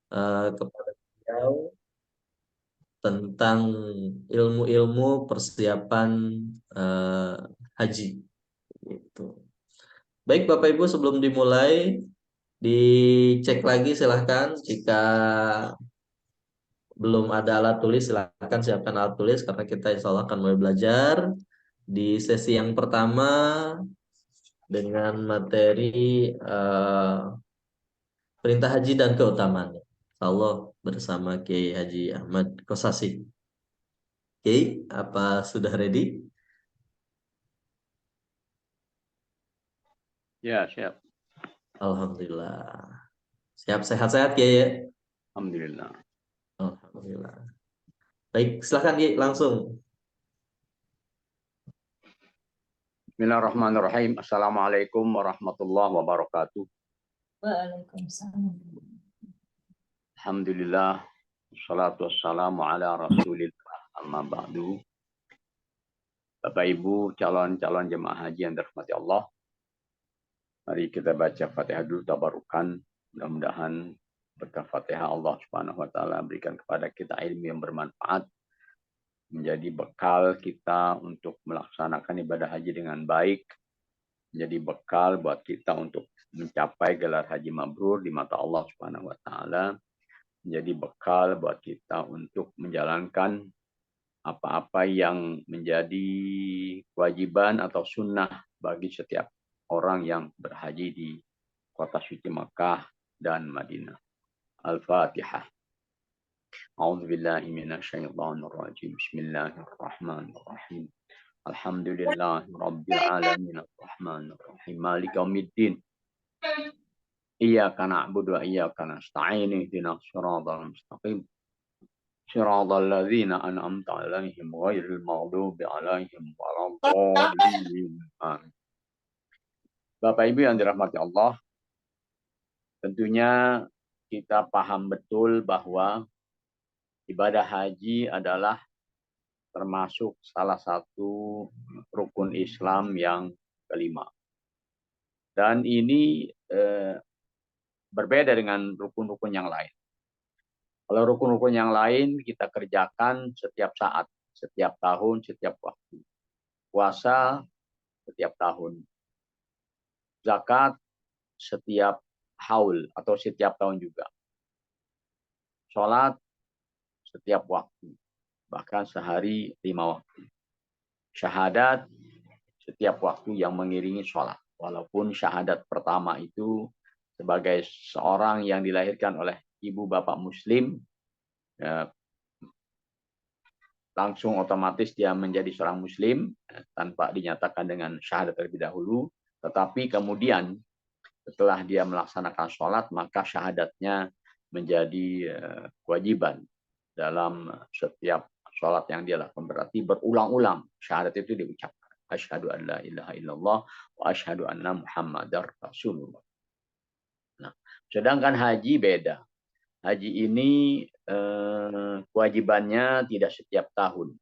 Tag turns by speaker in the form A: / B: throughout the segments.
A: kepada beliau tentang ilmu-ilmu persiapan eh, haji. Gitu. Baik Bapak Ibu, sebelum dimulai dicek lagi silahkan jika belum ada alat tulis silahkan siapkan alat tulis karena kita insya Allah akan mulai belajar di sesi yang pertama dengan materi eh, perintah haji dan keutamaannya. Insya Allah bersama Kiai Haji Ahmad Kosasi. Kiai, apa sudah ready?
B: Ya, siap.
A: Alhamdulillah. Siap sehat-sehat Kiai ya?
B: Alhamdulillah.
A: Alhamdulillah. Baik, silahkan Kiai langsung.
B: Bismillahirrahmanirrahim. Assalamualaikum warahmatullahi wabarakatuh.
C: Waalaikumsalam.
B: Alhamdulillah. Wassalatu wassalamu ala rasulillah. Amma ba'du. Bapak Ibu calon-calon jemaah haji yang dirahmati Allah. Mari kita baca Fatihah dulu tabarukan. Mudah-mudahan berkah Fatihah Allah Subhanahu wa taala berikan kepada kita ilmu yang bermanfaat, menjadi bekal kita untuk melaksanakan ibadah haji dengan baik, menjadi bekal buat kita untuk mencapai gelar haji mabrur di mata Allah Subhanahu wa taala, menjadi bekal buat kita untuk menjalankan apa-apa yang menjadi kewajiban atau sunnah bagi setiap orang yang berhaji di kota suci Makkah dan Madinah. Al-Fatihah. A'udzu billahi minasyaitonir rajim. Bismillahirrahmanirrahim. Alhamdulillahi rabbil alamin arrahmanir rahim maliki yaumiddin. Iyyaka na'budu wa iyyaka nasta'in ihdinas siratal mustaqim. Siratal ladzina an'amta 'alaihim ghairil maghdubi 'alaihim waladdallin. Amin. Bapak Ibu yang dirahmati Allah, tentunya kita paham betul bahwa ibadah haji adalah termasuk salah satu rukun Islam yang kelima. Dan ini berbeda dengan rukun-rukun yang lain. Kalau rukun-rukun yang lain kita kerjakan setiap saat, setiap tahun, setiap waktu. Puasa setiap tahun. Zakat setiap haul atau setiap tahun juga. Sholat setiap waktu, bahkan sehari 5 waktu. Syahadat setiap waktu yang mengiringi sholat. Walaupun syahadat pertama itu sebagai seorang yang dilahirkan oleh ibu bapak muslim, ya, langsung otomatis dia menjadi seorang muslim tanpa dinyatakan dengan syahadat terlebih dahulu. Tetapi kemudian setelah dia melaksanakan sholat, maka syahadatnya menjadi kewajiban dalam setiap sholat yang dia lakukan. Berarti berulang-ulang syahadat itu diucapkan. Asyhadu an la ilaha illallah wa asyhadu anna muhammadar rasulullah. Nah, sedangkan haji beda. Haji ini kewajibannya tidak setiap tahun.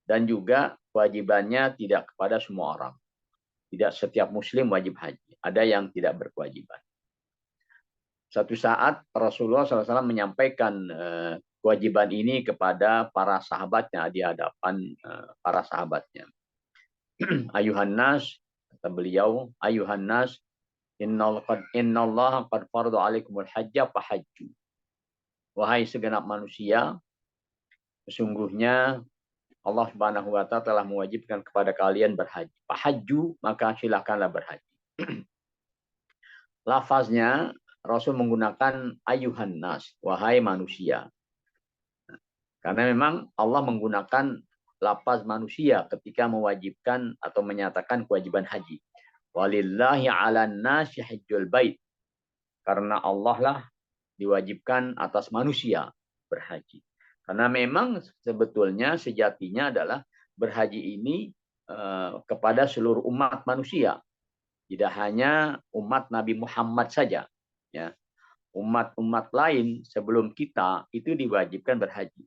B: Dan juga kewajibannya tidak kepada semua orang. Tidak setiap muslim wajib haji. Ada yang tidak berkewajiban. Satu saat Rasulullah SAW menyampaikan kewajiban ini kepada para sahabatnya di hadapan para sahabatnya. Ayuhan nas, kata beliau, ayuhan nas, innallaha qad farada alaikumul hajja fahajju. Wahai segenap manusia, sesungguhnya Allah Subhanahu wa taala telah mewajibkan kepada kalian berhaji. Fahajju, maka silakanlah berhaji. Lafaznya Rasul menggunakan ayuhan nas, wahai manusia. Karena memang Allah menggunakan lafaz manusia ketika mewajibkan atau menyatakan kewajiban haji. Walillahi 'alan nasi hajjul bait. Karena Allah lah diwajibkan atas manusia berhaji. Karena memang sebetulnya sejatinya adalah berhaji ini kepada seluruh umat manusia. Tidak hanya umat Nabi Muhammad saja. Ya. Umat-umat lain sebelum kita itu diwajibkan berhaji.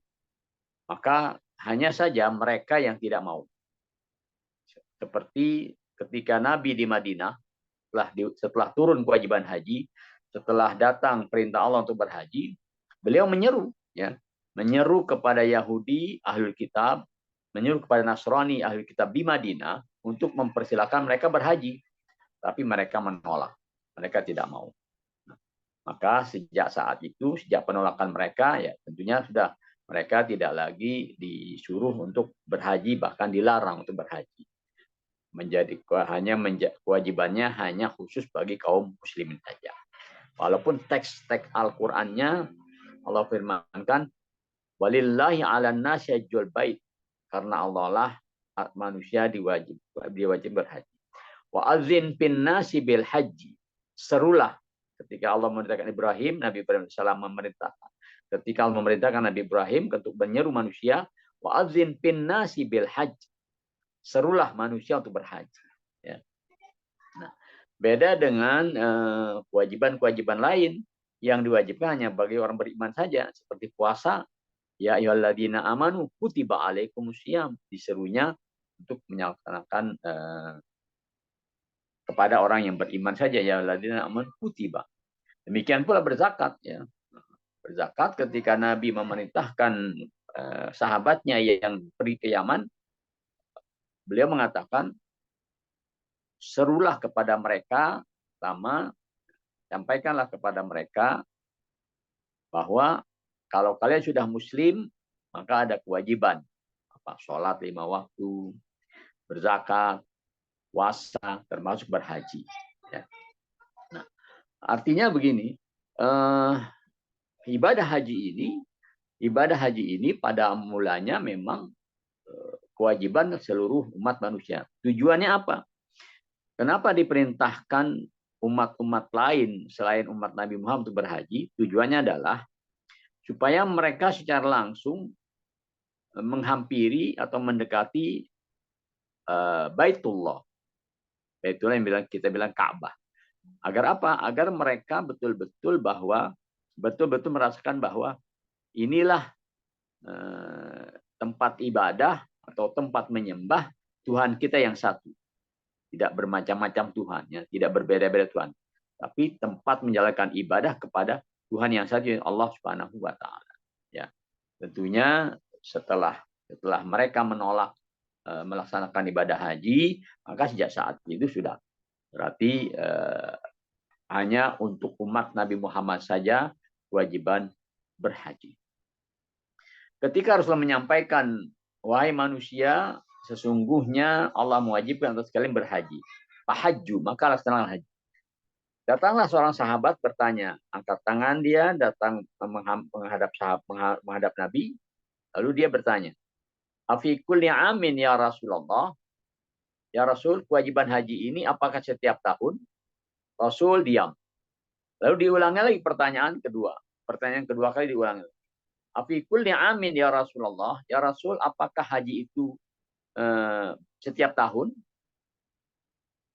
B: Maka hanya saja mereka yang tidak mau. Seperti ketika Nabi di Madinah, setelah turun kewajiban haji, setelah datang perintah Allah untuk berhaji, beliau menyeru, ya, menyeru kepada Yahudi ahlul kitab, menyeru kepada Nasrani ahlul kitab di Madinah untuk mempersilakan mereka berhaji, tapi mereka menolak, mereka tidak mau. Maka sejak saat itu, sejak penolakan mereka, ya tentunya sudah mereka tidak lagi disuruh untuk berhaji, bahkan dilarang untuk berhaji. Kewajibannya hanya khusus bagi kaum muslimin saja. Walaupun teks-teks Al-Qur'annya Allah firmankan, walillahi 'alan nasi hajjul bait, karena Allah lah manusia diwajib berhaji. Wa adzin fin nasi bil haji, serulah. Ketika Allah memerintahkan Ibrahim, Nabi Ibrahim salam memerintahkan. Ketika Allah memerintahkan Nabi Ibrahim untuk menyeru manusia, wa adzin fin nasi bil hajj, serulah manusia untuk berhaji. Ya. Nah, beda dengan kewajiban-kewajiban lain yang diwajibkan hanya bagi orang beriman saja, seperti puasa. Ya ayyuhalladzina amanu kutiba alaikumusiyam, diserunya untuk melaksanakan kepada orang yang beriman saja, ya ayyuhalladzina amanu kutiba. Demikian pula berzakat, ya. Berzakat ketika Nabi memerintahkan sahabatnya yang pergi ke Yaman, beliau mengatakan, serulah kepada mereka, pertama, sampaikanlah kepada mereka bahwa kalau kalian sudah muslim, maka ada kewajiban. Sholat 5 waktu, berzakat, puasa, termasuk berhaji. Ya. Nah, artinya begini, ibadah haji ini pada mulanya memang kewajiban seluruh umat manusia. Tujuannya apa? Kenapa diperintahkan umat-umat lain selain umat Nabi Muhammad untuk berhaji? Tujuannya adalah supaya mereka secara langsung menghampiri atau mendekati Baitullah. Baitullah yang kita bilang Ka'bah. Agar apa? Agar mereka betul-betul merasakan bahwa inilah tempat ibadah atau tempat menyembah Tuhan kita yang satu. Tidak bermacam-macam Tuhan, ya, tidak berbeda-beda Tuhan, tapi tempat menjalankan ibadah kepada Tuhan yang satu, Allah Subhanahu wa taala. Ya. Tentunya setelah mereka menolak melaksanakan ibadah haji, maka sejak saat itu sudah berarti hanya untuk umat Nabi Muhammad saja kewajiban berhaji. Ketika Rasulullah menyampaikan, wahai manusia, sesungguhnya Allah mewajibkan atas kalian berhaji. Fahajju, maka laksanakan haji. Datanglah seorang sahabat bertanya, angkat tangan dia, datang menghadap Nabi, lalu dia bertanya, afi kulli amin ya Rasulullah, ya Rasul, kewajiban haji ini apakah setiap tahun? Rasul diam. Lalu diulangi lagi pertanyaan kedua. Pertanyaan kedua kali diulangi. Afi kulli amin ya Rasulullah, ya Rasul, apakah haji itu setiap tahun?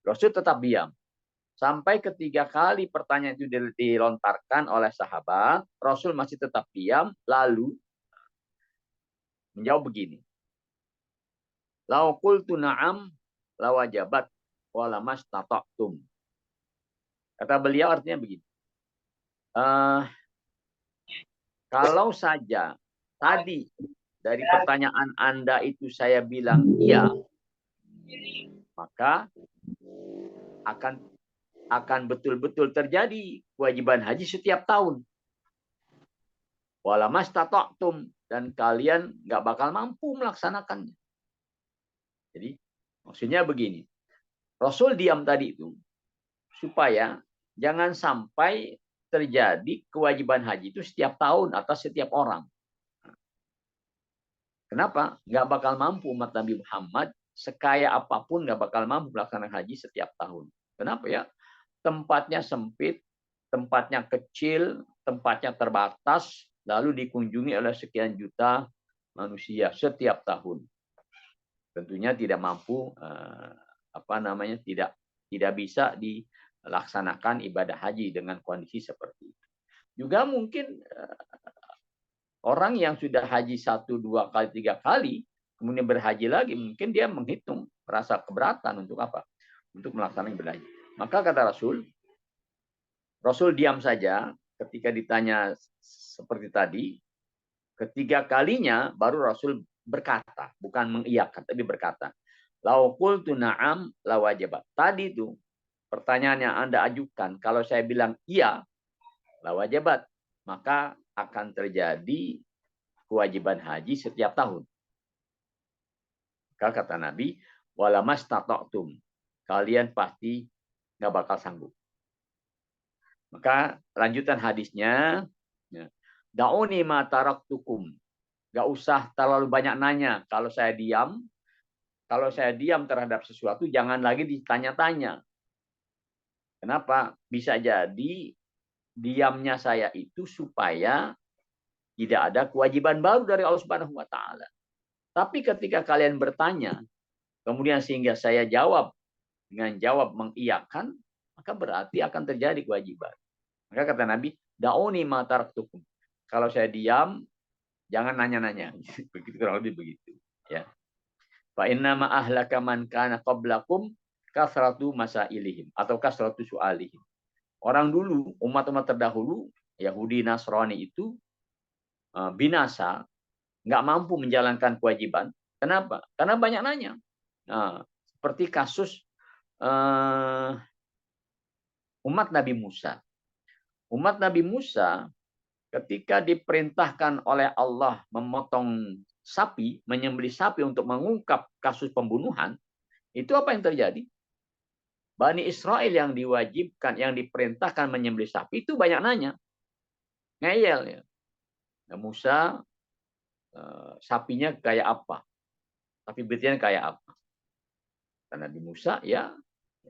B: Rasul tetap diam. Sampai ketiga kali pertanyaan itu dilontarkan oleh sahabat, Rasul masih tetap diam, lalu menjawab begini. Lau qultu na'am lawajabat walamastata'tum. Kata beliau artinya begini. Kalau saja tadi dari pertanyaan Anda itu saya bilang iya, maka akan betul-betul terjadi kewajiban haji setiap tahun. Walamastata'tum, dan kalian nggak bakal mampu melaksanakannya. Jadi maksudnya begini, Rasul diam tadi itu supaya jangan sampai terjadi kewajiban haji itu setiap tahun atau setiap orang. Kenapa? Nggak bakal mampu umat Nabi Muhammad, sekaya apapun nggak bakal mampu melaksanakan haji setiap tahun. Kenapa ya? Tempatnya sempit, tempatnya kecil, tempatnya terbatas, lalu dikunjungi oleh sekian juta manusia setiap tahun. Tentunya tidak mampu, tidak bisa dilaksanakan ibadah haji dengan kondisi seperti itu. Juga mungkin orang yang sudah haji 1, 2 kali, 3 kali, kemudian berhaji lagi, mungkin dia menghitung, merasa keberatan untuk apa? Untuk melaksanakan ibadah haji. Maka kata Rasul diam saja ketika ditanya seperti tadi, ketiga kalinya baru Rasul berkata, bukan mengiyakan, tapi berkata, lau qultu na'am la wajabat. Tadi itu pertanyaan yang Anda ajukan, kalau saya bilang iya, la wajabat, maka akan terjadi kewajiban haji setiap tahun. Maka kata Nabi, wala mastata'tum, kalian pasti nggak bakal sanggup. Maka lanjutan hadisnya, da'uni ma taraktukum, nggak usah terlalu banyak nanya. Kalau saya diam terhadap sesuatu, jangan lagi ditanya-tanya. Kenapa? Bisa jadi diamnya saya itu supaya tidak ada kewajiban baru dari Allah Subhanahu wa taala. Tapi ketika kalian bertanya, kemudian sehingga saya jawab dengan jawab mengiyakan, maka berarti akan terjadi kewajiban. Maka kata Nabi, da'uni ma taraktukum. Kalau saya diam, jangan nanya-nanya. Begitu, kurang lebih begitu. Ya. Fa inna ma ahlaka man kana qablakum kasratu masailihim atau kasratu su'alihim. Orang dulu, umat-umat terdahulu, Yahudi, Nasrani itu binasa, nggak mampu menjalankan kewajiban. Kenapa? Karena banyak nanya. Nah, seperti kasus umat Nabi Musa. Umat Nabi Musa ketika diperintahkan oleh Allah memotong sapi, menyembelih sapi untuk mengungkap kasus pembunuhan, itu apa yang terjadi? Bani Israel yang diwajibkan, yang diperintahkan menyembelih sapi itu banyak nanya. Ngeyel ya. Nah, Musa sapinya kayak apa? Sapi betina kayak apa? Karena di Musa ya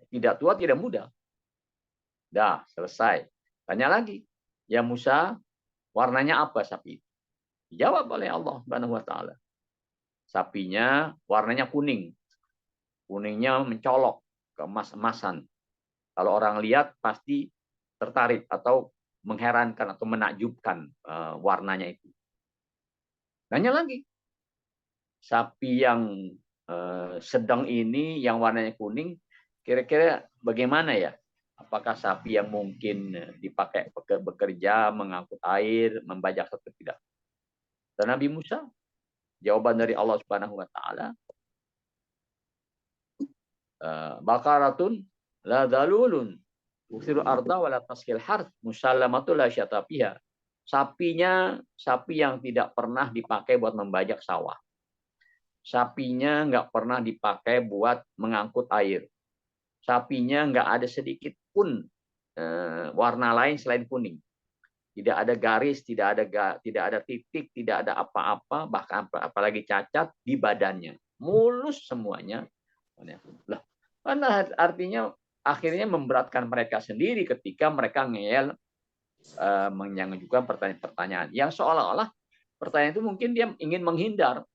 B: tidak tua tidak muda. Dah selesai. Tanya lagi, ya Musa, warnanya apa sapi itu? Dijawab oleh Allah Subhanahu wa taala. Sapinya warnanya kuning. Kuningnya mencolok, keemas-emasan. Kalau orang lihat pasti tertarik atau mengherankan atau menakjubkan warnanya itu. Tanya lagi. Sapi yang sedang ini yang warnanya kuning kira-kira bagaimana ya? Apakah sapi yang mungkin dipakai bekerja, mengangkut air, membajak atau tidak? Dan Nabi Musa, jawaban dari Allah Subhanahu wa taala, baqaratun la dalulun usiru arda wa la taskil harth musallamatul la syatafiha. Sapinya sapi yang tidak pernah dipakai buat membajak sawah. Sapinya nggak pernah dipakai buat mengangkut air. Sapinya nggak ada sedikit pun warna lain selain kuning. Tidak ada garis, tidak ada titik, tidak ada apa-apa, bahkan apalagi cacat di badannya. Mulus semuanya. Lah, karena artinya akhirnya memberatkan mereka sendiri ketika mereka ngeyel mengajukan pertanyaan-pertanyaan yang seolah-olah pertanyaan itu mungkin dia ingin menghindar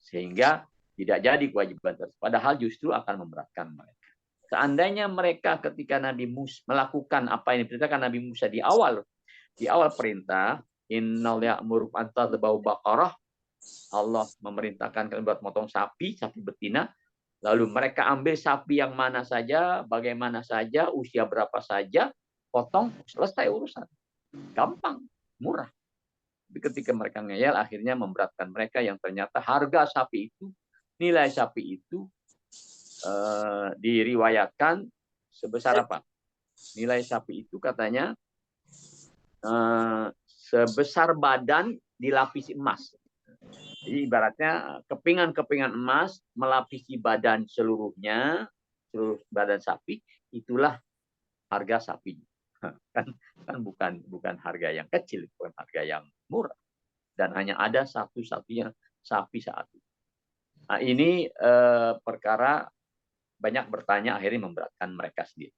B: sehingga tidak jadi kewajiban tersebut. Padahal justru akan memberatkan mereka. Seandainya mereka ketika Nabi Musa melakukan apa yang diperintahkan Nabi Musa di awal perintah, innal ya'muru an tadhbahu baqarah, Allah memerintahkan kalian buat motong sapi betina, lalu mereka ambil sapi yang mana saja, bagaimana saja, usia berapa saja, potong, selesai urusan. Gampang, murah. Tapi ketika mereka ngeyel, akhirnya memberatkan mereka yang ternyata harga sapi itu, nilai sapi itu diriwayatkan sebesar apa? Nilai sapi itu katanya sebesar badan dilapisi emas. Jadi ibaratnya kepingan-kepingan emas melapisi badan seluruhnya, seluruh badan sapi, itulah harga sapi. Kan bukan harga yang kecil, bukan harga yang murah. Dan hanya ada satu-satunya sapi saat itu. Nah, ini perkara banyak bertanya akhirnya memberatkan mereka sendiri.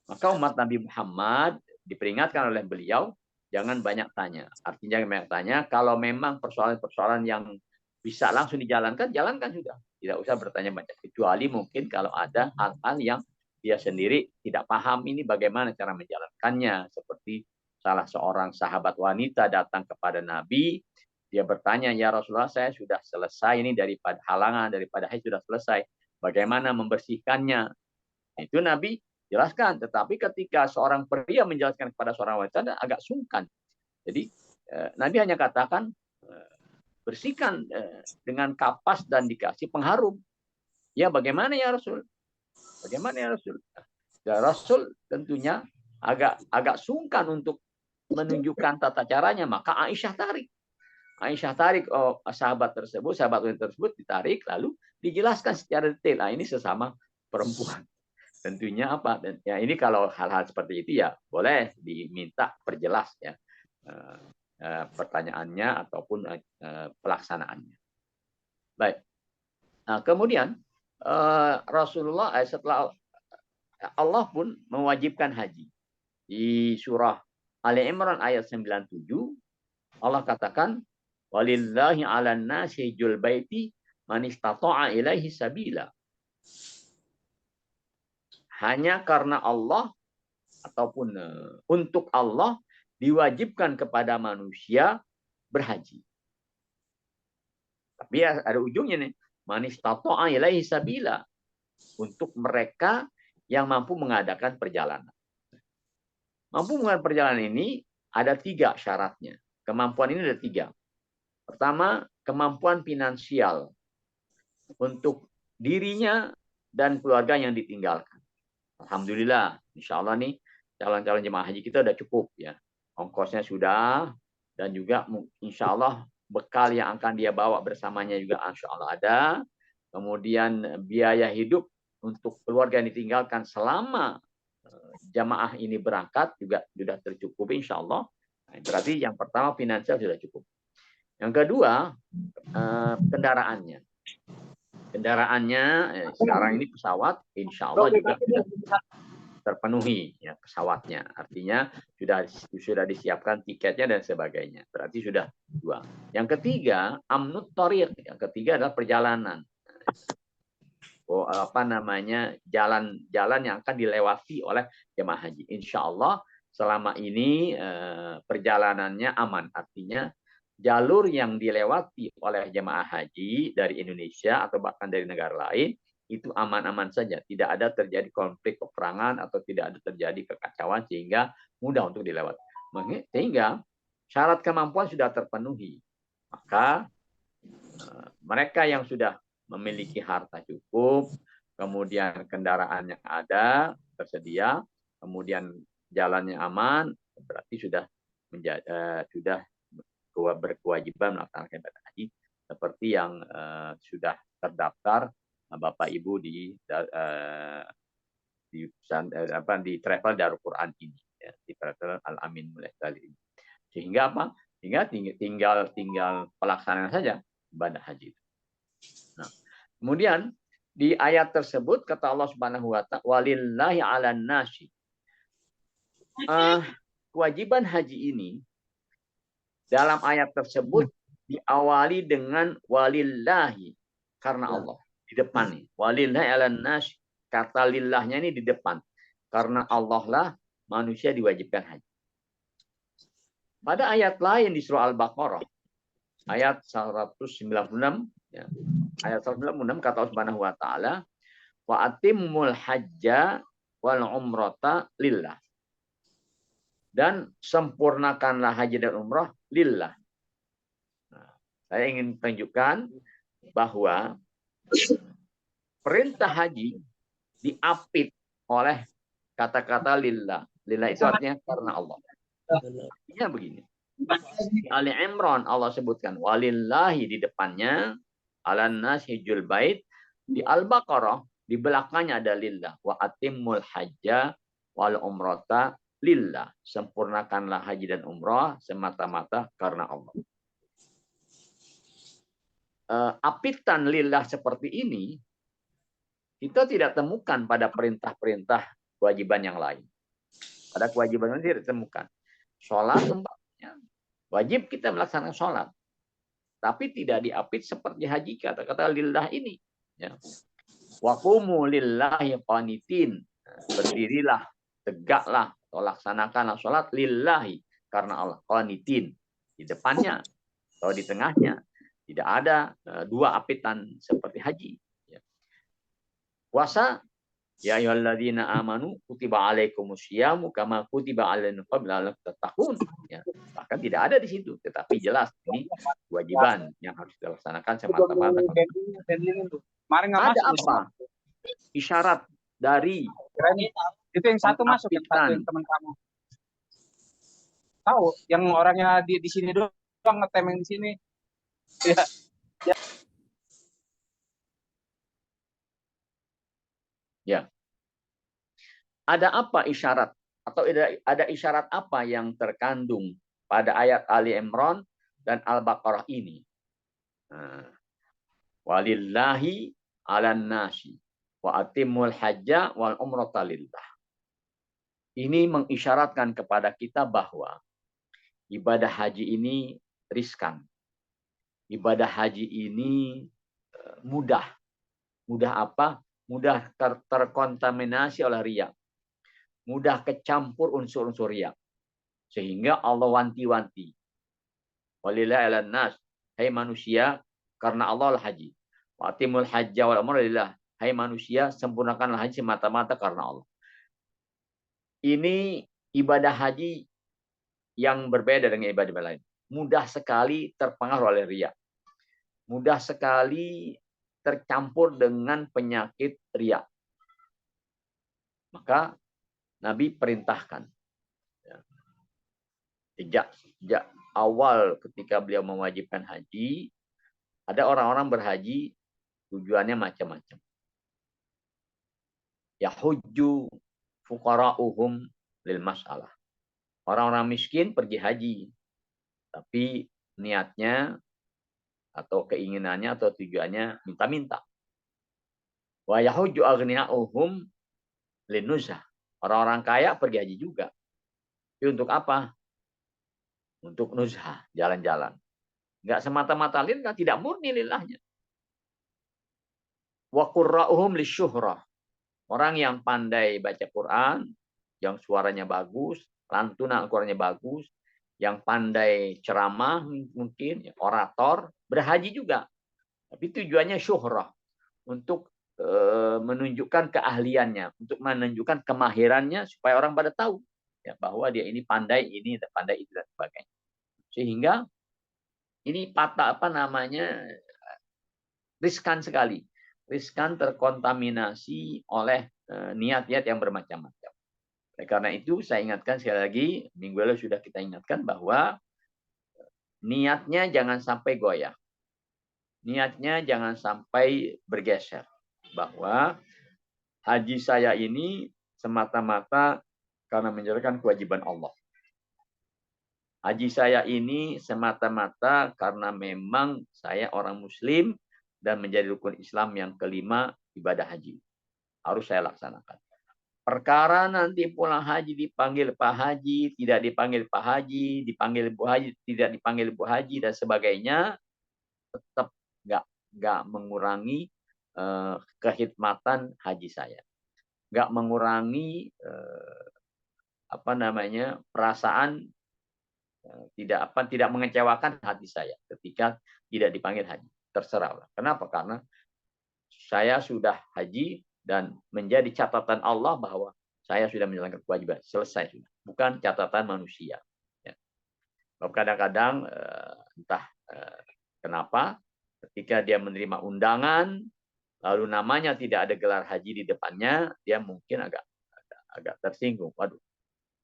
B: Maka umat Nabi Muhammad diperingatkan oleh beliau jangan banyak tanya. Artinya banyak tanya kalau memang persoalan-persoalan yang bisa langsung dijalankan, jalankan sudah. Tidak usah bertanya banyak. Kecuali mungkin kalau ada hal-hal yang dia sendiri tidak paham ini bagaimana cara menjalankannya. Seperti salah seorang sahabat wanita datang kepada Nabi, dia bertanya, ya Rasulullah, saya sudah selesai ini daripada halangan, daripada haid sudah selesai. Bagaimana membersihkannya? Itu Nabi jelaskan. Tetapi ketika seorang pria menjelaskan kepada seorang wanita agak sungkan. Jadi Nabi hanya katakan bersihkan dengan kapas dan dikasih pengharum. Ya, bagaimana ya Rasul? Bagaimana ya Rasul? Ya, Rasul tentunya agak sungkan untuk menunjukkan tata caranya, maka Aisyah tarik. Aisyah tarik sahabat wanita tersebut ditarik, lalu dijelaskan secara detail. Nah, ini sesama perempuan. Tentunya apa? Dan ya ini kalau hal-hal seperti itu ya boleh diminta perjelas ya pertanyaannya ataupun pelaksanaannya. Baik. Nah, kemudian Rasulullah setelah Allah pun mewajibkan haji. Di surah Ali Imran ayat 97 Allah katakan walillahi 'alan nasi hijjul baiti man istata'a ilaihi sabila. Hanya karena Allah ataupun untuk Allah diwajibkan kepada manusia berhaji. Tapi ya, ada ujungnya nih. Man istata'a ilaihi sabila. Untuk mereka yang mampu mengadakan perjalanan. Mampu mengadakan perjalanan ini ada 3 syaratnya. Kemampuan ini ada 3. Pertama, kemampuan finansial untuk dirinya dan keluarga yang ditinggalkan. Alhamdulillah, insya Allah nih calon-calon jemaah haji kita udah cukup ya. Ongkosnya sudah dan juga insya Allah bekal yang akan dia bawa bersamanya juga insya Allah ada. Kemudian biaya hidup untuk keluarga yang ditinggalkan selama jamaah ini berangkat juga sudah tercukupi insya Allah. Nah, berarti yang pertama finansial sudah cukup. Yang kedua kendaraannya. Kendaraannya sekarang ini pesawat insya Allah juga sudah terpenuhi ya pesawatnya. Artinya sudah disiapkan tiketnya dan sebagainya. Berarti sudah 2. Yang ketiga amnut thoriq. Yang ketiga adalah perjalanan. Jalan-jalan yang akan dilewati oleh jemaah haji. Insya Allah selama ini perjalanannya aman. Artinya jalur yang dilewati oleh jemaah haji dari Indonesia atau bahkan dari negara lain itu aman-aman saja. Tidak ada terjadi konflik peperangan atau tidak ada terjadi kekacauan sehingga mudah untuk dilewati. Sehingga syarat kemampuan sudah terpenuhi. Maka mereka yang sudah memiliki harta cukup, kemudian kendaraan yang ada tersedia, kemudian jalannya aman, berarti sudah berkewajiban melaksanakan ibadah haji seperti yang sudah terdaftar Bapak Ibu di travel Darul Quran ini, ya, di travel Al Amin Mulestari ini. Sehingga apa? Sehingga tinggal pelaksanaan saja ibadah haji. Nah, kemudian di ayat tersebut kata Allah Subhanahu wa ta'ala walillahi 'alan nasi. Kewajiban haji ini dalam ayat tersebut diawali dengan walillahi karena Allah di depan nih. Walillahi 'alan nasi, kata lillahnya ini di depan. Karena Allah lah manusia diwajibkan haji. Pada ayat lain di surah Al-Baqarah ayat 196 ya. Ayat 196 kata Allah Subhanahu wa taala wa atimmul hajja wal umrata lillah. Dan sempurnakanlah haji dan umrah lillah. Nah, saya ingin tunjukkan bahwa perintah haji diapit oleh kata-kata lillah. Lillah itu artinya karena Allah. Artinya begini. Di Ali Imran Allah sebutkan walillahi di depannya, alan nas hijjul bait. Di Al-Baqarah di belakangnya ada lillah. Wa atimmul hajja wal umrata lillah. Sempurnakanlah haji dan umrah semata-mata karena Allah. Apitan lillah seperti ini kita tidak temukan pada perintah-perintah kewajiban yang lain. Pada kewajiban yang tidak ditemukan. Sholat umpamanya wajib kita melaksanakan sholat, tapi tidak diapit seperti haji kata-kata lillah ini. Ya. Wa qumu lillahi qanitin. Berdirilah, tegaklah, atau laksanakanlah sholat lillahi karena Allah. Qanitin di depannya atau di tengahnya tidak ada 2 apitan seperti haji. Ya. Puasa Ya ayyuhalladzina amanu kutiba alaikumusyamu kama kutiba alal ladzina tattaqun. Ya, bahkan tidak ada di situ, tetapi jelas ini kewajiban yang harus dilaksanakan semata-mata. Ada apa? Isyarat dari
D: itu yang satu masuk, yang satu yang teman kamu. Tahu, yang orangnya di sini doang ngetem yang di sini. Ya.
B: Ya. Ada apa isyarat atau ada isyarat apa yang terkandung pada ayat Ali Imran dan Al-Baqarah ini? Nah, walillahi 'alan nasi wa atimul hajja wal umrata lillah. Ini mengisyaratkan kepada kita bahwa ibadah haji ini riskan. Ibadah haji ini mudah. Mudah apa? Mudah terkontaminasi oleh riya. Mudah kecampur unsur-unsur riya. Sehingga Allah wanti-wanti. Walillahi 'alan nas, hai manusia, karena Allah lah haji. Wa atimul hajja wal umrata lillah. Hai manusia, sempurnakanlah haji semata-mata karena Allah. Ini ibadah haji yang berbeda dengan ibadah lain. Mudah sekali terpengaruh oleh riya. Mudah sekali tercampur dengan penyakit riya. Maka Nabi perintahkan. Sejak awal ketika beliau mewajibkan haji, ada orang-orang berhaji tujuannya macam-macam. Yahujju fuqara'uhum lil mas'alah. Orang-orang miskin pergi haji, tapi niatnya atau keinginannya atau tujuannya minta-minta. Wa yahujju aghniya'uhum linuzah. Orang-orang kaya pergi haji juga. Tapi untuk apa? Untuk nuzhah, jalan-jalan. Enggak semata-mata lillah, tidak murni lillahnya. Wa qurra'uhum lisyuhrah. Orang yang pandai baca Quran, yang suaranya bagus, lantunan Al-Qur'annya bagus, yang pandai ceramah mungkin, orator, berhaji juga. Tapi tujuannya syuhrah, untuk menunjukkan keahliannya, untuk menunjukkan kemahirannya supaya orang pada tahu ya bahwa dia ini pandai ini, pandai itu dan sebagainya. Sehingga ini riskan sekali. Riskan terkontaminasi oleh niat-niat yang bermacam-macam. Karena itu saya ingatkan sekali lagi, minggu lalu sudah kita ingatkan bahwa niatnya jangan sampai goyah. Niatnya jangan sampai bergeser. Bahwa haji saya ini semata-mata karena menjalankan kewajiban Allah. Haji saya ini semata-mata karena memang saya orang Muslim dan menjadi rukun Islam yang kelima, ibadah haji. Harus saya laksanakan. Perkara nanti pulang haji dipanggil Pak Haji, tidak dipanggil Pak Haji, dipanggil Bu Haji, tidak dipanggil Bu Haji dan sebagainya, tetap nggak mengurangi kekhidmatan haji saya, nggak mengurangi perasaan tidak mengecewakan hati saya ketika tidak dipanggil haji. Terserah. Kenapa? Karena saya sudah haji dan menjadi catatan Allah bahwa saya sudah menjalankan kewajiban. Selesai sudah. Bukan catatan manusia. Ya. Kadang-kadang entah kenapa ketika dia menerima undangan lalu namanya tidak ada gelar haji di depannya, dia mungkin agak tersinggung. Waduh,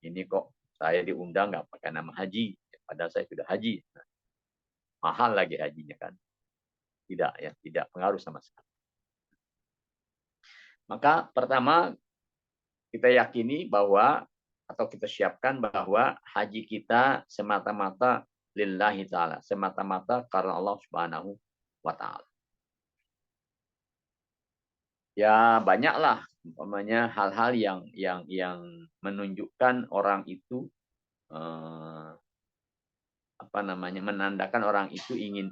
B: ini kok saya diundang nggak pakai nama haji, padahal saya sudah haji. Nah, mahal lagi hajinya kan. Tidak pengaruh sama sekali. Maka pertama kita yakini bahwa atau kita siapkan bahwa haji kita semata-mata lillahi ta'ala, semata-mata karena Allah Subhanahu wa ta'ala. Ya banyaklah umpamanya hal-hal yang menunjukkan orang itu menandakan orang itu ingin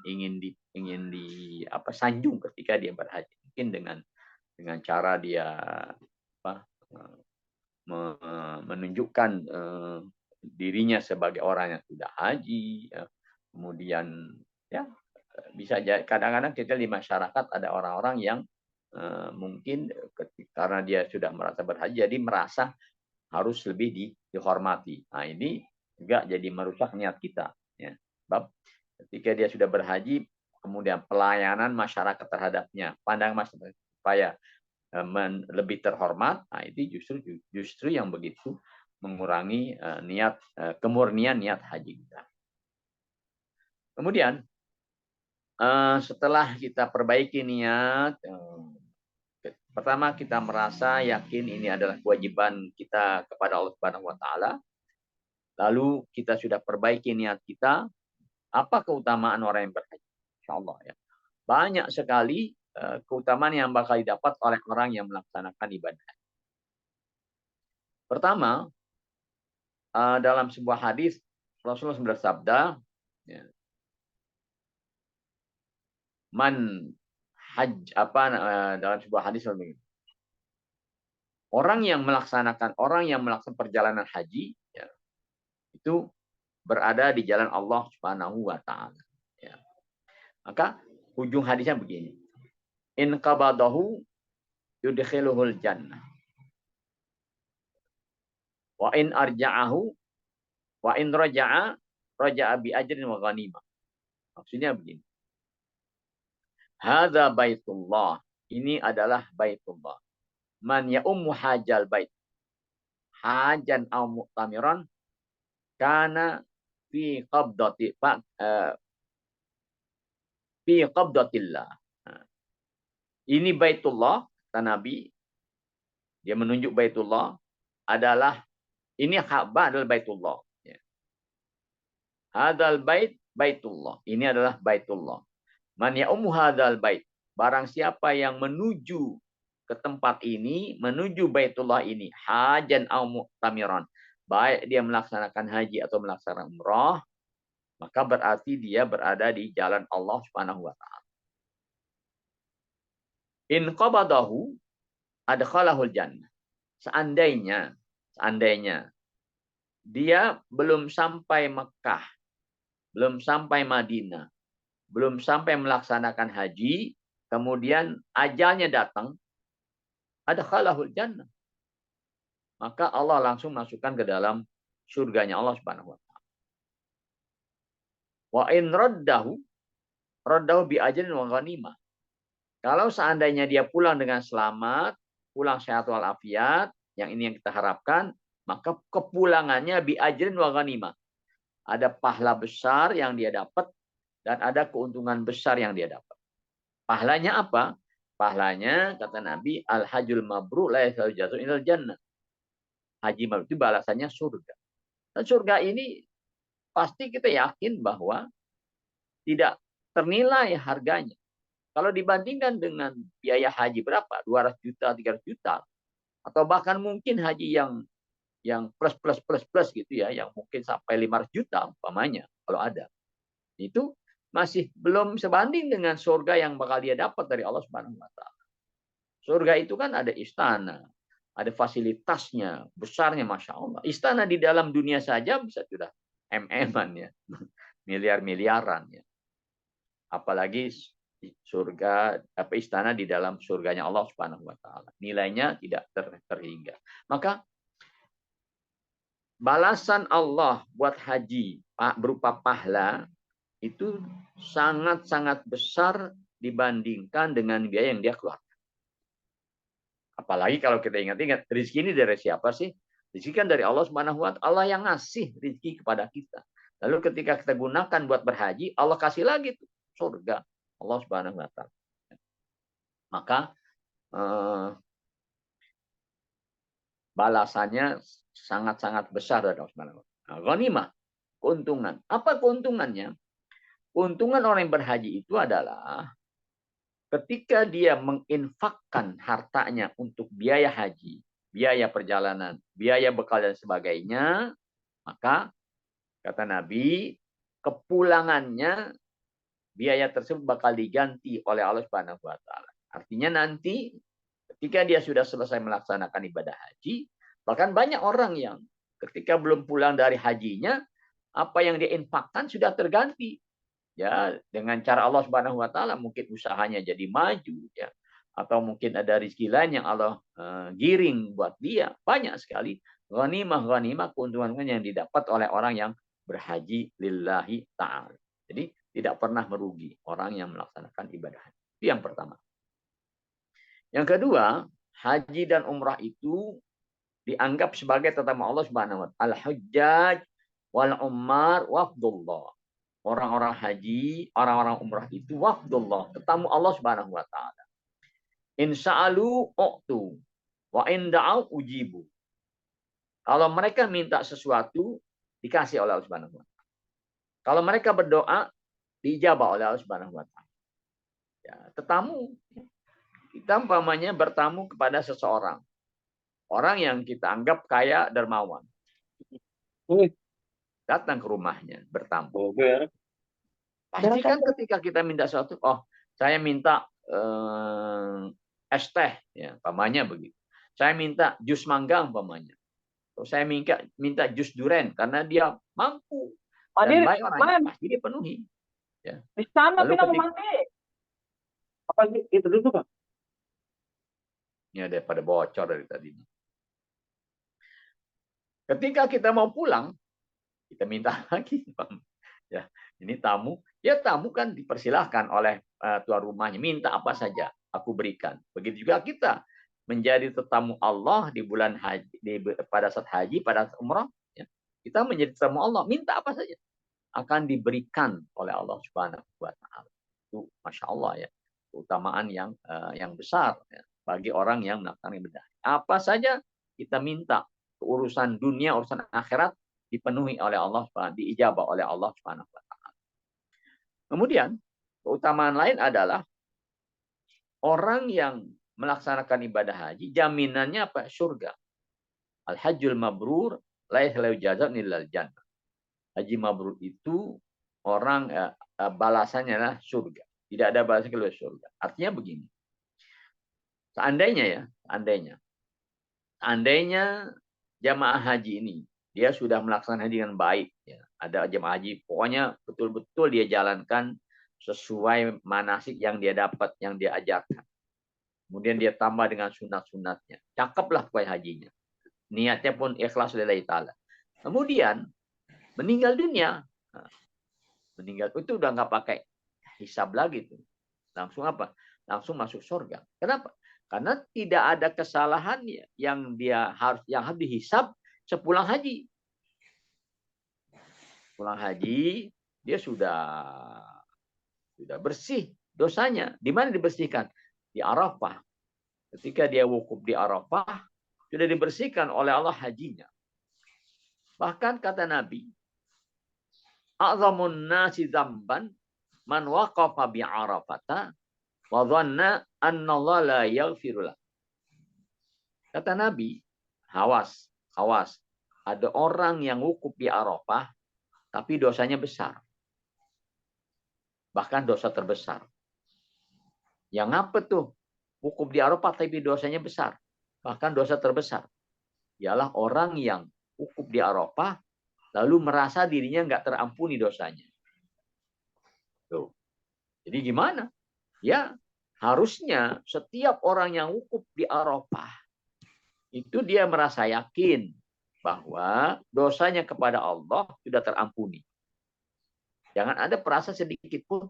B: sanjung ketika dia berhaji. Mungkin dengan cara dia menunjukkan dirinya sebagai orang yang sudah haji, kemudian ya bisa kadang-kadang kita di masyarakat ada orang-orang yang mungkin karena dia sudah merasa berhaji, jadi merasa harus lebih dihormati. Nah, ini juga jadi merusak niat kita. Ya. Sebab ketika dia sudah berhaji, kemudian pelayanan masyarakat terhadapnya, pandang masyarakat supaya lebih terhormat, nah itu justru yang begitu mengurangi niat kemurnian niat haji kita. Kemudian setelah kita perbaiki niat, pertama kita merasa yakin ini adalah kewajiban kita kepada Allah Subhanahu wa taala. Lalu kita sudah perbaiki niat kita, apa keutamaan orang yang berhaji? Insyaallah ya. Banyak sekali keutamaan yang bakal didapat oleh orang yang melaksanakan ibadah. Pertama, dalam sebuah hadis Rasulullah bersabda, ya, dalam sebuah hadis orang yang melaksanakan perjalanan haji, ya, itu berada di jalan Allah Subhanahu wa taala. Ya. Maka ujung hadisnya begini. In qabadahu yudkhiluhul jannah. Wa in arja'ahu wa in raja'a bi ajrin wa ghanimah. Maksudnya begini. Hadza baitullah. Ini adalah baitullah. Man ya'ummu hajal bait. Hajan aw mu'tamiran kana fi qabdatillah. Ini baitullah, kata Nabi. Dia menunjuk baitullah adalah ini Ka'bah adalah baitullah. Hadzal baitullah. Ini adalah baitullah. Man ya'ummu hadzal bait. Barang siapa yang menuju ke tempat ini, menuju baitullah ini, hajan au mu'tamiran. Baik dia melaksanakan haji atau melaksanakan umrah, maka berarti dia berada di jalan Allah Subhanahu wa taala. In qabadahu adkhalahul jannah. Seandainya dia belum sampai Mekah, belum sampai Madinah, belum sampai melaksanakan haji, kemudian ajalnya datang, adkhalahul jannah. Maka Allah langsung masukkan ke dalam surganya Allah Subhanahu wa taala. Wa in raddahu bi ajrin wa ghanimah. Kalau seandainya dia pulang dengan selamat, pulang sehat walafiat, yang ini yang kita harapkan, maka kepulangannya bi ajrin wa ghanimah. Ada pahala besar yang dia dapat dan ada keuntungan besar yang dia dapat. Pahalanya apa? Pahalanya kata Nabi, al-hajjul mabrur la yasjatu ilal jannah. Haji mabrur itu balasannya surga. Dan surga ini pasti kita yakin bahwa tidak ternilai harganya. Kalau dibandingkan dengan biaya haji berapa? 200 juta, 300 juta. Atau bahkan mungkin haji yang plus gitu ya, yang mungkin sampai 500 juta umpamanya kalau ada. Itu masih belum sebanding dengan surga yang bakal dia dapat dari Allah Subhanahu wa taala. Surga itu kan ada istana, ada fasilitasnya, besarnya Masya Allah. Istana di dalam dunia saja bisa sudah MM-an ya. Miliar-miliaran ya. Apalagi surga, istana di dalam surganya Allah Subhanahu wa taala. Nilainya tidak terhingga. Maka balasan Allah buat haji berupa pahala itu sangat-sangat besar dibandingkan dengan biaya yang dia keluarkan. Apalagi kalau kita ingat-ingat, rezeki ini dari siapa sih? Rezeki kan dari Allah Subhanahu wa taala. Allah yang ngasih rezeki kepada kita. Lalu ketika kita gunakan buat berhaji, Allah kasih lagi tuh surga Allah Subhanahu wa taala. Maka balasannya sangat-sangat besar dari Allah Subhanahu wa taala. Ghanimah, keuntungan. Apa keuntungannya? Keuntungan orang yang berhaji itu adalah ketika dia menginfakkan hartanya untuk biaya haji, biaya perjalanan, biaya bekal dan sebagainya, maka kata Nabi, kepulangannya biaya tersebut bakal diganti oleh Allah Subhanahu wa taala. Artinya nanti ketika dia sudah selesai melaksanakan ibadah haji, bahkan banyak orang yang ketika belum pulang dari hajinya, apa yang dia infakkan sudah terganti. Ya, dengan cara Allah Subhanahu wa taala mungkin usahanya jadi maju ya, atau mungkin ada rezeki lain yang Allah giring buat dia, banyak sekali ghanimah keuntungan yang didapat oleh orang yang berhaji lillahi ta'ala. Jadi tidak pernah merugi orang yang melaksanakan ibadah haji. Itu yang pertama. Yang kedua, haji dan umrah itu dianggap sebagai tetamu Allah Subhanahu wa taala. Al-hujjaj wal ummar wafdullah. Orang-orang haji, orang-orang umrah itu wafdullah, tetamu Allah Subhanahu wa taala. In sa'alu u'tu wa in da'u ujibu. Kalau mereka minta sesuatu, dikasih oleh Allah Subhanahu wa taala. Kalau mereka berdoa, dijabah oleh Allah Subhanahu wa taala. Ya, tetamu, kita umpamanya bertamu kepada seseorang. Orang yang kita anggap kaya dermawan. Datang ke rumahnya, bertamu. Pasti kan ketika kita minta sesuatu, oh saya minta es teh, ya, umpamanya begitu. Saya minta jus mangga, umpamanya. Saya minta jus duren, karena dia mampu. Dan baik orangnya, pasti dipenuhi. Ya.
D: Di sana
B: lalu
D: pinang mandi. Apa itu dulu, Pak?
B: Ini ada pada bocor dari tadi. Ketika kita mau pulang, kita minta lagi. Ya, ini tamu. Ya tamu kan dipersilahkan oleh tuan rumahnya. Minta apa saja, aku berikan. Begitu juga kita menjadi tetamu Allah di bulan haji, pada saat haji, pada saat umrah. Ya, kita menjadi tetamu Allah. Minta apa saja akan diberikan oleh Allah Subhanahu wa taala. Itu Masya Allah ya, keutamaan yang besar ya, bagi orang yang melakukan ibadah. Apa saja kita minta, urusan dunia, urusan akhirat dipenuhi oleh Allah, diijabah oleh Allah Subhanahu wa taala. Kemudian keutamaan lain adalah orang yang melaksanakan ibadah haji, jaminannya apa? Surga. Al-hajjul mabrur laisa lahu jazaa'un illal jannah. Haji mabrur itu orang balasannya adalah surga. Tidak ada balasan kecuali surga. Artinya begini. Seandainya jamaah haji ini dia sudah melaksanakan haji dengan baik, ya. Ada jamaah haji, pokoknya betul-betul dia jalankan sesuai manasik yang dia dapat, yang dia ajarkan. Kemudian dia tambah dengan sunat-sunatnya. Cakeplah pokoknya hajinya. Niatnya pun ikhlas lillahi ta'ala. Kemudian meninggal dunia. Meninggal itu udah nggak pakai hisab lagi tuh. Langsung apa? Langsung masuk surga. Kenapa? Karena tidak ada kesalahan yang harus dihisab sepulang haji. Pulang haji dia sudah bersih dosanya. Di mana dibersihkan? Di Arafah. Ketika dia wukuf di Arafah, sudah dibersihkan oleh Allah hajinya. Bahkan kata Nabi, a'zamun nasi dzamban man waqafa bi Arafata wa dhanna anna Allah la yaghfiru lah. Kata Nabi, awas. Ada orang yang wukuf di Arafah tapi dosanya besar. Bahkan dosa terbesar. Yang apa tuh? Wukuf di Arafah tapi dosanya besar. Bahkan dosa terbesar. Ialah orang yang wukuf di Arafah lalu merasa dirinya nggak terampuni dosanya. Tuh. Jadi gimana? Ya, harusnya setiap orang yang wukuf di Arafah itu dia merasa yakin bahwa dosanya kepada Allah sudah terampuni. Jangan ada perasa sedikit pun,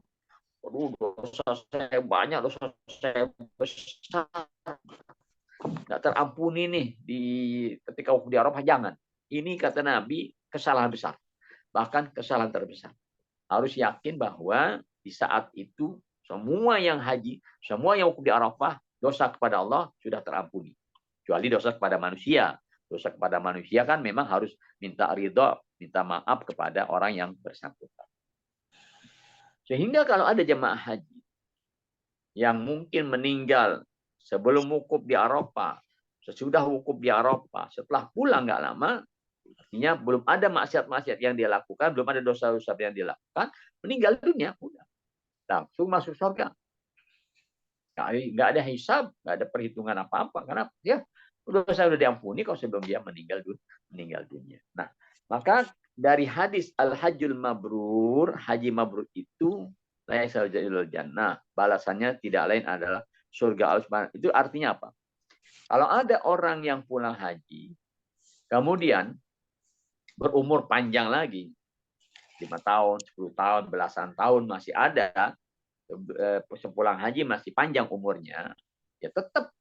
B: aduh dosa saya banyak, dosa saya besar, nggak terampuni nih ketika wukuf di Arafah. Jangan. Ini kata Nabi kesalahan besar, bahkan kesalahan terbesar. Harus yakin bahwa di saat itu semua yang haji, semua yang wukuf di Arafah, dosa kepada Allah sudah terampuni. Kecuali dosa kepada manusia. Dosa kepada manusia kan memang harus minta ridho, minta maaf kepada orang yang bersangkutan. Sehingga kalau ada jemaah haji yang mungkin meninggal sebelum wukuf di Arafah, sesudah wukuf di Arafah, setelah pulang nggak lama, artinya belum ada maksiat-maksiat yang dia lakukan, belum ada dosa-dosa yang dia lakukan, meninggal dunia, udah langsung masuk surga. Nggak ada hisab, nggak ada perhitungan apa-apa, karena ya dosa sudah diampuni kalau sebelum dia meninggal dunia. Nah, maka dari hadis al-hajjul mabrur, haji mabrur itu laisa jannah, balasannya tidak lain adalah surga Allah Subhanahu. Itu artinya apa? Kalau ada orang yang pulang haji, kemudian berumur panjang lagi, 5 tahun, 10 tahun, belasan tahun masih ada, sepulang haji masih panjang umurnya, ya tetap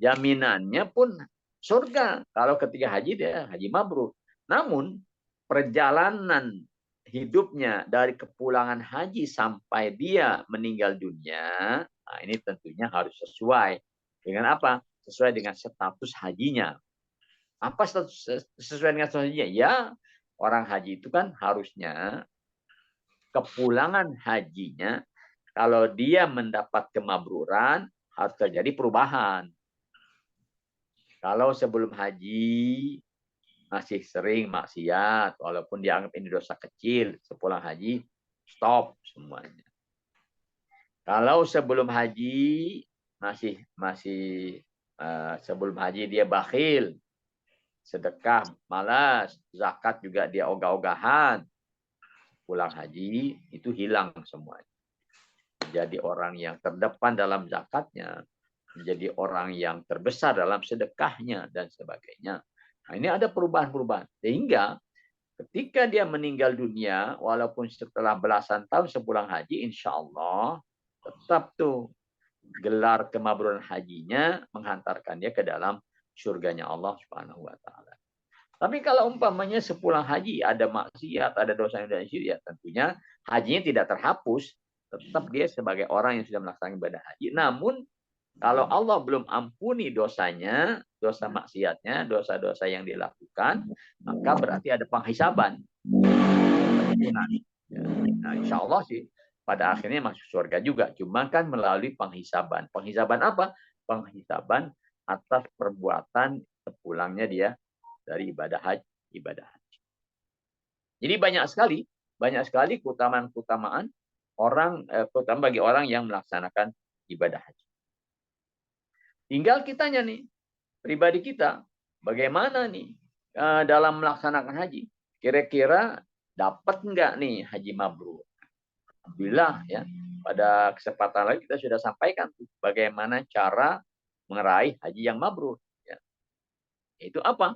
B: jaminannya pun surga. Kalau ketika haji dia haji mabrur. Namun perjalanan hidupnya dari kepulangan haji sampai dia meninggal dunia, nah ini tentunya harus sesuai dengan apa? Sesuai dengan status hajinya. Apa status sesuai dengan status hajinya? Ya, orang haji itu kan harusnya kepulangan hajinya, kalau dia mendapat kemabruran, harus terjadi perubahan. Kalau sebelum haji masih sering maksiat, walaupun dianggap ini dosa kecil, sepulang haji stop semuanya. Kalau sebelum haji sebelum haji dia bakhil, sedekah malas, zakat juga dia ogah-ogahan, pulang haji itu hilang semuanya. Menjadi orang yang terdepan dalam zakatnya, menjadi orang yang terbesar dalam sedekahnya dan sebagainya. Nah, ini ada perubahan-perubahan. Sehingga ketika dia meninggal dunia, walaupun setelah belasan tahun sepulang haji, insya Allah tetap tuh gelar kemabruran hajinya menghantarkan dia ke dalam surganya Allah Subhanahu wa taala. Tapi kalau umpamanya sepulang haji ada maksiat, ada dosa yang syirik, ya tentunya hajinya tidak terhapus, tetap dia sebagai orang yang sudah melaksanakan ibadah haji. Namun kalau Allah belum ampuni dosanya, dosa maksiatnya, dosa-dosa yang dilakukan, maka berarti ada penghisaban. Nah, insya Allah sih pada akhirnya masuk surga juga. Cuma kan melalui penghisaban. Penghisaban apa? Penghisaban atas perbuatan sepulangnya dia dari ibadah haji. Jadi banyak sekali keutamaan-keutamaan orang, terutama bagi orang yang melaksanakan ibadah haji. Tinggal kitanya nih, pribadi kita, bagaimana nih dalam melaksanakan haji? Kira-kira dapat nggak nih haji mabrur? Alhamdulillah ya, pada kesempatan lain kita sudah sampaikan bagaimana cara meraih haji yang mabrur. Ya. Itu apa?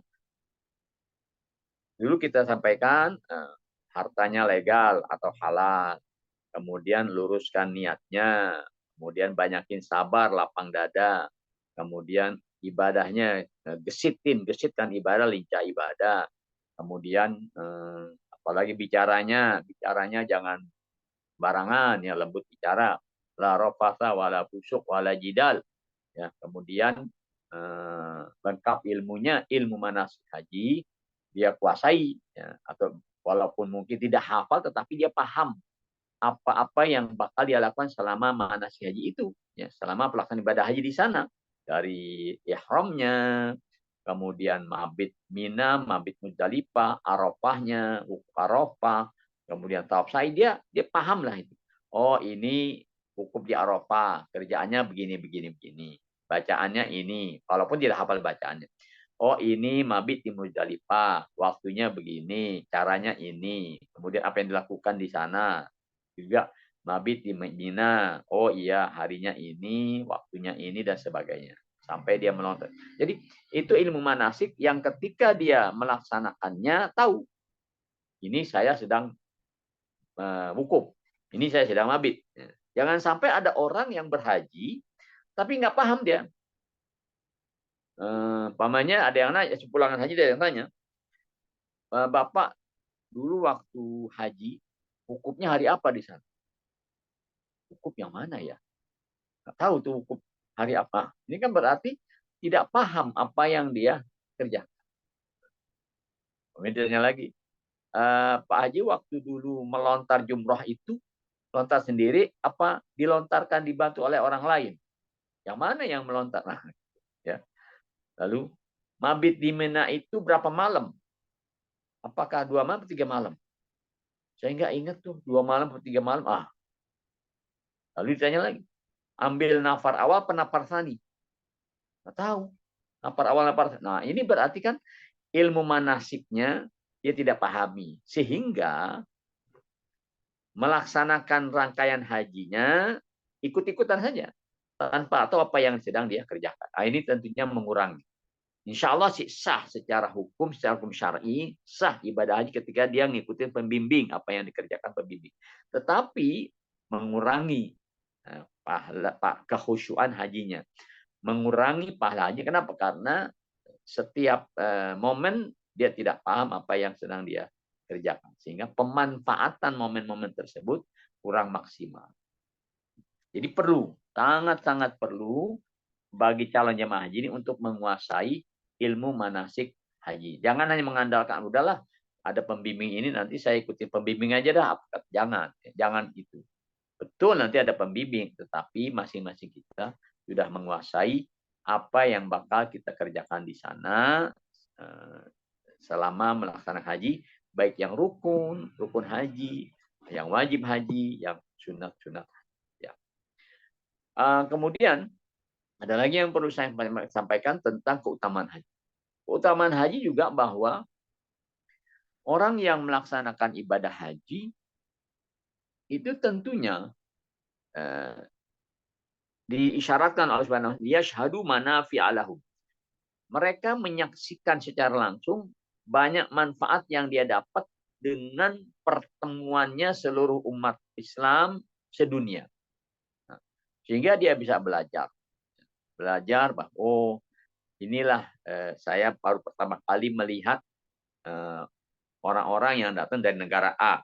B: Dulu kita sampaikan hartanya legal atau halal, kemudian luruskan niatnya, kemudian banyakin sabar, lapang dada, kemudian ibadahnya gesitkan ibadah, lincah ibadah, kemudian apalagi bicaranya jangan barangan, ya lembut bicara, la rafasa wala fusuk wala jidal, ya kemudian lengkap ilmunya, ilmu manasik haji dia kuasai, ya, atau walaupun mungkin tidak hafal tetapi dia paham apa-apa yang bakal dia lakukan selama manasik haji itu, ya selama pelaksanaan ibadah haji di sana, dari ihramnya, kemudian mabit Mina, mabit Muzdalifah, Arafahnya, wukuf Arafah, kemudian tawaf sa'i, dia paham lah itu. Oh, ini wukuf di Arafah, kerjaannya begini. Bacaannya ini, walaupun tidak hafal bacaannya. Oh, ini mabit di Muzdalifah, waktunya begini, caranya ini. Kemudian apa yang dilakukan di sana. Juga mabit di Mina, oh iya harinya ini, waktunya ini dan sebagainya. Sampai dia melontar. Jadi itu ilmu manasik yang ketika dia melaksanakannya tahu. Ini saya sedang wukuf. Ini saya sedang mabit. Jangan sampai ada orang yang berhaji tapi nggak paham dia. Pamannya ada yang nanya, sepulangan haji ada yang tanya, Bapak dulu waktu haji wukufnya hari apa di sana? Wukuf yang mana ya? Nggak tahu tuh wukuf hari apa. Ini kan berarti tidak paham apa yang dia kerjakan. Kemudian lagi, Pak Haji waktu dulu melontar jumroh itu, lontar sendiri apa dilontarkan dibantu oleh orang lain? Yang mana yang melontar? Nah, ya. Lalu mabit di Mina itu berapa malam? Apakah 2 malam atau 3 malam? Saya nggak ingat tuh 2 malam atau 3 malam. Lalu ditanya lagi, ambil nafar awal apa nafar tsani? Nggak tahu. Nafar awal, nafar tsani. Nah, ini berarti kan ilmu manasiknya dia tidak pahami. Sehingga melaksanakan rangkaian hajinya ikut-ikutan saja. tanpa tahu apa yang sedang dia kerjakan. Nah, ini tentunya mengurangi. Insya Allah sih sah secara hukum syar'i, sah ibadah haji ketika dia ngikutin pembimbing apa yang dikerjakan pembimbing. Tetapi mengurangi kekhusyuan hajinya, mengurangi pahala haji. Kenapa? Karena setiap momen dia tidak paham apa yang sedang dia kerjakan, sehingga pemanfaatan momen-momen tersebut kurang maksimal. Jadi perlu, sangat-sangat perlu bagi calon jemaah haji ini untuk menguasai ilmu manasik haji. Jangan hanya mengandalkan, udahlah ada pembimbing ini, nanti saya ikuti pembimbing aja dah. Jangan itu. Betul nanti ada pembimbing, tetapi masing-masing kita sudah menguasai apa yang bakal kita kerjakan di sana selama melaksanakan haji, baik yang rukun haji, yang wajib haji, yang sunat. Ya. Kemudian ada lagi yang perlu saya sampaikan tentang keutamaan haji. Keutamaan haji juga bahwa orang yang melaksanakan ibadah haji itu tentunya diisyaratkan oleh Subhanahu wa ta'ala, yashhadu manafi'a lahum. Mereka menyaksikan secara langsung banyak manfaat yang dia dapat dengan pertemuannya seluruh umat Islam sedunia. Nah, sehingga dia bisa belajar bahwa inilah saya baru pertama kali melihat orang-orang yang datang dari negara A,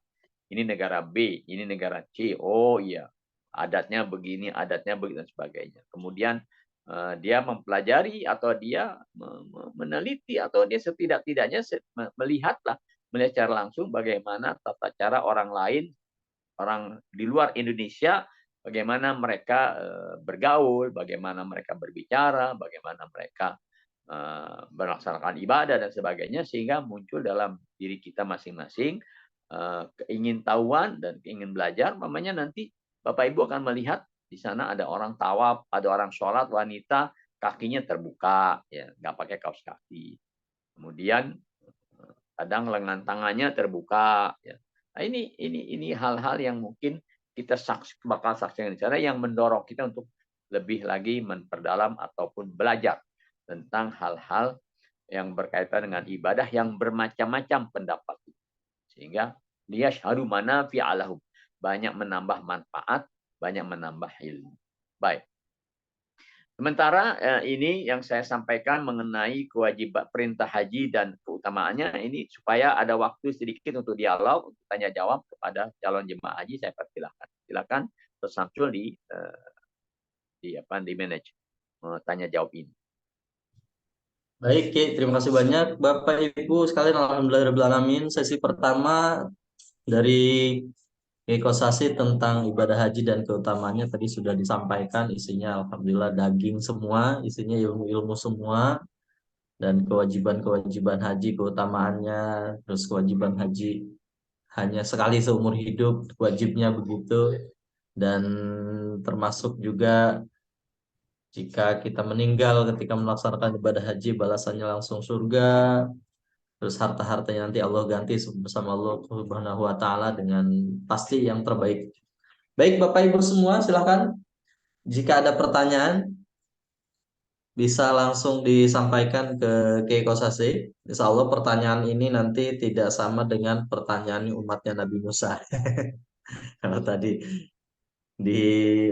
B: ini negara B, ini negara C. Oh iya, adatnya begini, adatnya begitu dan sebagainya. Kemudian dia mempelajari atau dia meneliti atau dia setidak-tidaknya melihat secara langsung bagaimana tata cara orang lain, orang di luar Indonesia, bagaimana mereka bergaul, bagaimana mereka berbicara, bagaimana mereka melaksanakan ibadah dan sebagainya, sehingga muncul dalam diri kita masing-masing keingintahuan dan ingin belajar. Mamanya nanti Bapak Ibu akan melihat di sana ada orang tawaf, ada orang sholat wanita kakinya terbuka, ya nggak pakai kaos kaki. Kemudian kadang lengan tangannya terbuka. Ya. Nah, ini hal-hal yang mungkin kita bakal saksikan di sana yang mendorong kita untuk lebih lagi memperdalam ataupun belajar tentang hal-hal yang berkaitan dengan ibadah yang bermacam-macam pendapat. Sehingga dia syahadu manafi'a lahum, banyak menambah manfaat, banyak menambah ilmu. Baik. Sementara ini yang saya sampaikan mengenai kewajiban perintah haji dan keutamaannya, ini supaya ada waktu sedikit untuk dialog, untuk tanya jawab kepada calon jemaah haji, saya persilakan. Silakan Terus Samsul di manage tanya jawab ini.
A: Baik, Ki. Terima kasih banyak Bapak Ibu sekalian. Alhamdulillahirrahmanirrahim. Sesi pertama dari Kekosasi tentang ibadah haji dan keutamaannya tadi sudah disampaikan, isinya alhamdulillah daging semua, isinya ilmu-ilmu semua, dan kewajiban-kewajiban haji, keutamaannya, terus kewajiban haji hanya sekali seumur hidup, wajibnya begitu, dan termasuk juga jika kita meninggal ketika melaksanakan ibadah haji, balasannya langsung surga. Terus harta-hartanya nanti Allah ganti bersama Allah Subhanahu wa taala dengan pasti yang terbaik. Baik Bapak Ibu semua, silakan jika ada pertanyaan bisa langsung disampaikan ke Keiko Sase. Insya Allah pertanyaan ini nanti tidak sama dengan pertanyaan umatnya Nabi Musa. Kalau tadi di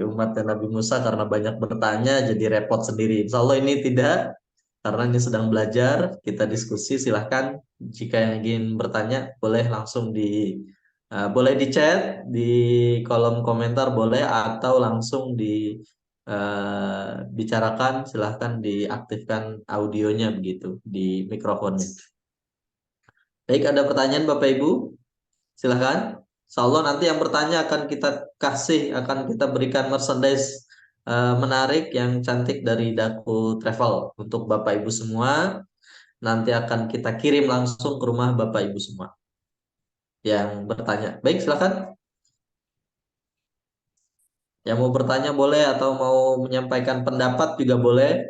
A: umatnya Nabi Musa karena banyak bertanya jadi repot sendiri. Insya Allah ini tidak, karena ini sedang belajar, kita diskusi. Silahkan jika yang ingin bertanya boleh langsung boleh di chat di kolom komentar boleh, atau langsung bicarakan. Silahkan diaktifkan audionya begitu di mikrofonnya. Baik, ada pertanyaan Bapak Ibu? Silahkan. Insya Allah nanti yang bertanya akan kita berikan merchandise menarik yang cantik dari Daku Travel untuk Bapak Ibu semua. Nanti akan kita kirim langsung ke rumah Bapak Ibu semua yang bertanya. Baik, silakan. Yang mau bertanya boleh, atau mau menyampaikan pendapat juga boleh.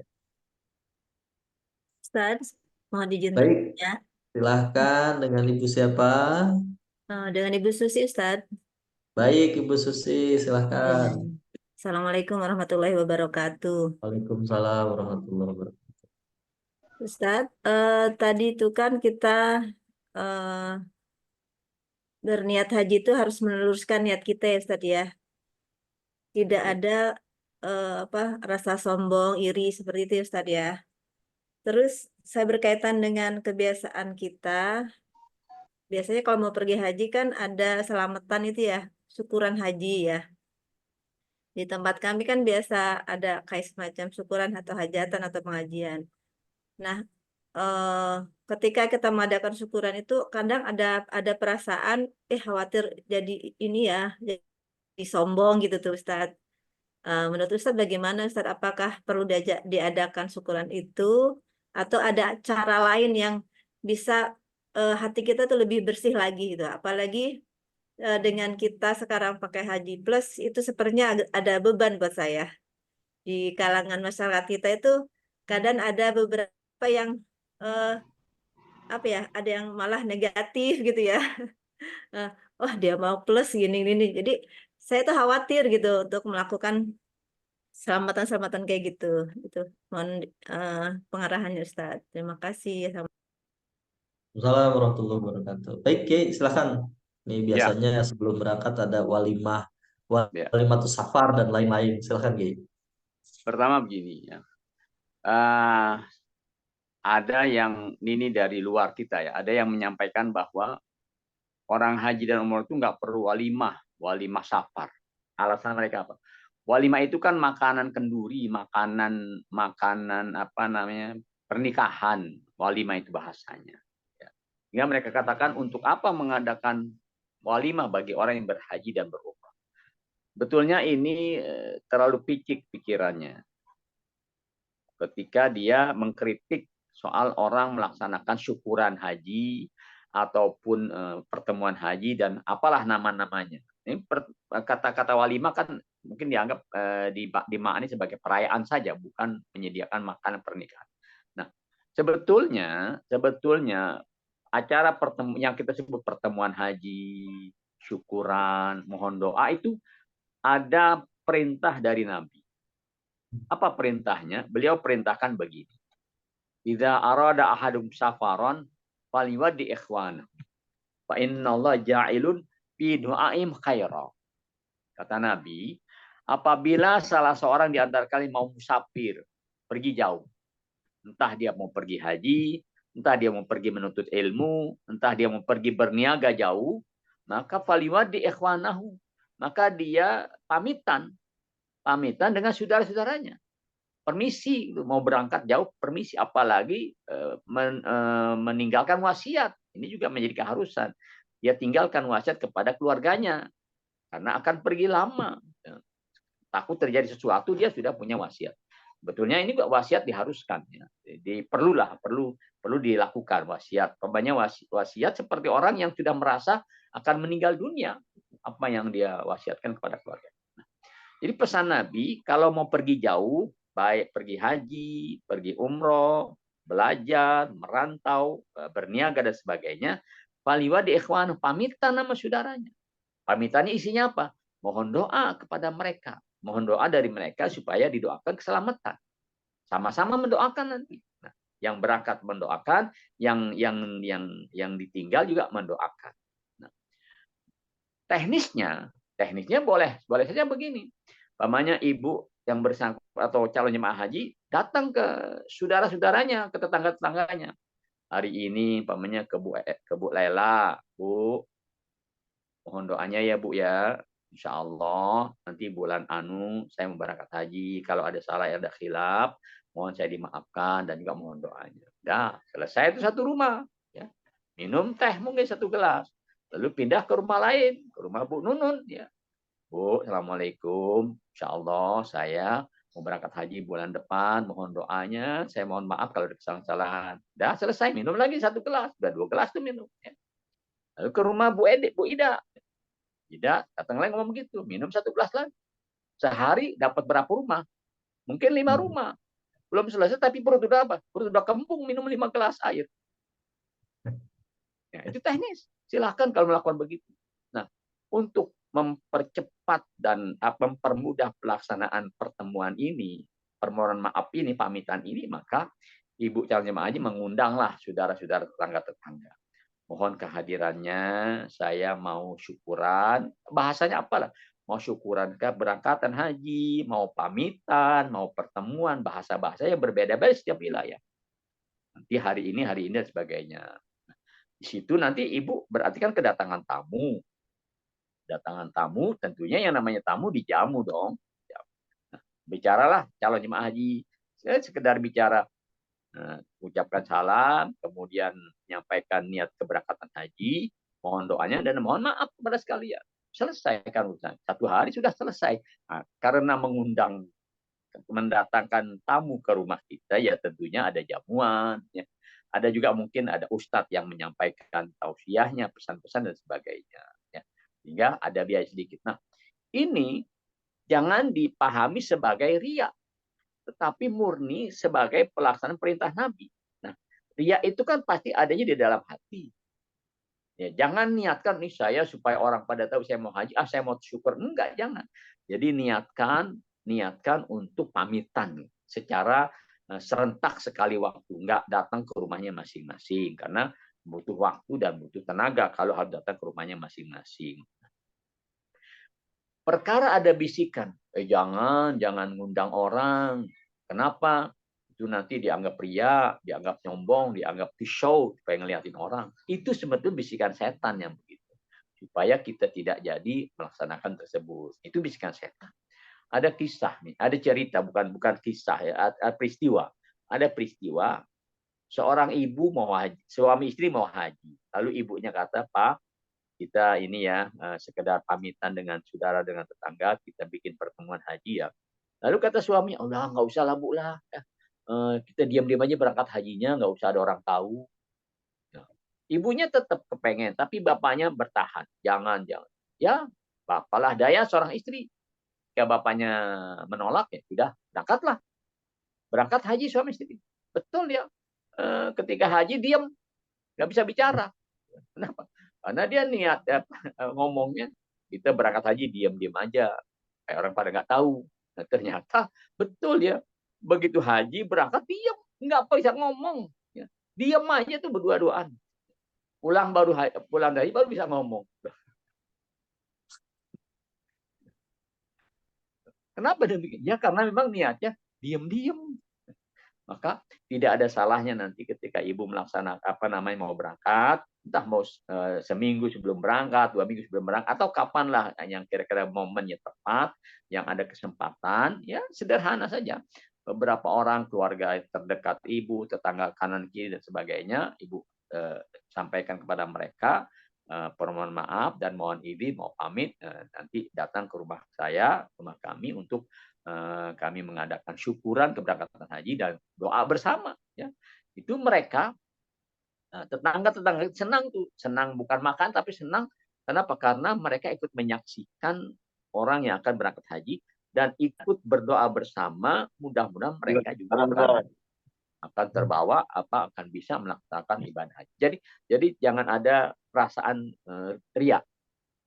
C: Ustaz, mohon izin
A: Baik,
C: bertanya.
A: silahkan. Dengan Ibu siapa?
C: Dengan Ibu Susi, Ustaz.
A: Baik, Ibu Susi, silahkan.
C: Assalamualaikum warahmatullahi wabarakatuh.
A: Waalaikumsalam warahmatullahi wabarakatuh.
C: Ustadz, tadi itu kan kita eh, berniat haji itu harus meluruskan niat kita ya Ustadz ya. Tidak
B: Ya.
C: ada apa rasa sombong, iri seperti itu ya Ustadz ya. Terus saya berkaitan dengan kebiasaan kita. Biasanya kalau mau pergi haji kan ada selamatan itu ya, syukuran haji ya. Di tempat kami kan biasa ada kayak semacam syukuran atau hajatan atau pengajian. Nah, eh, ketika kita mengadakan syukuran itu kadang ada perasaan khawatir jadi ini ya, jadi sombong gitu tuh Ustadz. Menurut Ustadz bagaimana Ustadz? Apakah perlu diadakan syukuran itu atau ada cara lain yang bisa hati kita tuh lebih bersih lagi gitu. Apalagi dengan kita sekarang pakai Haji Plus itu sepertinya ada beban buat saya. Di kalangan masyarakat kita itu kadang ada beberapa yang eh, apa ya, ada yang malah negatif gitu ya. Eh, Wah dia mau plus gini. Jadi saya tuh khawatir gitu untuk melakukan selamatan-selamatan kayak gitu. Gitu. Mohon eh, pengarahannya Ustadz. Terima kasih.
A: Assalamualaikum warahmatullahi wabarakatuh. Baik, Ki, silakan. Ini
B: Ya,
A: biasanya sebelum berangkat ada walimah,
B: ya.
A: walimah tuh safar dan lain-lain. Silakan, Ki.
B: Pertama begini ya. Eh, ada yang ini dari luar kita ya. Ada yang menyampaikan bahwa orang haji dan umroh itu nggak perlu walimah safar. Alasan mereka apa? Walimah itu kan makanan kenduri, makanan apa namanya pernikahan. Walimah itu bahasanya. Ya. Sehingga mereka katakan untuk apa mengadakan walimah bagi orang yang berhaji dan berumrah. Betulnya ini terlalu picik pikirannya ketika dia mengkritik soal orang melaksanakan syukuran haji ataupun pertemuan haji dan apalah nama-namanya. Ini kata-kata walimah kan mungkin dianggap dimaknai sebagai perayaan saja, bukan menyediakan makanan pernikahan. Nah, sebetulnya acara yang kita sebut pertemuan haji, syukuran, mohon doa itu ada perintah dari Nabi. Apa perintahnya? Beliau perintahkan begini. Idza arada ahadum safaron faliwadi ikhwana. Fa innallaha ja'ilun fi du'aim khaira. Kata Nabi, apabila salah seorang di antara kalian mau musafir, pergi jauh. Entah dia mau pergi haji, entah dia mau pergi menuntut ilmu, entah dia mau pergi berniaga jauh, maka faliwadi ikhwanahu. Maka dia pamitan dengan saudara-saudaranya. Permisi mau berangkat jauh, permisi, apalagi meninggalkan wasiat. Ini juga menjadi keharusan. Dia tinggalkan wasiat kepada keluarganya karena akan pergi lama. Takut terjadi sesuatu, dia sudah punya wasiat. Betulnya ini juga wasiat diharuskan ya. Jadi perlu dilakukan wasiat. Pokoknya wasiat seperti orang yang sudah merasa akan meninggal dunia, apa yang dia wasiatkan kepada keluarga. Jadi pesan Nabi, kalau mau pergi jauh, baik pergi haji, pergi umroh, belajar, merantau, berniaga dan sebagainya, faliwa di ikhwan, pamitan sama saudaranya. Pamitannya isinya apa? Mohon doa kepada mereka, mohon doa dari mereka supaya didoakan keselamatan. Sama-sama mendoakan nanti. Nah, yang berangkat mendoakan, yang ditinggal juga mendoakan. Nah, teknisnya boleh saja begini. Pamannya ibu yang bersangkutan atau calon jemaah haji datang ke saudara-saudaranya, ke tetangga-tetangganya. Hari ini pamannya ke Bu Lela, Bu, mohon doanya ya Bu ya. Insya Allah nanti bulan saya mau berangkat haji. Kalau ada salah, ada khilaf, mohon saya dimaafkan dan juga mohon doanya. Dah selesai itu satu rumah. Ya. Minum teh mungkin satu gelas. Lalu pindah ke rumah lain, ke rumah Bu Nunun. Ya. Bu, Assalamualaikum. Insya Allah saya mau berangkat haji bulan depan. Mohon doanya. Saya mohon maaf kalau ada kesalahan-kesalahan. Dah selesai. Minum lagi satu gelas. Udah 2 gelas tuh minum. Ya. Lalu ke rumah Bu Ida. Ida datang lagi ngomong begitu. Minum 1 gelas lagi. Sehari dapat berapa rumah? Mungkin 5 rumah. Belum selesai tapi perut udah apa? Perut udah kembung minum 5 gelas air. Ya, itu teknis. Silahkan kalau melakukan begitu. Nah, untuk mempercepat dan mempermudah pelaksanaan pertemuan ini, permohonan maaf ini, pamitan ini, maka Ibu calon jemaah haji mengundanglah saudara-saudara tetangga-tetangga. Mohon kehadirannya, saya mau syukuran, bahasanya apalah, mau syukuran keberangkatan haji, mau pamitan, mau pertemuan, bahasa-bahasa yang berbeda-beda setiap wilayah. Nanti hari ini, dan sebagainya. Di situ nanti Ibu berarti kan kedatangan tamu. Kedatangan tamu, tentunya yang namanya tamu dijamu dong. Nah, bicaralah calon jemaah haji. Saya sekedar bicara, ucapkan salam, kemudian menyampaikan niat keberangkatan haji, mohon doanya dan mohon maaf kepada sekalian. Selesaikan urusan. 1 hari sudah selesai. Nah, karena mendatangkan tamu ke rumah kita, ya tentunya ada jamuan, ya. Ada juga mungkin ada ustadz yang menyampaikan tausiahnya, pesan-pesan dan sebagainya. Ya. Sehingga ada biaya sedikit. Nah, ini jangan dipahami sebagai riya, tetapi murni sebagai pelaksanaan perintah Nabi. Nah, riya itu kan pasti adanya di dalam hati. Ya, jangan niatkan nih saya supaya orang pada tahu saya mau haji, saya mau syukur. Enggak, jangan. Jadi niatkan untuk pamitan secara serentak sekali waktu, enggak datang ke rumahnya masing-masing karena butuh waktu dan butuh tenaga kalau harus datang ke rumahnya masing-masing. Perkara ada bisikan, jangan ngundang orang. Kenapa? Itu nanti dianggap pria, dianggap nyombong, dianggap show supaya ngeliatin orang. Itu sebetulnya bisikan setan yang begitu. Supaya kita tidak jadi melaksanakan tersebut. Itu bisikan setan. Ada kisah nih, ada cerita, bukan kisah ya, ada peristiwa. Ada peristiwa seorang ibu mau haji, suami istri mau haji. Lalu ibunya kata, "Pak, kita ini ya sekedar pamitan dengan saudara, dengan tetangga, kita bikin pertemuan haji ya." Lalu kata suami, "Udah nggak usah lah Bu lah, ya. Kita diam-diam aja berangkat hajinya, nggak usah ada orang tahu." Ya. Ibunya tetap kepengen, tapi bapaknya bertahan, jangan. Ya, apalah daya seorang istri. Jika bapaknya menolak, ya sudah, berangkatlah. Berangkat haji suami istri. Betul ya, ketika haji diam, nggak bisa bicara. Kenapa? Karena dia niat ya, ngomongnya kita berangkat haji diam-diam aja, kayak orang pada nggak tahu. Nah, ternyata betul ya, begitu haji berangkat diam, nggak bisa ngomong, ya. Diam aja tuh berdua-duaan. Pulang dari baru bisa ngomong. Kenapa demikian? Ya karena memang niatnya diam-diam. Maka tidak ada salahnya nanti ketika ibu melaksanakan mau berangkat, entah mau seminggu sebelum berangkat, 2 minggu sebelum berangkat, atau kapan lah yang kira-kira momennya tepat, yang ada kesempatan, ya sederhana saja. Beberapa orang keluarga terdekat ibu, tetangga kanan kiri dan sebagainya, ibu sampaikan kepada mereka permohonan maaf dan mohon izin, mau pamit, nanti datang ke rumah saya, rumah kami untuk kami mengadakan syukuran keberangkatan haji dan doa bersama. Ya. Itu mereka tetangga-tetangga senang tuh, senang bukan makan tapi senang. Kenapa? Karena mereka ikut menyaksikan orang yang akan berangkat haji dan ikut berdoa bersama. Mudah-mudahan mereka juga akan terbawa akan bisa melaksanakan ibadah haji. Jadi jangan ada perasaan riya.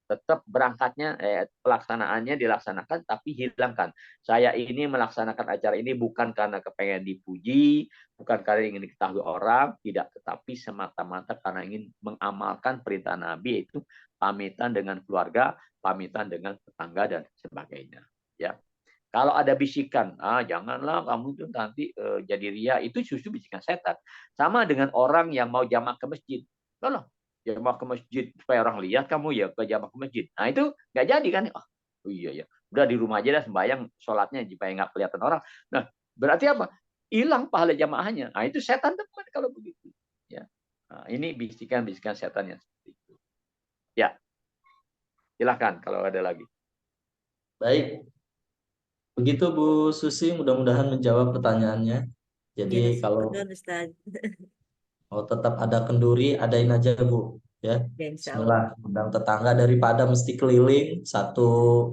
B: Tetap berangkatnya, pelaksanaannya dilaksanakan, tapi hilangkan. Saya ini melaksanakan acara ini bukan karena kepengen dipuji, bukan karena ingin diketahui orang, tidak, tetapi semata-mata karena ingin mengamalkan perintah Nabi, yaitu pamitan dengan keluarga, pamitan dengan tetangga dan sebagainya. Ya. Kalau ada bisikan, janganlah kamu itu nanti jadi ria, itu justru bisikan setan. Sama dengan orang yang mau jamak ke masjid. Loh, jamaah ke masjid supaya orang lihat kamu ya ke jamaah ke masjid. Nah itu nggak jadi kan? Oh iya ya, udah di rumah aja dah sembahyang sholatnya supaya nggak kelihatan orang. Nah berarti apa? Hilang pahala jamaahnya. Nah itu setan teman kalau begitu. Ya, nah, ini bisikan-bisikan setan yang seperti itu. Ya, silahkan kalau ada lagi.
A: Baik, begitu Bu Susi, mudah-mudahan menjawab pertanyaannya. Jadi kalau tetap ada kenduri, adain aja Bu. Ya, bismillah. Undang tetangga daripada mesti keliling satu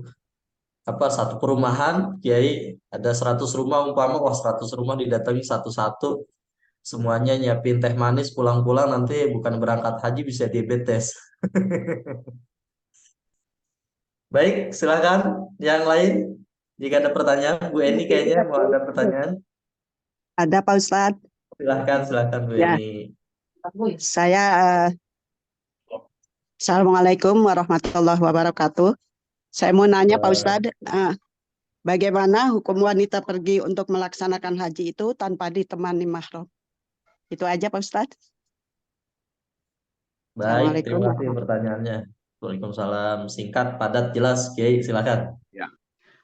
A: perumahan, Kiai ada 100 rumah umpama, 100 rumah didatangi satu-satu, semuanya nyiapin teh manis, pulang-pulang nanti bukan berangkat haji bisa diabetes. Baik, silakan yang lain. Jika ada pertanyaan, Bu Eni kayaknya mau ada pertanyaan.
E: Ada Pak Ustadz.
A: Silakan Bu
E: Ya,
A: Eni.
E: saya Assalamualaikum warahmatullahi wabarakatuh. Saya mau nanya Pak Ustadz, bagaimana hukum wanita pergi untuk melaksanakan haji itu tanpa ditemani mahram? Itu aja Pak Ustadz.
A: Baik,
E: Assalamualaikum
A: terima kasih
E: warahmatullahi
A: pertanyaannya. Waalaikumsalam. Singkat, padat, jelas, Kiai. Silakan.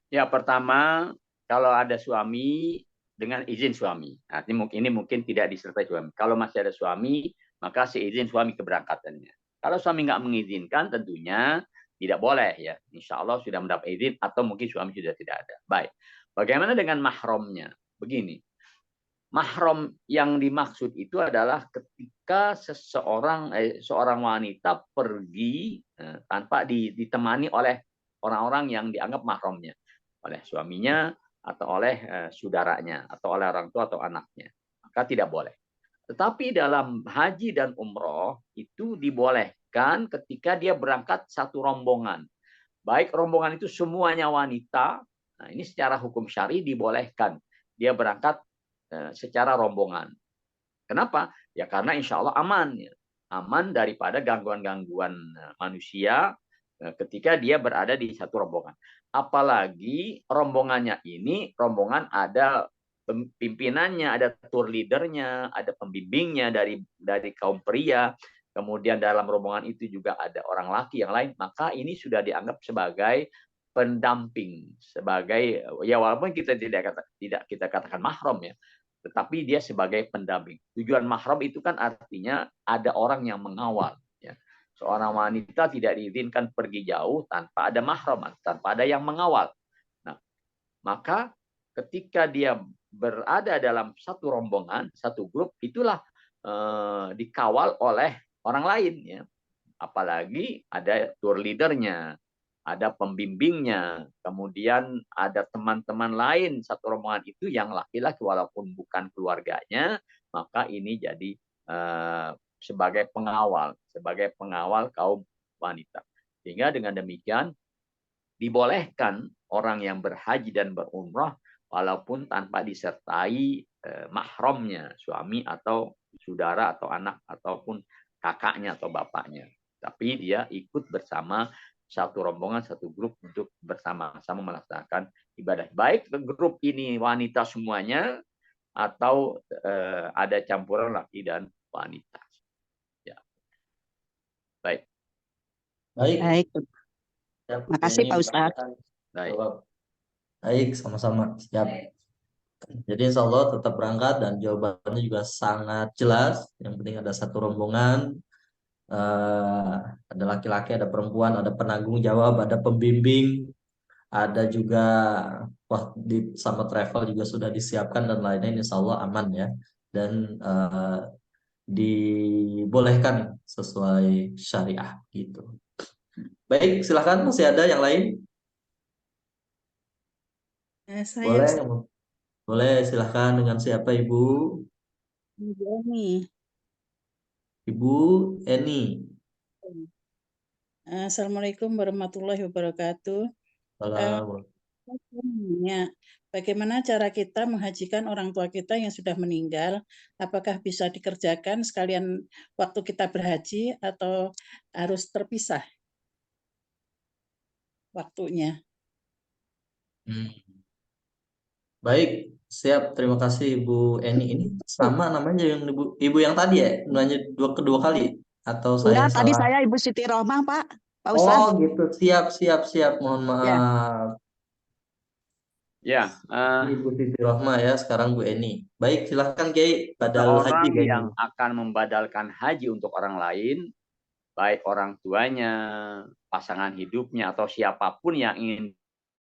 B: Ya, pertama, kalau ada suami dengan izin suami. Nah, ini mungkin tidak disertai suami. Kalau masih ada suami, maka seizin suami keberangkatannya. Kalau suami nggak mengizinkan, tentunya tidak boleh ya. Insya Allah sudah mendapat izin atau mungkin suami sudah tidak ada. Baik. Bagaimana dengan mahramnya? Begini. Mahram yang dimaksud itu adalah ketika seorang wanita pergi tanpa ditemani oleh orang-orang yang dianggap mahramnya, oleh suaminya atau oleh saudaranya atau oleh orang tua atau anaknya, maka tidak boleh. Tetapi dalam haji dan umroh itu dibolehkan ketika dia berangkat satu rombongan. Baik rombongan itu semuanya wanita, nah ini secara hukum syari dibolehkan. Dia berangkat secara rombongan. Kenapa? Ya karena insya Allah aman. Ya. Aman daripada gangguan-gangguan manusia ketika dia berada di satu rombongan. Apalagi rombongannya ini, rombongan ada pimpinannya, ada tour leadernya, ada pembimbingnya dari kaum pria, kemudian dalam rombongan itu juga ada orang laki yang lain, maka ini sudah dianggap sebagai pendamping, sebagai ya walaupun kita tidak kita katakan mahram ya, tetapi dia sebagai pendamping. Tujuan mahram itu kan artinya ada orang yang mengawal. Ya. Seorang wanita tidak diizinkan pergi jauh tanpa ada mahram, tanpa ada yang mengawal. Nah, maka ketika dia berada dalam satu rombongan, satu grup, itulah dikawal oleh orang lain. Ya. Apalagi ada tour leadernya, ada pembimbingnya, kemudian ada teman-teman lain satu rombongan itu yang laki-laki walaupun bukan keluarganya, maka ini jadi sebagai pengawal kaum wanita. Sehingga dengan demikian dibolehkan orang yang berhaji dan berumrah walaupun tanpa disertai mahramnya, suami atau saudara atau anak ataupun kakaknya atau bapaknya. Tapi dia ikut bersama satu rombongan, satu grup untuk bersama-sama melaksanakan ibadah. Baik grup ini wanita semuanya atau ada campuran laki dan wanita. Ya. Baik.
E: Baik.
A: Ya,
E: Makasih Pak Ustadz.
B: Baik.
A: Baik, sama-sama. Siap. Jadi insya Allah tetap berangkat dan jawabannya juga sangat jelas. Yang penting ada satu rombongan, ada laki-laki, ada perempuan, ada penanggung jawab, ada pembimbing, ada juga sama travel juga sudah disiapkan dan lainnya. Insya Allah aman ya, dan dibolehkan sesuai syariah gitu. Baik, silahkan masih ada yang lain?
F: Saya
A: Boleh silahkan dengan siapa Ibu?
F: Eni.
A: Ibu Eni.
F: Assalamualaikum warahmatullahi wabarakatuh.
A: Salam.
F: Bagaimana cara kita menghajikan orang tua kita yang sudah meninggal? Apakah bisa dikerjakan sekalian waktu kita berhaji atau harus terpisah waktunya?
A: Baik, siap. Terima kasih Ibu Eni. Ini sama namanya yang Ibu yang tadi ya? Nanya kedua kali atau saya
E: Enggak, tadi
A: salah?
E: saya Ibu Siti Rohmah Pak
A: Oh
E: Ustadz.
A: gitu. Siap. Mohon maaf.
B: Ya,
A: Ibu Siti Rohmah ya. Sekarang Bu Eni. Baik, silahkan Kiai. Badal haji
B: seorang
A: kayaknya.
B: yang akan membadalkan haji untuk orang lain, baik orang tuanya, pasangan hidupnya, atau siapapun yang ingin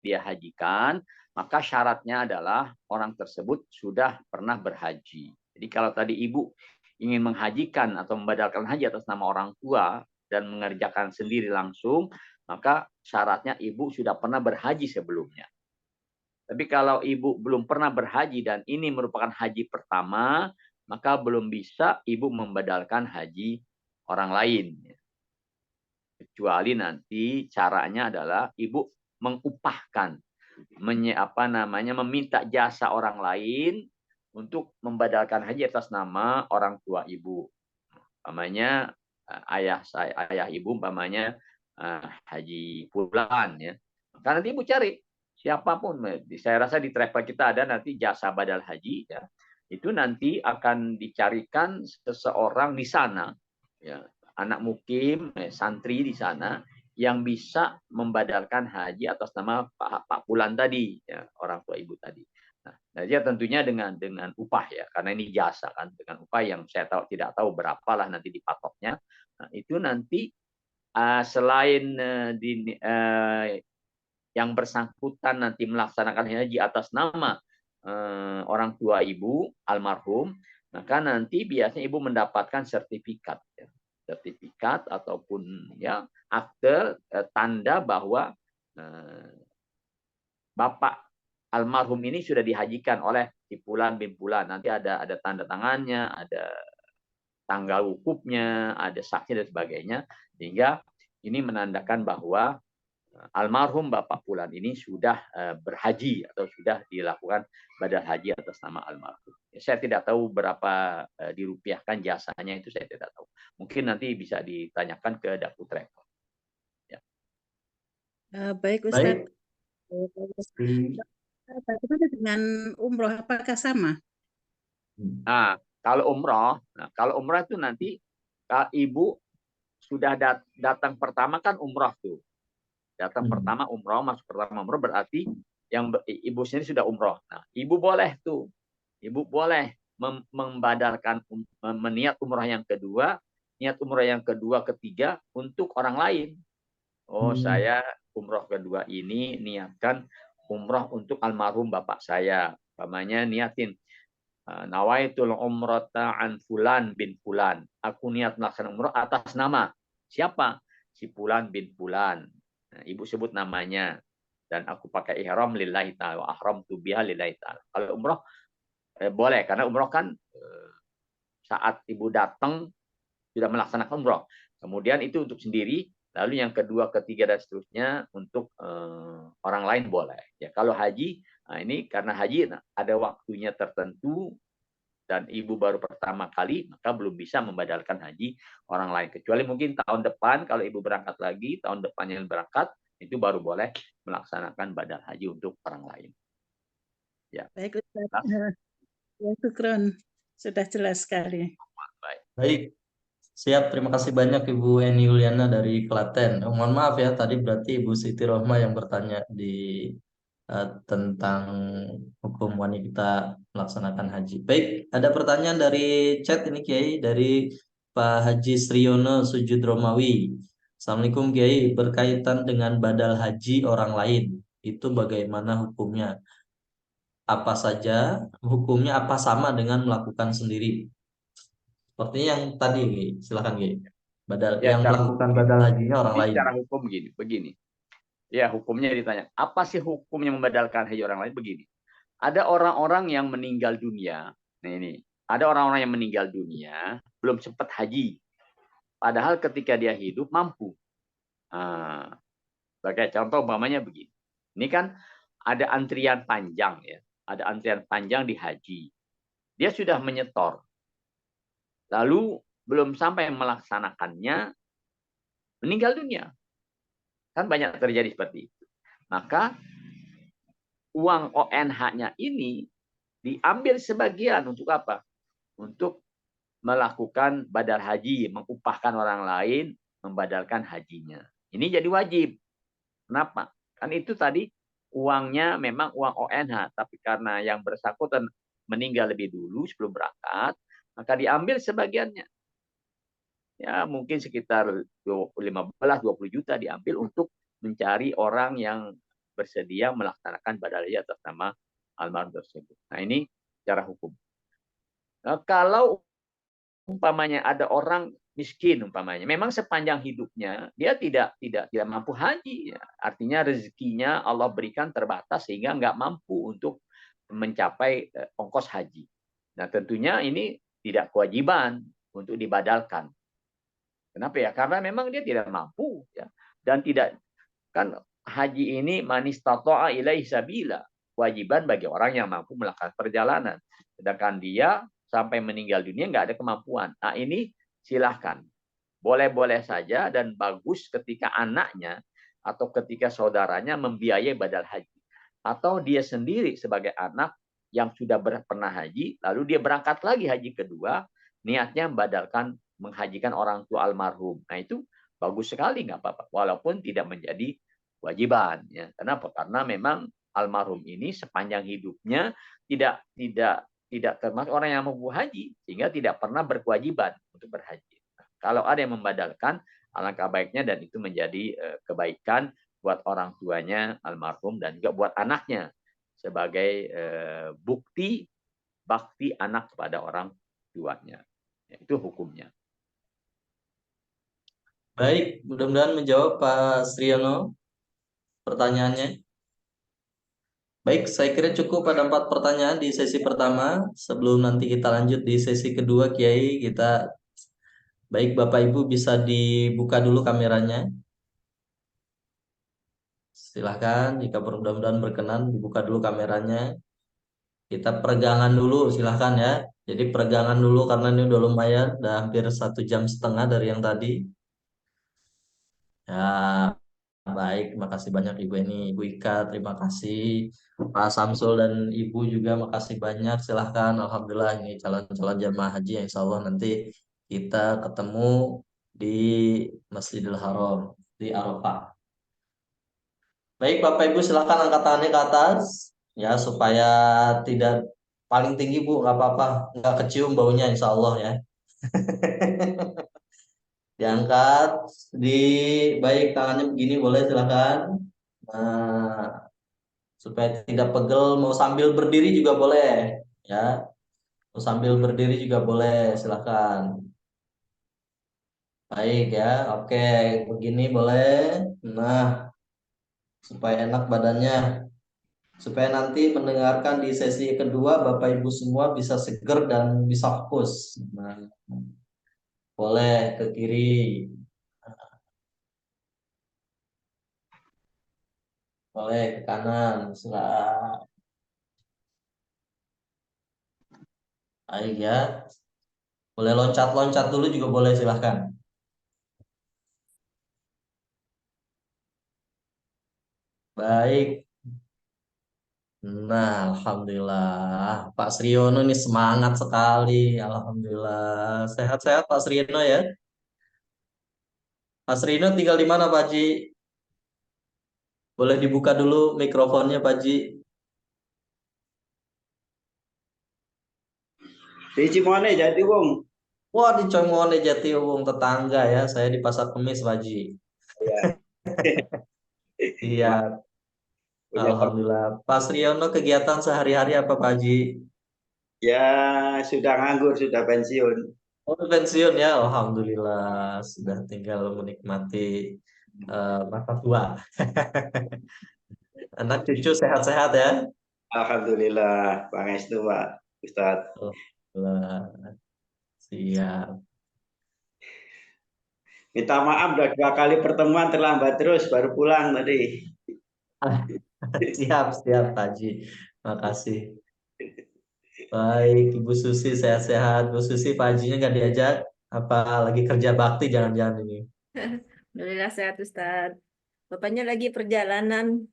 B: dia hajikan, maka syaratnya adalah orang tersebut sudah pernah berhaji. Jadi kalau tadi ibu ingin menghajikan atau membadalkan haji atas nama orang tua dan mengerjakan sendiri langsung, maka syaratnya ibu sudah pernah berhaji sebelumnya. Tapi kalau ibu belum pernah berhaji dan ini merupakan haji pertama, maka belum bisa ibu membadalkan haji orang lain. kecuali nanti caranya adalah ibu mengupahkan, meminta jasa orang lain untuk membadalkan haji atas nama orang tua ibu. Umpamanya ayah ibu umpamanya Haji Fulan ya. Karena nanti ibu cari siapapun, saya rasa di travel kita ada nanti jasa badal haji ya. Itu nanti akan dicarikan seseorang di sana ya, anak mukim, santri di sana yang bisa membadalkan haji atas nama Pak Fulan tadi ya, orang tua ibu tadi. Nah, dia tentunya dengan upah ya, karena ini jasa kan, dengan upah yang saya tidak tahu berapalah nanti dipatoknya. Nah, itu nanti selain yang bersangkutan nanti melaksanakan haji atas nama orang tua ibu almarhum, maka nanti biasanya ibu mendapatkan sertifikat ya. Sertifikat ataupun ya akte tanda bahwa bapak almarhum ini sudah dihajikan oleh si Fulan bin Fulan. Nanti ada tanda tangannya, ada tanggal wukufnya, ada saksi dan sebagainya, sehingga ini menandakan bahwa almarhum Bapak Fulan ini sudah berhaji atau sudah dilakukan badal haji atas nama almarhum. Saya tidak tahu berapa dirupiahkan jasanya, itu saya tidak tahu. Mungkin nanti bisa ditanyakan ke Daku Travel. Ya.
F: Baik Ustadz. Bagaimana dengan umroh? Apakah sama?
B: Nah, kalau umroh itu nanti ibu sudah datang pertama kan umroh tuh. Datang pertama umroh, masuk pertama umroh berarti yang ibu sendiri sudah umroh. Nah, ibu boleh membadalkan meniat umroh yang kedua, niat umroh yang kedua, ketiga untuk orang lain. Oh, saya umroh kedua ini niatkan umroh untuk almarhum bapak saya. Namanya niatin nawaitul umrata an Fulan bin Fulan. Aku niat melaksanakan umroh atas nama siapa? Si Fulan bin Fulan. Nah, ibu sebut namanya dan aku pakai ihram lillahi ta'ala, ahram tu biha lillahi ta'ala. Kalau umroh boleh, karena umroh kan saat ibu datang sudah melaksanakan umroh. Kemudian itu untuk sendiri, lalu yang kedua, ketiga dan seterusnya untuk orang lain boleh. Ya, kalau haji, nah ini karena haji ada waktunya tertentu dan ibu baru pertama kali, maka belum bisa membadalkan haji orang lain. Kecuali mungkin tahun depan, kalau ibu berangkat lagi, tahun depannya berangkat, itu baru boleh melaksanakan badal haji untuk orang lain. Ya.
F: Baik Ustaz. Ya, syukron. Sudah jelas sekali.
A: Baik. Siap, terima kasih banyak Ibu Eni Yuliana dari Klaten. Mohon maaf ya, tadi berarti Ibu Siti Rohma yang bertanya tentang hukum wanita melaksanakan haji. Baik, ada pertanyaan dari chat ini Kiai, dari Pak Haji Sriono Sujud Romawi. Assalamualaikum Kiai, berkaitan dengan badal haji orang lain, itu bagaimana hukumnya? Apa saja hukumnya, apa sama dengan melakukan sendiri? Sepertinya yang tadi, silakan Kiai. Yang melakukan badal hajinya orang lain.
B: Secara hukum begini. Ya, hukumnya ditanya, apa sih hukumnya membadalkan haji orang lain? Begini. Ada orang-orang yang meninggal dunia. Nah ini, ada orang-orang yang meninggal dunia belum sempat haji. Padahal ketika dia hidup mampu. Sebagai contoh umpamanya begini. Ini kan ada antrian panjang ya. Ada antrian panjang di haji. Dia sudah menyetor. Lalu belum sampai melaksanakannya, meninggal dunia. Kan banyak terjadi seperti itu. Maka uang ONH-nya ini diambil sebagian untuk apa? Untuk melakukan badal haji, mengupahkan orang lain, membadalkan hajinya. Ini jadi wajib. Kenapa? Kan itu tadi uangnya memang uang ONH, tapi karena yang bersangkutan meninggal lebih dulu sebelum berangkat, maka diambil sebagiannya. Ya, mungkin sekitar 15-20 juta diambil untuk mencari orang yang bersedia melaksanakan badal haji atas nama almarhum tersebut. Nah, ini secara hukum. Nah, kalau umpamanya ada orang miskin umpamanya, memang sepanjang hidupnya dia tidak mampu haji, ya. Artinya rezekinya Allah berikan terbatas sehingga nggak mampu untuk mencapai ongkos haji. Nah, tentunya ini tidak kewajiban untuk dibadalkan. Kenapa ya? Karena memang dia tidak mampu ya. Dan tidak, kan haji ini manistata'a ilaihi sabila, kewajiban bagi orang yang mampu melakukan perjalanan. Sedangkan dia sampai meninggal dunia nggak ada kemampuan. Nah ini silahkan. Boleh-boleh saja dan bagus ketika anaknya atau ketika saudaranya membiayai badal haji. Atau dia sendiri sebagai anak yang sudah pernah haji, lalu dia berangkat lagi haji kedua, niatnya membadalkan menghajikan orang tua almarhum. Nah itu bagus sekali, nggak apa-apa. Walaupun tidak menjadi kewajiban. Ya. Kenapa? Karena memang almarhum ini sepanjang hidupnya tidak termasuk orang yang mampu haji, sehingga tidak pernah berkewajiban untuk berhaji. Kalau ada yang membadalkan, alangkah baiknya dan itu menjadi kebaikan buat orang tuanya almarhum dan juga buat anaknya sebagai bukti bakti anak kepada orang tuanya. Itu hukumnya.
A: Baik, mudah-mudahan menjawab Pak Sriono pertanyaannya. Baik, saya kira cukup ada 4 pertanyaan di sesi pertama. Sebelum nanti kita lanjut di sesi kedua, Kiai, baik Bapak Ibu bisa dibuka dulu kameranya. Silahkan, jika mudah-mudahan berkenan, dibuka dulu kameranya. Kita peregangan dulu, silahkan ya. Jadi peregangan dulu karena ini udah lumayan, udah hampir 1,5 jam dari yang tadi. Ya, baik, terima kasih banyak Ibu Eni, Ibu Ika, terima kasih. Pak Samsul dan Ibu juga makasih banyak. Silahkan, Alhamdulillah ini calon-calon jamaah haji yang insya Allah nanti kita ketemu di Masjidil Haram, di Arafah. Baik, Bapak Ibu silahkan angkat tangannya ke atas. Ya, supaya tidak paling tinggi Bu, nggak apa-apa. Nggak kecium baunya insya Allah ya. Diangkat, di baik tangannya begini boleh silahkan. Nah, supaya tidak pegel, mau sambil berdiri juga boleh ya, mau sambil berdiri juga boleh, silahkan. Baik ya, oke, begini boleh. Nah, supaya enak badannya, supaya nanti mendengarkan di sesi kedua Bapak Ibu semua bisa seger dan bisa fokus. Nah, boleh ke kiri, boleh ke kanan, silahkan. Baik ya, boleh loncat-loncat dulu juga boleh, silahkan. Baik. Nah, Alhamdulillah. Pak Sriono ini semangat sekali. Alhamdulillah. Sehat-sehat Pak Sriono ya. Pak Sriono tinggal di mana Pak Ji? Boleh dibuka dulu mikrofonnya Pak Ji.
G: Di Cimone jadi Wong.
A: Wah, di Congone Jatiwung tetangga ya. Saya di Pasar Kemis Pak Ji.
G: Ya.
A: Iya,
G: Punya
A: Alhamdulillah. Pak Sriono kegiatan sehari-hari apa Pak Ji?
G: ya sudah nganggur, sudah pensiun.
A: Oh, pensiun ya. Alhamdulillah. Sudah tinggal menikmati masa tua. Anak cucu sehat-sehat ya.
G: Alhamdulillah, Pangestu Pak Ustadz.
A: Alhamdulillah. Siap.
G: Minta maaf udah 2 kali pertemuan terlambat terus baru pulang tadi.
A: Siap, siap, Pak Haji. Makasih. Baik, Ibu Susi sehat-sehat. Bu Susi, Pak Hajinya nggak diajak? Apa lagi kerja bakti jangan-jangan ini?
C: Alhamdulillah sehat Ustadz. Bapaknya lagi perjalanan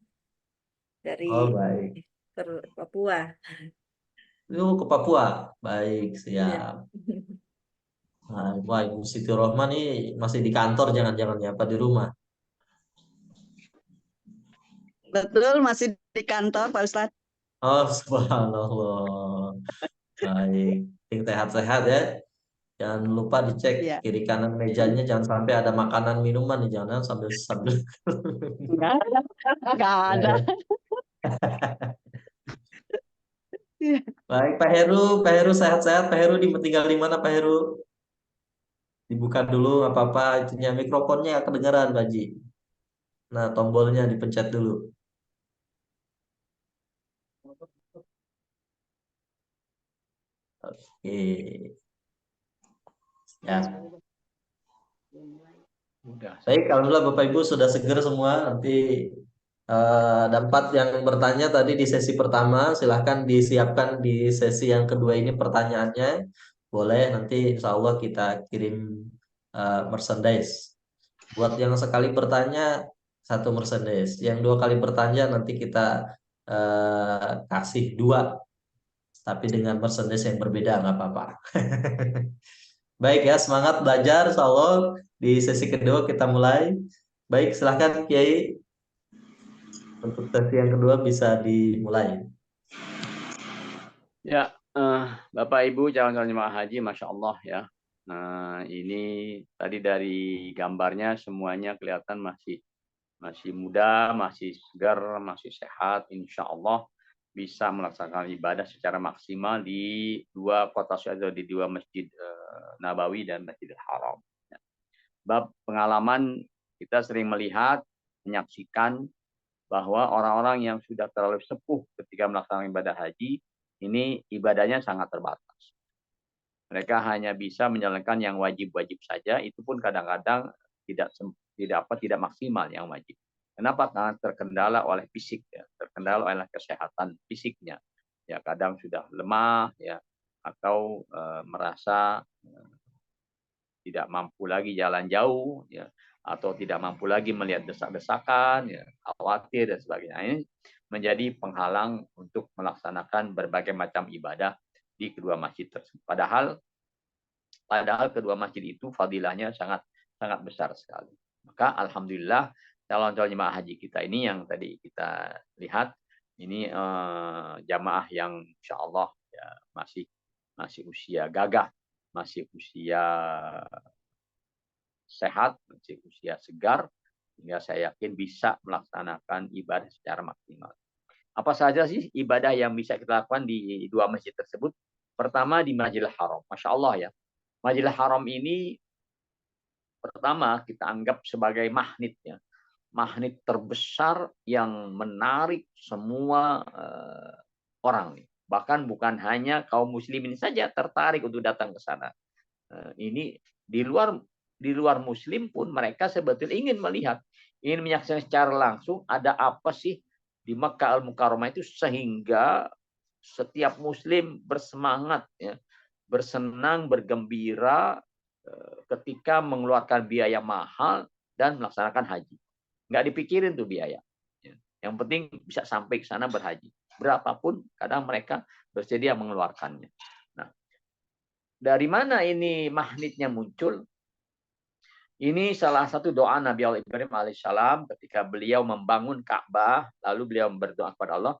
C: dari
A: Oh, baik.
C: Papua.
A: Lu ke Papua? Baik,
C: Iya.
A: siap. Nah, wah, Ibu Siti Rohman nih masih di kantor jangan-jangan ya, apa di rumah?
E: Betul, masih di kantor Pak Ustadz.
A: Oh, subhanallah. Baik. Sehat-sehat ya. Jangan lupa dicek
E: Iya.
A: kiri kanan mejanya, jangan sampai ada makanan minuman nih, jangan sambil sambil.
E: Enggak ada. Enggak
A: Ya,
E: ada.
A: ya. Baik Pak Heru sehat-sehat. Pak Heru tinggal di mana Pak Heru? Dibuka dulu apa-apa itunya mikrofonnya kedengaran Pak Ji. Nah tombolnya dipencet dulu. Oke. Ya.
B: Mudah.
A: Baik, alhamdulillah Bapak Ibu sudah seger semua. Nanti dapat yang bertanya tadi di sesi pertama, silahkan disiapkan di sesi yang kedua ini pertanyaannya. Boleh, nanti insya Allah kita kirim merchandise. Buat yang sekali bertanya, 1 merchandise. Yang 2 kali bertanya nanti kita kasih 2, tapi dengan merchandise yang berbeda, nggak apa-apa. Baik ya, semangat belajar, insya Allah. Di sesi kedua kita mulai. Baik, silahkan Kiai. Untuk sesi yang kedua bisa dimulai.
B: Ya, Bapak Ibu calon-calon jemaah haji, Masya Allah ya. Ini tadi dari gambarnya semuanya kelihatan masih muda, masih segar, masih sehat. Insya Allah bisa melaksanakan ibadah secara maksimal di 2 kota suci, di 2 masjid Nabawi dan Masjidil Haram. Bab pengalaman, kita sering melihat, menyaksikan bahwa orang-orang yang sudah terlalu sepuh ketika melaksanakan ibadah haji, ini ibadahnya sangat terbatas. Mereka hanya bisa menjalankan yang wajib-wajib saja, itu pun kadang-kadang tidak maksimal yang wajib. Kenapa? Karena terkendala oleh fisik, ya, terkendala oleh kesehatan fisiknya. Ya, kadang sudah lemah, ya, atau merasa tidak mampu lagi jalan jauh, ya, atau tidak mampu lagi melihat desak-desakan, ya, khawatir dan sebagainya. Ini menjadi penghalang untuk melaksanakan berbagai macam ibadah di kedua masjid tersebut. Padahal kedua masjid itu fadilahnya sangat besar sekali. Maka alhamdulillah calon-calon jemaah haji kita ini yang tadi kita lihat ini jamaah yang insya Allah ya, masih usia gagah, masih usia sehat, masih usia segar, sehingga saya yakin bisa melaksanakan ibadah secara maksimal. Apa saja sih ibadah yang bisa kita lakukan di 2 masjid tersebut? Pertama di Masjidil Haram. Masya Allah ya. Masjidil Haram ini pertama kita anggap sebagai magnetnya. Magnet terbesar yang menarik semua orang. Bahkan bukan hanya kaum muslimin saja tertarik untuk datang ke sana. Ini di luar muslim pun mereka sebetulnya ingin melihat, ingin menyaksikan secara langsung ada apa sih di Makkah Al-Mukarramah itu sehingga setiap muslim bersemangat ya, bersenang, bergembira ketika mengeluarkan biaya mahal dan melaksanakan haji. Nggak dipikirin tuh biaya. Yang penting bisa sampai ke sana berhaji. Berapapun kadang mereka bersedia mengeluarkannya. Nah, dari mana ini magnetnya muncul? Ini salah satu doa Nabi Allah Ibrahim alaihissalam ketika beliau membangun Ka'bah, lalu beliau berdoa kepada Allah,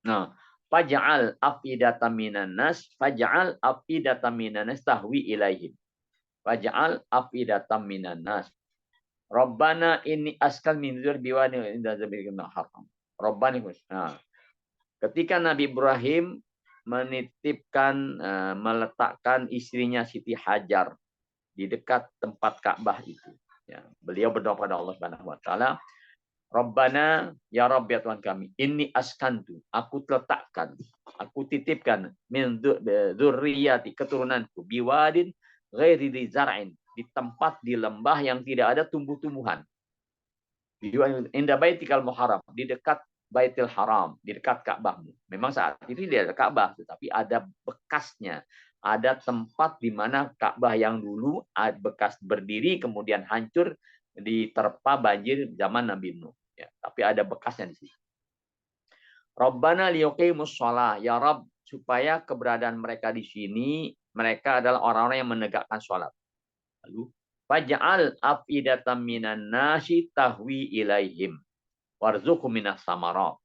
B: Nah, faj'al afidatan minan nas tahwi ilaihim. Faj'al afidatan minan nas. Rabbana inni askan min dzurbiwani inda zabiqina haram. Rabbani. Nah, ketika Nabi Ibrahim meletakkan istrinya Siti Hajar di dekat tempat Ka'bah itu. Ya, beliau berdoa pada Allah Subhanahu wa taala, Rabbana ya Rabb ya Tuhan kami, inni askantu, aku letakkan, aku titipkan min dzurriyyati keturunanku biwadin ghairi dzar'in, di tempat di lembah yang tidak ada tumbuh-tumbuhan. Inda baitikal muharram, di dekat Baitul Haram, di dekat Ka'bahmu. Memang saat itu tidak ada Ka'bah, tetapi ada bekasnya. Ada tempat di mana Ka'bah yang dulu bekas berdiri, kemudian hancur, diterpa banjir zaman Nabi Nuh. Ya, tapi ada bekasnya di sini. Rabbana liyuqimus shalah, ya Rabb, supaya keberadaan mereka di sini, mereka adalah orang-orang yang menegakkan sholat. Lalu, faj'al afidatan minan nasi tahwi ilaihim. Warzuqhum minas samarat.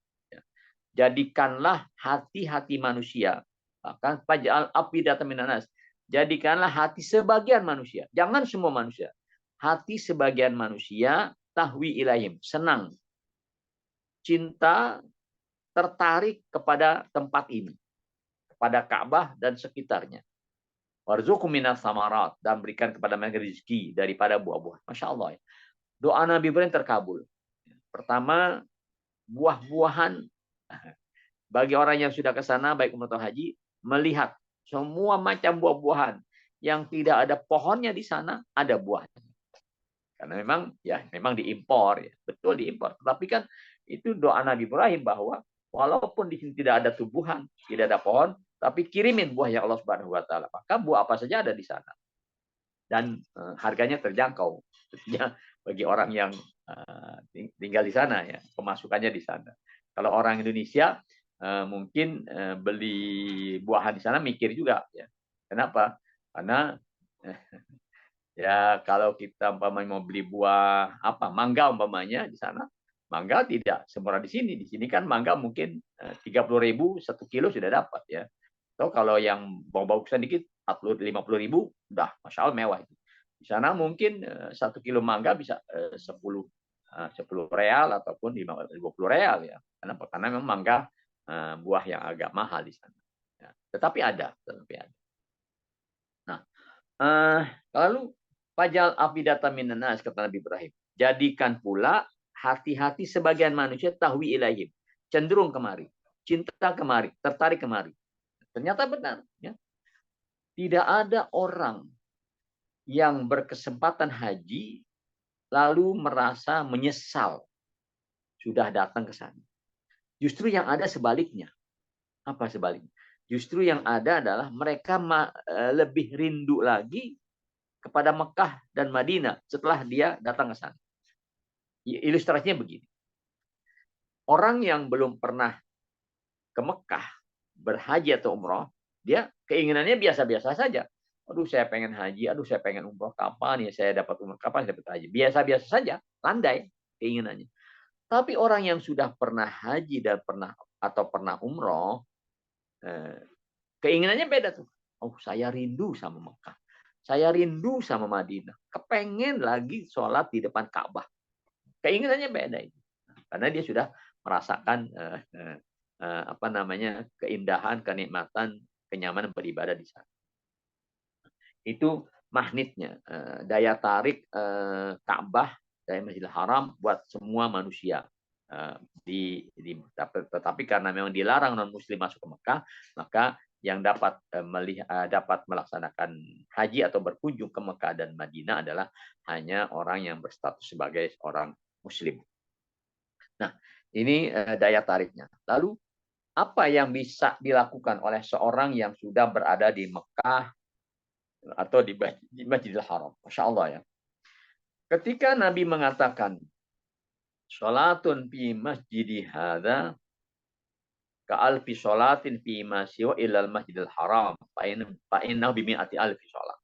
B: Jadikanlah hati-hati manusia. Bahkan faj'al afidatan minan nas. Jadikanlah hati sebagian manusia. Jangan semua manusia. Hati sebagian manusia tahwi ilaihim. Senang. Cinta, tertarik kepada tempat ini. Kepada Ka'bah dan sekitarnya. Warzuqhum minas samarat. Dan berikan kepada mereka rezeki daripada buah-buah. Masya Allah. Doa Nabi Ibrahim terkabul. Pertama, buah-buahan bagi orang yang sudah ke sana baik umrah atau haji, melihat Semua macam buah-buahan yang tidak ada pohonnya di sana ada buahnya. Karena memang diimpor ya. Betul diimpor. Tapi kan itu doa Nabi Ibrahim bahwa walaupun di sini tidak ada tumbuhan, tidak ada pohon, tapi kirimin buah ya Allah Subhanahu wa taala. Maka buah apa saja ada di sana. Dan harganya terjangkau. Tentunya bagi orang yang tinggal di sana ya, pemasukannya di sana. Kalau orang Indonesia mungkin beli buahan di sana mikir juga ya. Kenapa? Karena ya kalau kita umpamanya mau beli buah mangga umpamanya di sana, mangga tidak semurah di sini. Di sini kan mangga mungkin 30.000 1 kilo sudah dapat ya. Atau kalau yang bau-bausan dikit 50.000 udah masya Allah mewah itu. Di sana mungkin 1 kilo mangga bisa 10 real ataupun 20 real ya. Karena memang mangga buah yang agak mahal di sana. Ya. Tetapi ada. Nah, lalu Fajal afidata minan nas, kata Nabi Ibrahim. Jadikan pula hati-hati sebagian manusia tahwi ilaihim. Cenderung kemari. Cinta kemari. Tertarik kemari. Ternyata benar. Ya. Tidak ada orang yang berkesempatan haji lalu merasa menyesal sudah datang ke sana. Justru yang ada sebaliknya. Apa sebaliknya? Justru yang ada adalah mereka lebih rindu lagi kepada Mekah dan Madinah setelah dia datang ke sana. Ilustrasinya begini. Orang yang belum pernah ke Mekah berhaji atau umroh, dia keinginannya biasa-biasa saja. Aduh, saya pengen haji, aduh saya pengen umroh, kapan ya saya dapat umroh, kapan saya dapat haji. Biasa-biasa saja, landai keinginannya. Tapi orang yang sudah pernah haji dan pernah umroh, keinginannya beda tuh. Oh, saya rindu sama Mekah. Saya rindu sama Madinah. Kepengen lagi sholat di depan Ka'bah. Keinginannya beda itu. Karena dia sudah merasakan keindahan, kenikmatan, kenyamanan beribadah di sana. Itu magnetnya, daya tarik Ka'bah, daya Masjidil Haram buat semua manusia. Tetapi karena memang dilarang non Muslim masuk ke Mekah, maka yang dapat melaksanakan haji atau berkunjung ke Mekah dan Madinah adalah hanya orang yang berstatus sebagai orang Muslim. Nah, ini daya tariknya. Lalu apa yang bisa dilakukan oleh seorang yang sudah berada di Mekah atau di Masjidil Haram? Masya Allah ya. Ketika Nabi mengatakan, sholatun fi masjidi hadza ka'alfi sholatin fi ma siwa ilal Masjidil Haram fa innahu bi mi'ati alfi sholat.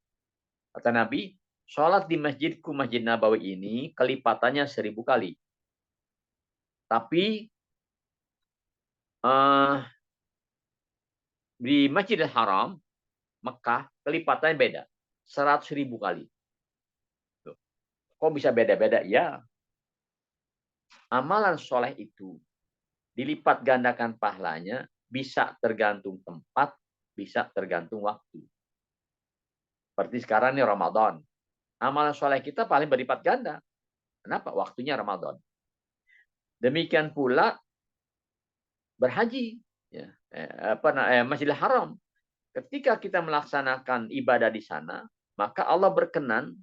B: Kata Nabi, sholat di masjidku Masjid Nabawi ini kelipatannya 1000 kali. Tapi di Masjidil Haram Mekah kelipatannya beda, 100.000 kali. Kok bisa beda-beda? Ya, amalan soleh itu dilipat gandakan pahalanya, bisa tergantung tempat, bisa tergantung waktu. Seperti sekarang ini Ramadan. Amalan soleh kita paling berlipat ganda. Kenapa? Waktunya Ramadan. Demikian pula berhaji. Ya, Masjidil Haram. Ketika kita melaksanakan ibadah di sana, maka Allah berkenan,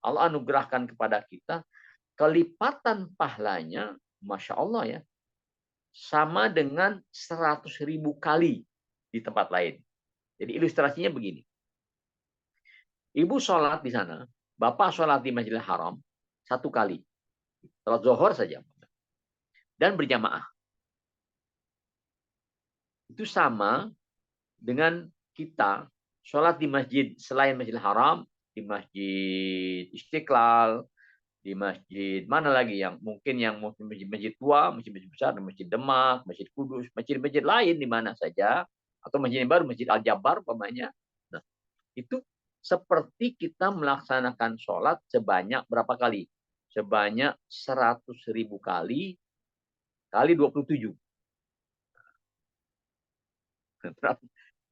B: Allah anugerahkan kepada kita kelipatan pahalanya, Masya Allah ya, sama dengan 100.000 kali di tempat lain. Jadi ilustrasinya begini. Ibu sholat di sana, bapak sholat di Masjidil Haram 1 kali. Sholat zuhur saja. Dan berjamaah. Itu sama dengan kita sholat di masjid selain Masjidil Haram, di Masjid Istiqlal, di masjid mana lagi yang mungkin masjid tua, masjid besar, Masjid Demak, Masjid Kudus, masjid-masjid lain di mana saja, atau masjid yang baru, Masjid Al-Jabar umpamanya. Nah, itu seperti kita melaksanakan sholat sebanyak berapa kali? Sebanyak 100.000 kali 27.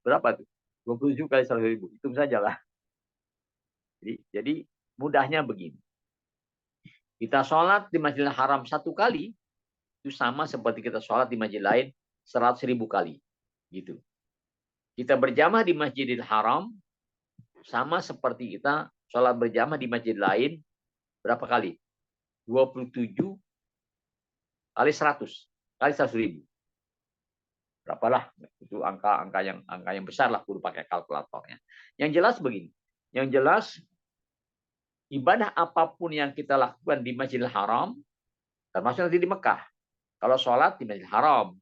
B: Berapa tuh? 27 kali 100.000. Hitung saja lah. Jadi mudahnya begini. Kita sholat di Masjidil Haram 1 kali, itu sama seperti kita sholat di masjid lain 100.000 kali. Gitu. Kita berjamaah di Masjidil Haram sama seperti kita sholat berjamaah di masjid lain berapa kali? 27 kali 100 kali 100.000. Berapalah itu angka yang besar lah, kudu pakai kalkulatornya. Yang jelas begini, yang jelas ibadah apapun yang kita lakukan di Masjidil Haram, termasuk nanti di Mekah. Kalau sholat di Masjidil Haram,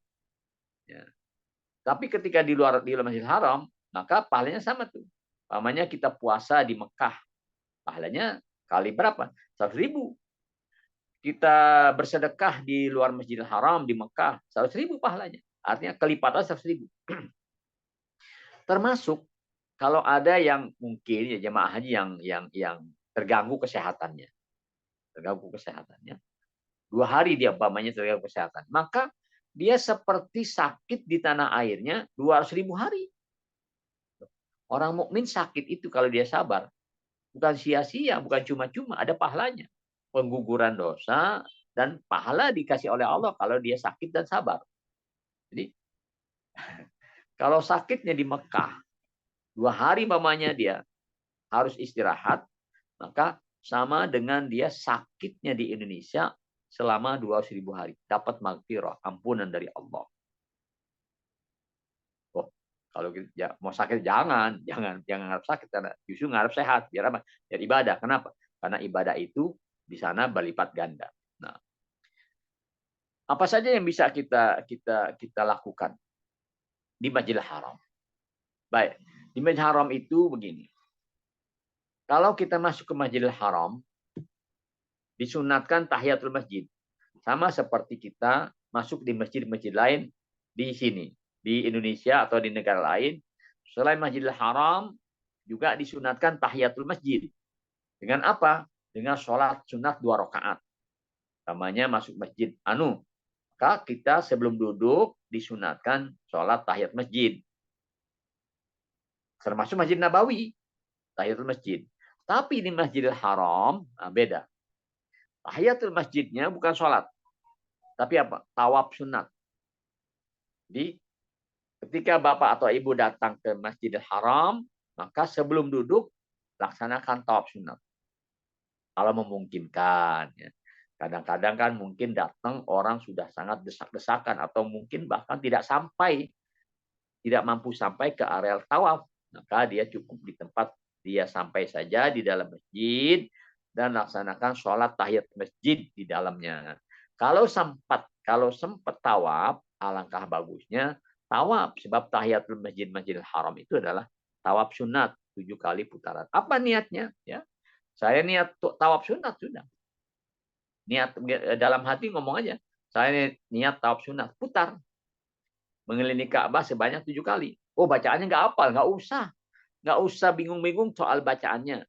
B: ya. Tapi ketika di luar Masjidil Haram, maka pahalanya sama tuh. Pahamnya kita puasa di Mekah, pahalanya kali berapa? 100.000. Kita bersedekah di luar Masjidil Haram di Mekah, 100.000 pahalanya. Artinya kelipatan 100.000. Termasuk kalau ada yang mungkin ya jemaah haji yang terganggu kesehatannya. 2 hari dia umpamanya terganggu kesehatan. Maka dia seperti sakit di tanah airnya 200.000 hari. Orang mukmin sakit itu kalau dia sabar, bukan sia-sia, bukan cuma-cuma, ada pahalanya. Pengguguran dosa dan pahala dikasih oleh Allah kalau dia sakit dan sabar. Jadi kalau sakitnya di Mekah 2 hari mamanya dia harus istirahat, maka sama dengan dia sakitnya di Indonesia selama 200.000 hari. Dapat maghfirah, ampunan dari Allah. Oh, kalau ya, mau sakit jangan harap sakit, karena justru ngarep sehat biar apa? Biar ibadah. Kenapa? Karena ibadah itu di sana berlipat ganda. Nah, apa saja yang bisa kita lakukan di Masjidil Haram? Baik, di Masjidil Haram itu begini. Kalau kita masuk ke Masjidil Haram, disunatkan tahiyatul masjid. Sama seperti kita masuk di masjid-masjid lain di sini. Di Indonesia atau di negara lain. Selain Masjidil Haram, juga disunatkan tahiyatul masjid. Dengan apa? Dengan sholat sunat 2 rakaat. Namanya masuk masjid anu. Maka kita sebelum duduk disunatkan sholat tahiyat masjid. Termasuk Masjid Nabawi, tahiyatul masjid. Tapi di Masjidil Haram beda. Tahiyatul masjidnya bukan sholat. Tapi apa? Tawaf sunat. Jadi ketika Bapak atau Ibu datang ke Masjidil Haram, maka sebelum duduk, laksanakan tawaf sunat. Kalau memungkinkan. Ya. Kadang-kadang kan mungkin datang orang sudah sangat desak-desakan. Atau mungkin bahkan tidak mampu sampai ke areal tawaf. Maka dia cukup di tempat dia sampai saja di dalam masjid dan laksanakan sholat tahiyat masjid di dalamnya. Kalau sempat tawaf, alangkah bagusnya tawaf, sebab tahiyatul Masjidil Haram itu adalah tawaf sunat 7 kali putaran. Apa niatnya? Ya, saya niat tawaf sunat sudah. Niat dalam hati ngomong aja, saya niat tawaf sunat, putar mengelilingi Ka'bah sebanyak 7 kali. Oh, bacaannya nggak hafal, nggak usah bingung-bingung soal bacaannya.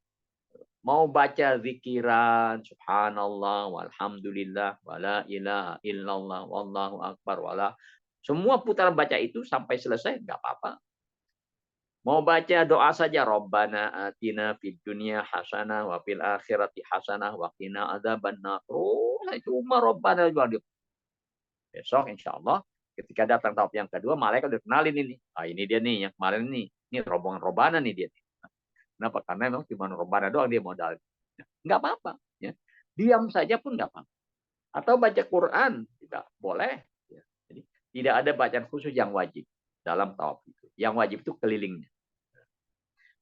B: Mau baca zikiran, subhanallah, walhamdulillah, wala ilaha illallah, wallahu akbar, wala. Semua putaran baca itu sampai selesai, nggak apa-apa. Mau baca doa saja, Rabbana atina fid dunya hasanah, wa fil akhirati hasanah, wa qina adzabannar. Oh, cuma Rabbana juga. Besok insya Allah ketika datang tahap yang kedua, malaikat udah kenalin ini. Ini dia nih yang kemarin nih. Ini rombongan Robana nih dia. Kenapa? Karena memang cuma Robana doang dia modal. Nggak apa-apa. Ya. Diam saja pun nggak apa-apa. Atau baca Quran tidak boleh. Ya. Jadi tidak ada bacaan khusus yang wajib dalam tawaf itu. Yang wajib itu kelilingnya.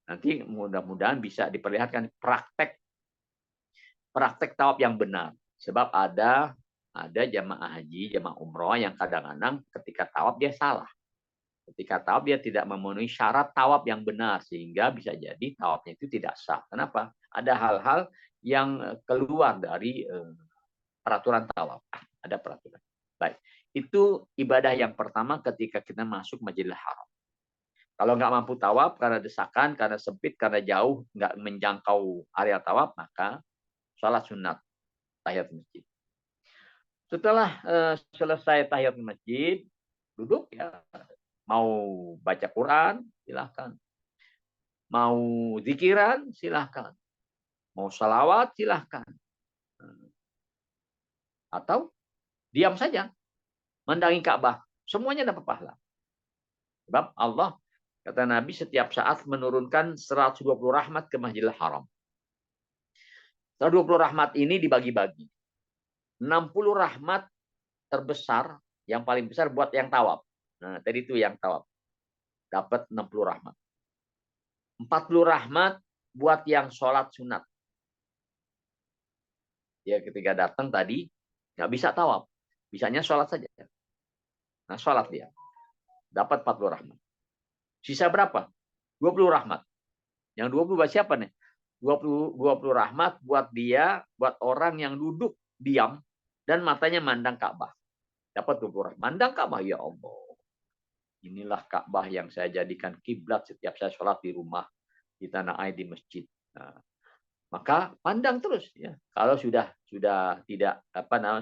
B: Nanti mudah-mudahan bisa diperlihatkan praktek tawaf yang benar. Sebab ada jamaah haji, jamaah umroh yang kadang-kadang ketika tawaf dia salah. Ketika tawaf dia tidak memenuhi syarat tawaf yang benar sehingga bisa jadi tawafnya itu tidak sah. Kenapa? Ada hal-hal yang keluar dari peraturan tawaf. Ada peraturan. Baik. Itu ibadah yang pertama ketika kita masuk Masjidil Haram. Kalau nggak mampu tawaf karena desakan, karena sempit, karena jauh, nggak menjangkau area tawaf, maka sholat sunat tahiyat masjid. Setelah selesai tahiyat masjid, duduk ya, mau baca Quran silahkan, mau zikiran silahkan, mau salawat silahkan, atau diam saja mendatangi Ka'bah, semuanya dapat pahala. Sebab Allah Kata Nabi setiap saat menurunkan 120 rahmat ke Masjidil Haram. 120 rahmat ini dibagi-bagi. 60 rahmat terbesar, yang paling besar buat yang tawaf. Nah, tadi itu yang tawaf. Dapat 60 rahmat. 40 rahmat buat yang sholat sunat. Ya, ketika datang tadi, nggak bisa tawaf. Bisanya sholat saja. Nah, sholat dia. Dapat 40 rahmat. Sisa berapa? 20 rahmat. Yang 20 buat siapa nih? 20 rahmat buat dia, buat orang yang duduk diam dan matanya mandang Ka'bah. Dapat 20 rahmat. Mandang Ka'bah, ya Allah. Inilah Ka'bah yang saya jadikan kiblat setiap saya sholat di rumah, di tanah air, di masjid. Nah, maka pandang terus ya. Kalau sudah tidak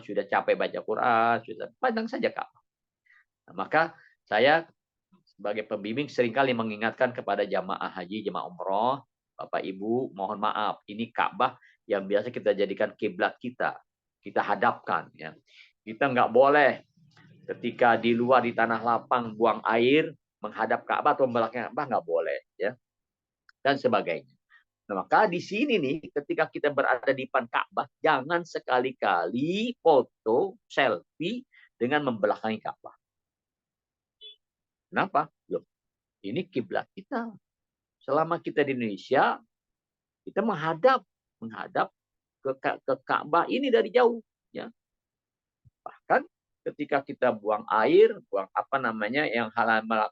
B: sudah capek baca Quran, sudah pandang saja Ka'bah. Nah, maka saya sebagai pembimbing seringkali mengingatkan kepada jamaah haji, jamaah umroh, Bapak Ibu, mohon maaf, ini Ka'bah yang biasa kita jadikan kiblat kita hadapkan ya. Kita nggak boleh ketika di luar di tanah lapang buang air menghadap Ka'bah atau membelakang Ka'bah, nggak boleh ya, dan sebagainya. Nah, maka di sini nih ketika kita berada di depan Ka'bah, jangan sekali-kali foto selfie dengan membelakangi Ka'bah. Kenapa? Loh, ini kiblat kita. Selama kita di Indonesia, kita menghadap ke Ka'bah ini dari jauh ya. Bahkan ketika kita buang air, buang yang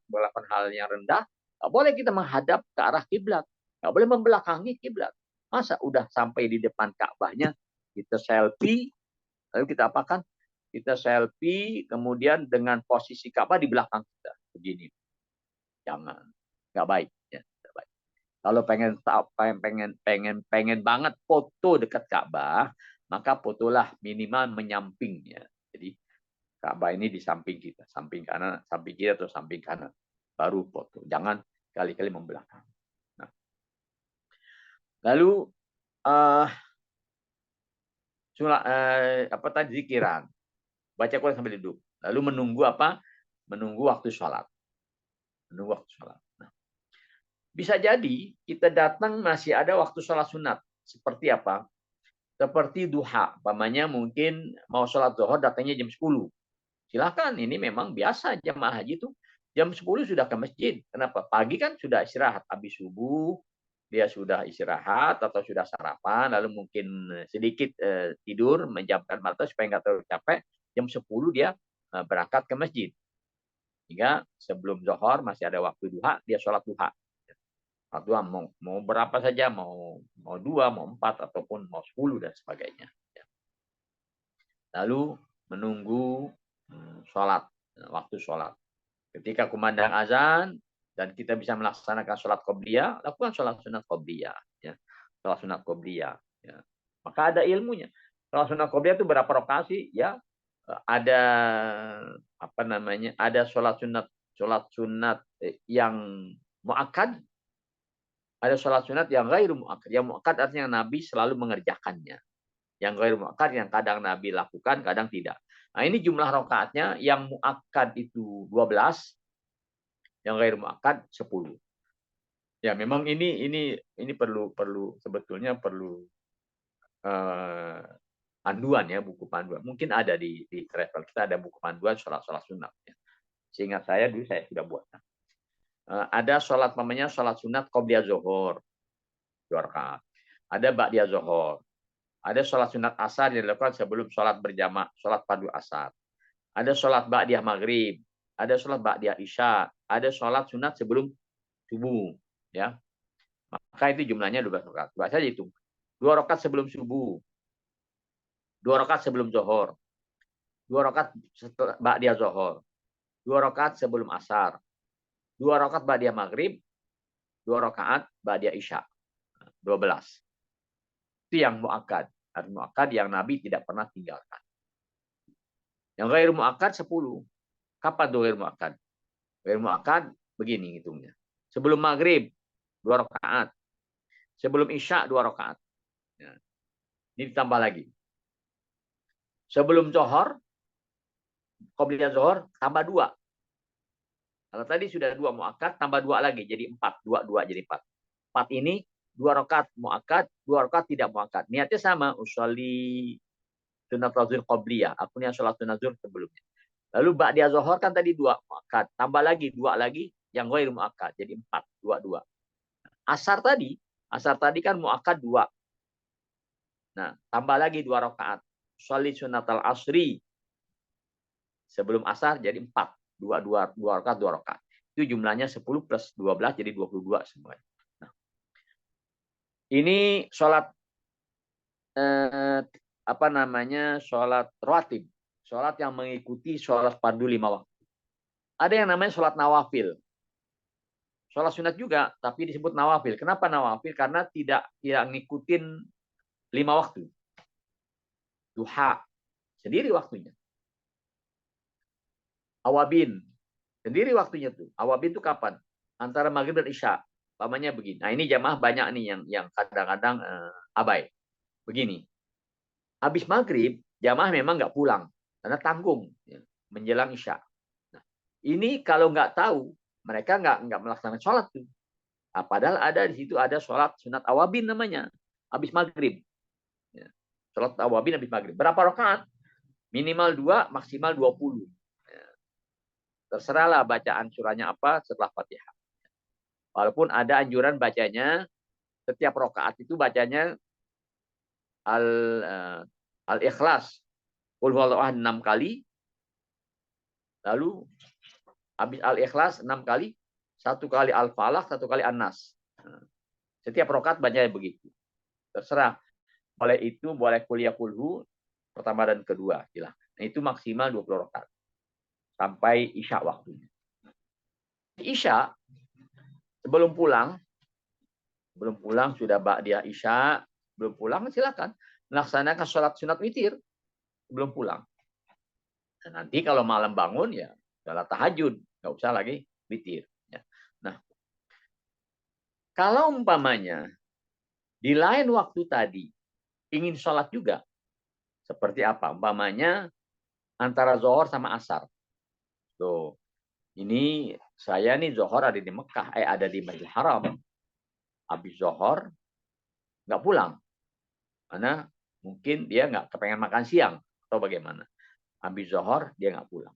B: melakukan hal yang rendah, nggak boleh kita menghadap ke arah kiblat, nggak boleh membelakangi kiblat. Masa udah sampai di depan Ka'bahnya kita selfie, lalu kita apakan? Kita selfie, kemudian dengan posisi Ka'bah di belakang kita begini, jangan, nggak baik ya. Nggak baik. Kalau pengen banget foto dekat Ka'bah, maka fotolah minimal menyampingnya. Jadi Ka'bah ini di samping kita, samping kanan, samping kiri atau samping kanan, baru foto. Jangan kali-kali membelakang. Nah. Lalu zikiran, baca Quran sambil duduk. Lalu menunggu apa? Menunggu waktu sholat. Menunggu waktu sholat. Nah. Bisa jadi kita datang masih ada waktu sholat sunat. Seperti apa? Seperti duha. Umpamanya mungkin mau sholat zuhur datangnya jam 10. Silakan, ini memang biasa jemaah haji itu jam 10 sudah ke masjid. Kenapa? Pagi kan sudah istirahat, habis subuh dia sudah istirahat atau sudah sarapan, lalu mungkin sedikit tidur, menjamkan mata supaya nggak terlalu capek. Jam 10 dia berangkat ke masjid. Hingga sebelum zuhur masih ada waktu duha, dia sholat duha. Sholat duha mau berapa saja, mau 2, mau 4, ataupun mau 10 dan sebagainya. Lalu menunggu sholat, waktu sholat. Ketika kumandang azan dan kita bisa melaksanakan sholat qobliyah, lakukan sholat sunat qobliyah. Ya. Sholat sunat qobliyah. Ya. Maka ada ilmunya. Sholat sunat qobliyah itu berapa rakaat sih? Ya, ada ada sholat sunat yang muakkad, ada sholat sunat yang ghairu muakkad. Yang muakkad artinya Nabi selalu mengerjakannya. Yang ghairu muakkad yang kadang Nabi lakukan, kadang tidak. Nah, ini jumlah rakaatnya, yang muakkad itu 12, yang ghairu muakkad 10. Ya, memang ini sebetulnya perlu panduan ya, buku panduan. Mungkin ada di travel kita ada buku panduan sholat sunat. Ya. Seingat saya dulu saya sudah buat. Ada sholat namanya sholat sunat qobliyah zuhur 2 rakaat. Ada ba'diyah zuhur. Ada sholat sunat asar yang dilakukan sebelum sholat berjamaah, sholat padu asar. Ada sholat ba'diyah maghrib. Ada sholat ba'diyah isya. Ada sholat sunat sebelum subuh. Ya. Maka itu jumlahnya 12 rakaat. Coba saja hitung. 2 rakaat sebelum subuh. 2 rakaat sebelum zuhur. 2 rakaat setelah ba'diyah zuhur. 2 rakaat sebelum asar. 2 rakaat ba'diyah maghrib. 2 rakaat ba'diyah isya. 12. Itu yang muakkad. Arti muakkad yang Nabi tidak pernah tinggalkan. Yang ghairu muakkad 10. Kapan tuh ghairu muakkad? Ghairu muakkad begini hitungnya. Sebelum maghrib 2 rakaat. Sebelum isya 2 rakaat. Ya. Ini ditambah lagi. Sebelum zuhur, qobliyah zuhur tambah 2. Kalau tadi sudah 2 muakkad, tambah 2 lagi, jadi 4. 2 jadi 4. 4 ini 2 rakaat muakkad, 2 rakaat tidak muakkad. Niatnya sama, usolli sunnatul zuhur qabliyah. Aku niat sholat sunat zuhur sebelumnya. Lalu ba'da zuhur kan tadi 2 muakkad, tambah lagi 2 lagi yang ghair muakkad, jadi 4. 2. Asar tadi kan muakkad 2. Nah, tambah lagi 2 rakaat. Sholli sunnatal asri. Sebelum asar jadi 4. 2 rakaat, 2 rakaat. Itu jumlahnya 10 plus 12 jadi 22 semuanya. Nah, ini sholat sholat rawatib. Sholat yang mengikuti sholat fardu 5 waktu. Ada yang namanya sholat nawafil. Sholat sunat juga, tapi disebut nawafil. Kenapa nawafil? Karena tidak ngikutin 5 waktu. Duha, sendiri waktunya. Awabin, sendiri waktunya tuh. Awabin itu kapan? Antara maghrib dan isya. Pamannya begini. Nah ini jamaah banyak nih yang kadang-kadang abai. Begini. Habis maghrib, jamaah memang nggak pulang. Karena tanggung. Ya, menjelang isya. Nah, ini kalau nggak tahu, mereka nggak melaksanakan sholat tuh. Nah, padahal ada di situ ada sholat sunat awabin namanya. Habis maghrib. Ya, sholat awabin habis maghrib. Berapa rakaat? Minimal 2, maksimal 20. Terserahlah bacaan surahnya apa setelah Fatihah. Walaupun ada anjuran bacanya setiap rakaat itu bacanya al-ikhlas. Qul huwallahu ahad 6 kali. Lalu habis al-ikhlas 6 kali, 1 kali al-falaq, 1 kali an-nas. Setiap rakaat bacanya begitu. Terserah. Boleh itu, boleh kuliah kulhu pertama dan kedua, silahkan. Nah, itu maksimal 20 rakaat. Sampai isya waktunya. Isya, sebelum pulang sudah ba'diyah isya, belum pulang silakan melaksanakan sholat sunat witir sebelum pulang. Dan nanti kalau malam bangun ya sholat tahajud, nggak usah lagi witir. Ya. Nah, kalau umpamanya di lain waktu tadi ingin sholat juga, seperti apa? Umpamanya antara zohor sama asar. Tuh, ini saya nih zohor ada di Mekah, ada di Masjidil Haram. Habis zohor nggak pulang, karena mungkin dia nggak kepengen makan siang atau bagaimana. Habis zohor dia nggak pulang.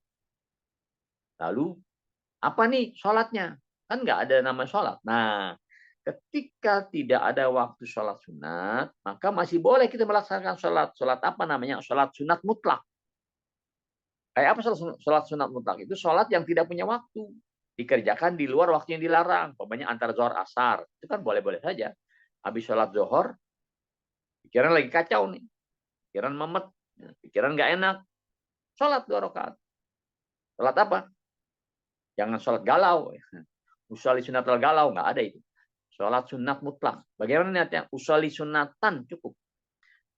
B: Lalu apa nih sholatnya? Kan nggak ada nama sholat. Nah, ketika tidak ada waktu sholat sunat, maka masih boleh kita melaksanakan sholat. Sholat apa namanya? Sholat sunat mutlak. Kayak apa sholat sunat mutlak? Itu sholat yang tidak punya waktu. Dikerjakan di luar waktu yang dilarang. Pokoknya antara zohor asar. Itu kan boleh-boleh saja. Habis sholat zohor, pikiran lagi kacau nih. Pikiran memet. Pikiran nggak enak. Sholat 2 rakaat. Sholat apa? Jangan sholat galau. Usolli sunatal galau. Nggak ada itu. Sholat sunat mutlak. Bagaimana niatnya? Usolli sunatan cukup.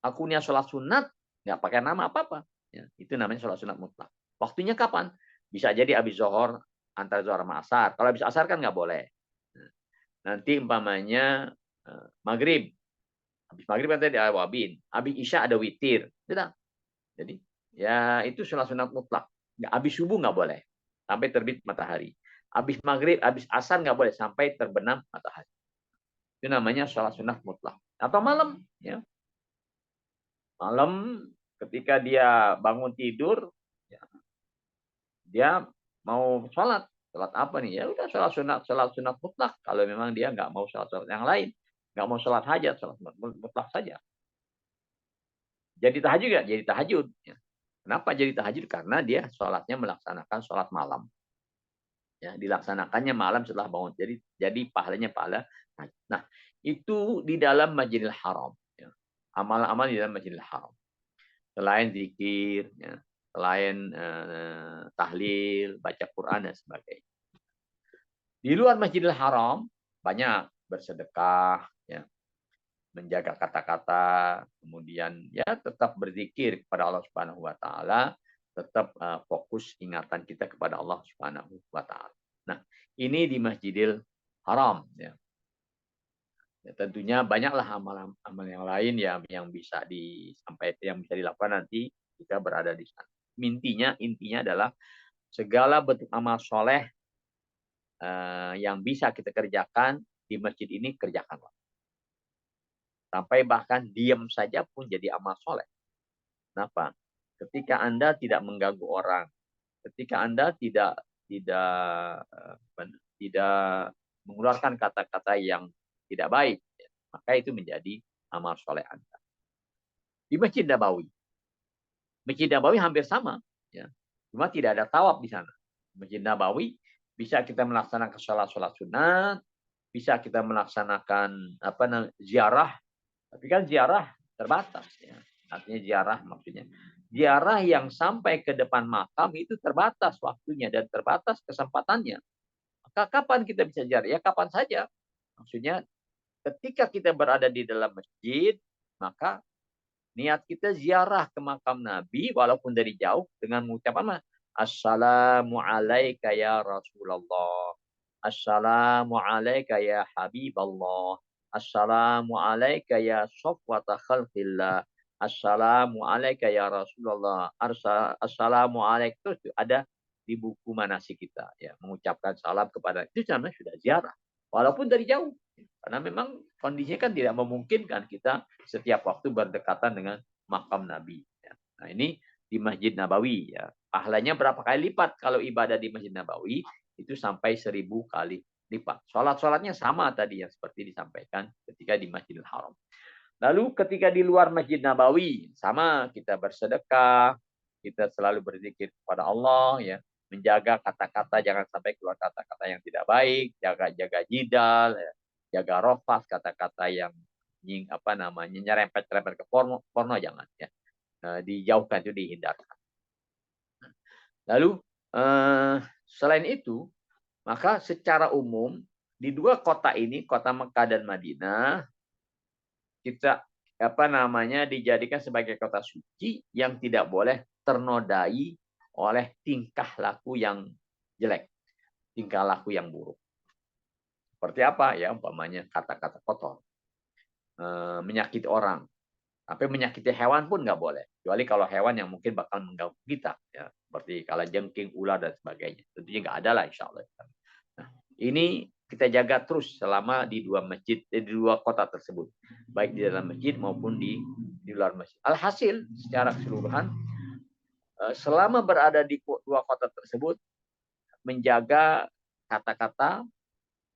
B: Aku niat sholat sunat, nggak pakai nama apa-apa. Ya, itu namanya sholat sunat mutlak. Waktunya kapan? Bisa jadi habis zohor, antara zohor sama asar. Kalau habis asar kan nggak boleh. Nanti umpamanya maghrib. Habis maghrib kan tadi ada wabin. Habis isya ada witir. Jadi ya itu sholat sunat mutlak. Habis subuh nggak boleh. Sampai terbit matahari. Habis maghrib, habis asar nggak boleh. Sampai terbenam matahari. Itu namanya sholat sunat mutlak. Atau malam. Ya. Malam ketika dia bangun tidur, ya, dia mau sholat apa nih? Ya udah sholat sunat mutlak. Kalau memang dia nggak mau sholat yang lain, nggak mau sholat hajat, sholat mutlak saja. Jadi tahajud nggak? Jadi tahajud. Ya. Kenapa jadi tahajud? Karena dia sholatnya melaksanakan sholat malam. Ya, dilaksanakannya malam setelah bangun. Jadi pahalanya pahala. Nah, itu di dalam Masjidil Haram. Ya. Amal-amal di dalam Masjidil Haram. Selain zikir, ya, selain tahlil, baca Quran dan sebagainya. Di luar Masjidil Haram banyak bersedekah, ya, menjaga kata-kata, kemudian ya tetap berzikir kepada Allah Subhanahu Wa Taala, tetap fokus ingatan kita kepada Allah Subhanahu Wa Taala. Nah, ini di Masjidil Haram. Ya. Ya, tentunya banyaklah amal-amal yang lain yang bisa disampaikan, yang bisa dilakukan nanti kita berada di sana. Intinya adalah segala bentuk amal soleh yang bisa kita kerjakan di masjid ini, kerjakanlah. Sampai bahkan diam saja pun jadi amal soleh. Kenapa? Ketika Anda tidak mengganggu orang, ketika Anda tidak mengeluarkan kata-kata yang tidak baik, maka itu menjadi amal soleh Anda. Di Masjid Nabawi. Masjid Nabawi hampir sama. Ya. Cuma tidak ada tawaf di sana. Masjid Nabawi bisa kita melaksanakan sholat sunat, bisa kita melaksanakan ziarah, tapi kan ziarah terbatas. Ya. Artinya ziarah maksudnya. Ziarah yang sampai ke depan makam itu terbatas waktunya dan terbatas kesempatannya. Maka kapan kita bisa ziarah? Ya kapan saja. Maksudnya ketika kita berada di dalam masjid, maka niat kita ziarah ke makam Nabi walaupun dari jauh dengan mengucapkan Assalamu alayka ya Rasulullah. Assalamu alayka ya Habiballah. Assalamu alayka ya safwata khalqillah. Assalamu alayka ya Rasulullah. Assalamu alayka. Itu ada di buku manasik kita. Ya, mengucapkan salam kepada itu namanya sudah ziarah. Walaupun dari jauh. Karena memang kondisinya kan tidak memungkinkan kita setiap waktu berdekatan dengan makam Nabi. Nah ini di Masjid Nabawi. Ya. Pahalanya berapa kali lipat kalau ibadah di Masjid Nabawi itu sampai 1000 kali lipat. Sholat-sholatnya sama tadi yang seperti disampaikan ketika di Masjidil Haram. Lalu ketika di luar Masjid Nabawi, sama kita bersedekah, kita selalu berzikir kepada Allah, ya, menjaga kata-kata jangan sampai keluar kata-kata yang tidak baik, jaga jidal, ya, jaga rofas, kata-kata yang nyerempet-nyerempet ke porno jangan, ya, dijauhkan, itu dihindarkan. Lalu selain itu, maka secara umum di dua kota ini, kota Mekah dan Madinah, kita dijadikan sebagai kota suci yang tidak boleh ternodai oleh tingkah laku yang jelek, tingkah laku yang buruk. Seperti apa? Ya, umpamanya kata-kata kotor, menyakiti orang, sampai menyakiti hewan pun nggak boleh, kecuali kalau hewan yang mungkin bakal mengganggu kita, ya, seperti kalajengking, ular dan sebagainya. Tentunya nggak ada lah, insya Allah. Nah, ini kita jaga terus selama di dua masjid, di dua kota tersebut, baik di dalam masjid maupun di luar masjid. Alhasil secara keseluruhan, selama berada di dua kota tersebut, menjaga kata-kata,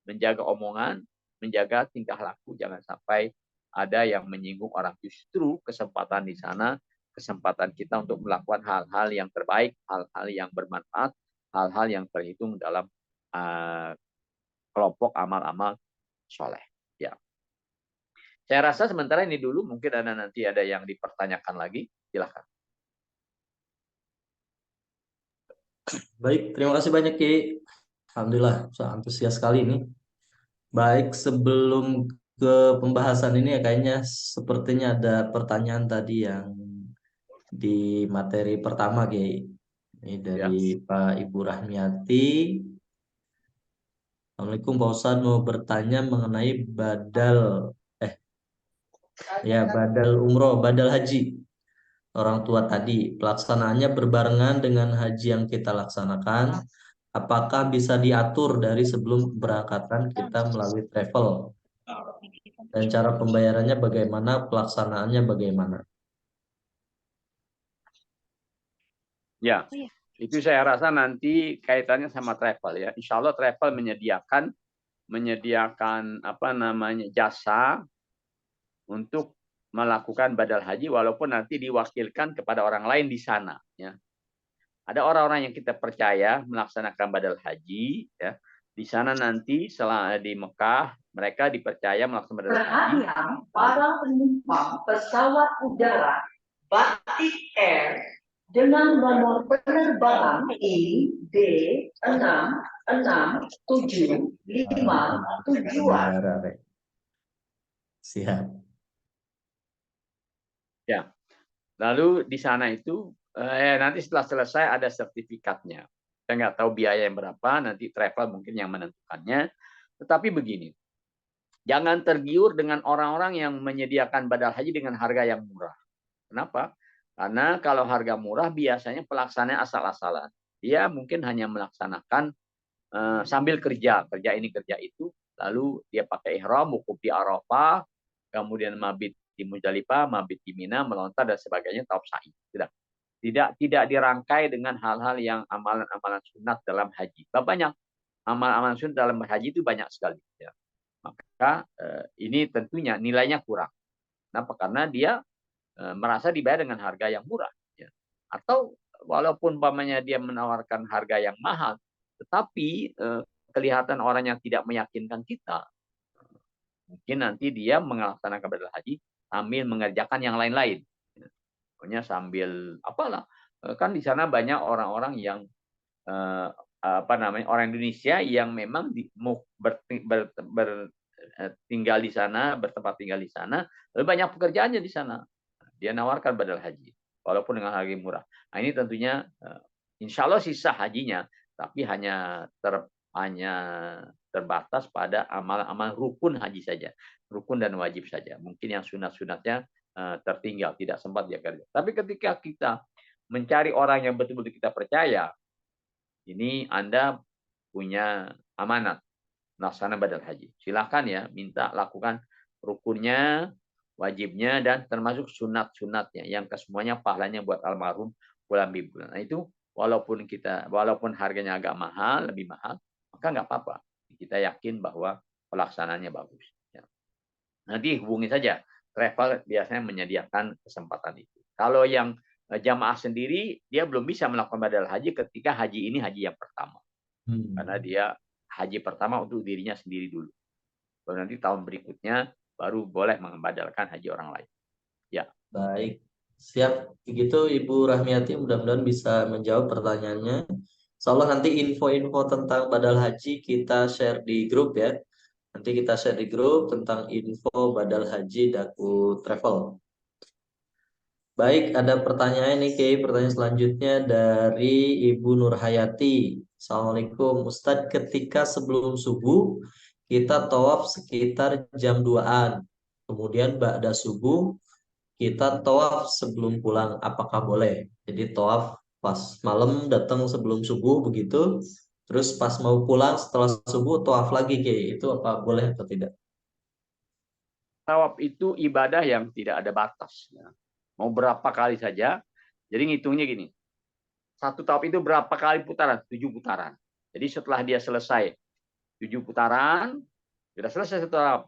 B: menjaga omongan, menjaga tingkah laku, jangan sampai ada yang menyinggung orang. Justru kesempatan di sana, kesempatan kita untuk melakukan hal-hal yang terbaik, hal-hal yang bermanfaat, hal-hal yang terhitung dalam kelompok amal-amal soleh. Ya. Saya rasa sementara ini dulu, mungkin nanti ada yang dipertanyakan lagi, silakan.
A: Baik, terima kasih banyak Ki. Alhamdulillah, sangat antusias sekali ini. Baik, sebelum ke pembahasan ini ya kayaknya sepertinya ada pertanyaan tadi yang di materi pertama Ki. Ini dari Pak Ibu Rahmiati. Assalamualaikum Pak Ustadz, mau bertanya mengenai badal umroh, badal haji orang tua tadi. Pelaksanaannya berbarengan dengan haji yang kita laksanakan. Apakah bisa diatur dari sebelum keberangkatan kita melalui travel? Dan cara pembayarannya bagaimana, pelaksanaannya bagaimana?
B: Ya, itu saya rasa nanti kaitannya sama travel, ya. Insya Allah travel menyediakan jasa untuk melakukan badal haji walaupun nanti diwakilkan kepada orang lain di sana, ya. Ada orang-orang yang kita percaya melaksanakan badal haji, ya. Di sana nanti setelah di Mekah mereka dipercaya melaksanakan badal haji.
H: Para penumpang pesawat udara Batik Air dengan nomor penerbangan ID 6675 tujuan.
A: Siap.
B: Ya. Lalu di sana itu nanti setelah selesai ada sertifikatnya. Saya nggak tahu biaya yang berapa, nanti travel mungkin yang menentukannya. Tetapi begini, jangan tergiur dengan orang-orang yang menyediakan badal haji dengan harga yang murah. Kenapa? Karena kalau harga murah biasanya pelaksananya asal-asalan. Dia mungkin hanya melaksanakan sambil kerja ini kerja itu, lalu dia pakai ihram, wukuf di Arafah, kemudian mabit di Muzdalifah, mabit di Mina, melontar dan sebagainya, tawaf sa'i. Tidak dirangkai dengan hal-hal yang amalan-amalan sunat dalam haji. Banyak amalan-amalan sunat dalam haji itu banyak sekali. Ya. Maka ini tentunya nilainya kurang. Kenapa? Karena dia merasa dibayar dengan harga yang murah. Ya. Atau walaupun umpamanya dia menawarkan harga yang mahal, tetapi kelihatan orang yang tidak meyakinkan kita, mungkin nanti dia melaksanakan ibadah haji sambil mengerjakan yang lain-lain. Pokoknya sambil apalah, kan di sana banyak orang-orang yang orang Indonesia yang memang tinggal di sana, bertempat tinggal di sana, lalu banyak pekerjaannya di sana. Dia nawarkan badal haji, walaupun dengan harga murah. Nah, ini tentunya insya Allah sisa hajinya, tapi hanya terbatas pada amal-amal rukun haji saja, rukun dan wajib saja. Mungkin yang sunat-sunatnya tertinggal, tidak sempat dia kerja. Tapi ketika kita mencari orang yang betul-betul kita percaya, ini Anda punya amanat melaksanakan badal haji. Silakan ya, minta lakukan rukunnya, wajibnya, dan termasuk sunat-sunatnya yang kesemuanya pahalanya buat almarhum bulan bibulan. Nah itu walaupun harganya agak mahal, lebih mahal, maka nggak apa-apa. Kita yakin bahwa pelaksanaannya bagus. Ya. Nanti hubungi saja. Travel biasanya menyediakan kesempatan itu. Kalau yang jamaah sendiri, dia belum bisa melakukan badal haji ketika haji ini haji yang pertama. Karena dia haji pertama untuk dirinya sendiri dulu. Baru nanti tahun berikutnya baru boleh membadalkan haji orang lain. Ya.
A: Baik, siap. Begitu Ibu Rahmiati, mudah-mudahan bisa menjawab pertanyaannya. Insyaallah nanti info-info tentang badal haji kita share di grup ya. Nanti kita share di grup tentang info badal haji Daku Travel. Baik, ada pertanyaan nih, Kay. Pertanyaan selanjutnya dari Ibu Nurhayati. Assalamualaikum, Ustadz. Ketika sebelum subuh, kita tawaf sekitar jam 2-an. Kemudian ba'da subuh, kita tawaf sebelum pulang. Apakah boleh? Jadi tawaf pas malam datang sebelum subuh begitu. Terus pas mau pulang setelah subuh tawaf lagi, Kay. Itu apa boleh atau tidak?
B: Tawaf itu ibadah yang tidak ada batas. Ya. Mau berapa kali saja. Jadi ngitungnya gini. Satu tawaf itu berapa kali putaran? 7 putaran. Jadi setelah dia selesai 7 putaran, sudah selesai setelah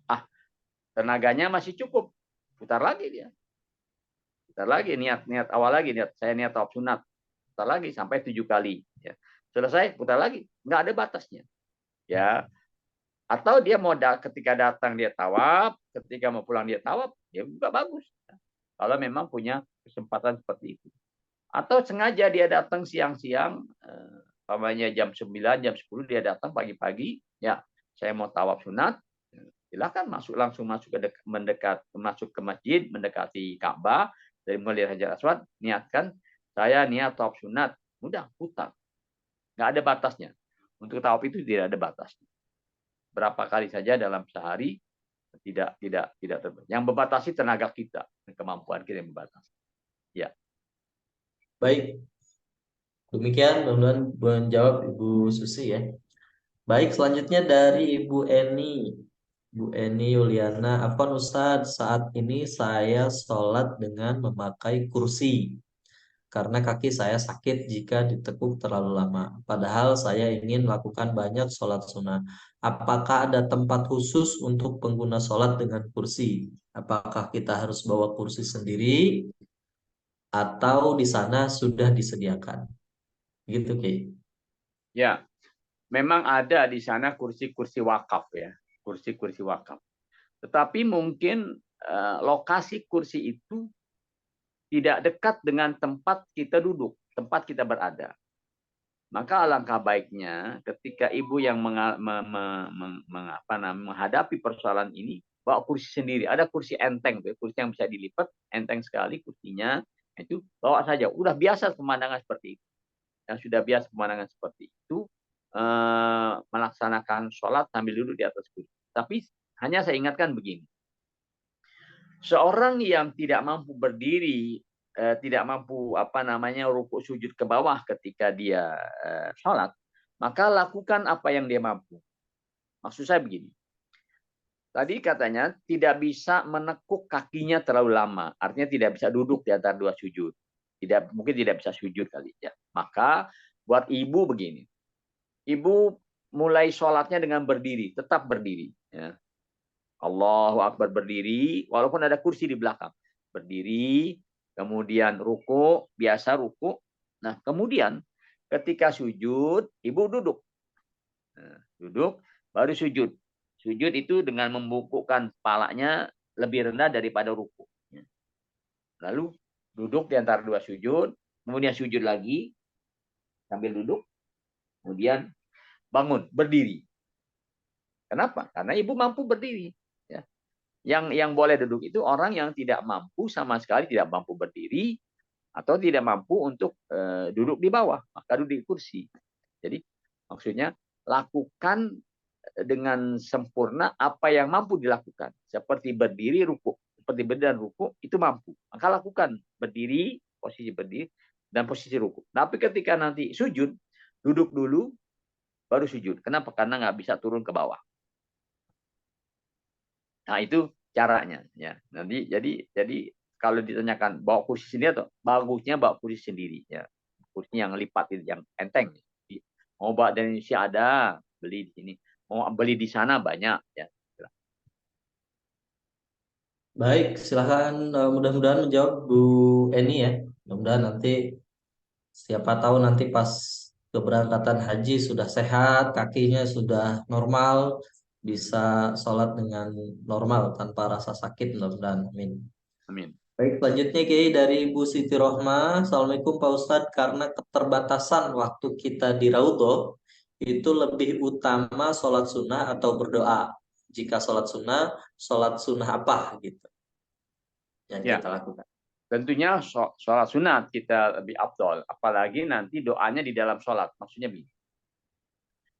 B: tenaganya masih cukup. Putar lagi dia. Putar lagi niat awal lagi, saya niat tawaf sunat. Putar lagi sampai 7 kali. Ya. Selesai, putar lagi. Nggak ada batasnya. Ya. Atau dia mau ketika datang dia tawaf, ketika mau pulang dia tawaf, ya juga bagus. Kalau memang punya kesempatan seperti itu. Atau sengaja dia datang siang-siang, umpamanya jam 9, jam 10 dia datang pagi-pagi, ya saya mau tawaf sunat, silakan langsung masuk ke masjid, mendekati Ka'bah, dari mulai Hajar Aswad, niatkan saya niat tawaf sunat, mudah putar. Nggak ada batasnya. Untuk tawaf itu tidak ada batasnya. Berapa kali saja dalam sehari tidak terbatas. Yang membatasi tenaga kita, kemampuan kita yang membatasi. Ya.
A: Baik. Demikian mudah-mudahan menjawab Ibu Susi ya. Baik, selanjutnya dari Ibu Eni. Bu Eni Yuliana, Afwan Ustadz, saat ini saya sholat dengan memakai kursi karena kaki saya sakit jika ditekuk terlalu lama. Padahal saya ingin melakukan banyak sholat sunnah. Apakah ada tempat khusus untuk pengguna sholat dengan kursi? Apakah kita harus bawa kursi sendiri atau di sana sudah disediakan? Gitu, Ki.
B: Ya, memang ada di sana kursi-kursi wakaf ya. Kursi-kursi wakaf. Tetapi mungkin lokasi kursi itu tidak dekat dengan tempat kita duduk, tempat kita berada. Maka alangkah baiknya ketika ibu yang menghadapi persoalan ini, bawa kursi sendiri. Ada kursi enteng, kursi yang bisa dilipat, enteng sekali kursinya. Itu bawa saja. Udah biasa pemandangan seperti itu. Yang sudah biasa pemandangan seperti itu, melaksanakan sholat sambil duduk di atas kursi. Tapi hanya saya ingatkan begini. Seorang yang tidak mampu berdiri, tidak mampu rukuk sujud ke bawah ketika dia sholat, maka lakukan apa yang dia mampu. Maksud saya begini. Tadi katanya tidak bisa menekuk kakinya terlalu lama. Artinya tidak bisa duduk di antara dua sujud. Mungkin tidak bisa sujud kali ya. Maka buat ibu begini. Ibu mulai sholatnya dengan berdiri, tetap berdiri. Ya. Allahu Akbar berdiri, walaupun ada kursi di belakang. Berdiri, kemudian ruku, biasa ruku. Nah, kemudian ketika sujud, ibu duduk. Nah, duduk, baru sujud. Sujud itu dengan membungkukkan kepalanya lebih rendah daripada ruku. Lalu duduk di antara dua sujud, kemudian sujud lagi sambil duduk, kemudian bangun, berdiri. Kenapa? Karena ibu mampu berdiri. Ya. Yang boleh duduk itu orang yang tidak mampu sama sekali, tidak mampu berdiri, atau tidak mampu untuk duduk di bawah, maka duduk di kursi. Jadi maksudnya lakukan dengan sempurna apa yang mampu dilakukan. Seperti berdiri, ruku. Seperti berdiri dan ruku, itu mampu. Maka lakukan berdiri, posisi berdiri, dan posisi ruku. Tapi ketika nanti sujud, duduk dulu, baru sujud. Kenapa? Karena nggak bisa turun ke bawah. Nah, itu caranya. Ya. Nanti jadi kalau ditanyakan bawa kursi sendiri atau bagusnya bawa kursi sendiri. Ya. Kursi yang lipat, yang enteng. Mau bawa dari Indonesia ada, beli di sini. Mau beli di sana banyak ya.
A: Baik, silahkan mudah-mudahan menjawab Bu Eni ya. Mudah-mudahan nanti siapa tahu nanti pas keberangkatan haji sudah sehat, kakinya sudah normal, bisa sholat dengan normal tanpa rasa sakit mudah-mudahan. Amin.
B: Amin.
A: Baik, selanjutnya Kiai dari Ibu Siti Rohmah. Assalamualaikum Pak Ustadz. Karena keterbatasan waktu kita di Raudhoh, itu lebih utama sholat sunnah atau berdoa? Jika sholat sunnah apa gitu yang
B: Ya.
A: kita lakukan?
B: Tentunya sholat sunat kita lebih afdol. Apalagi nanti doanya di dalam sholat. Maksudnya begini.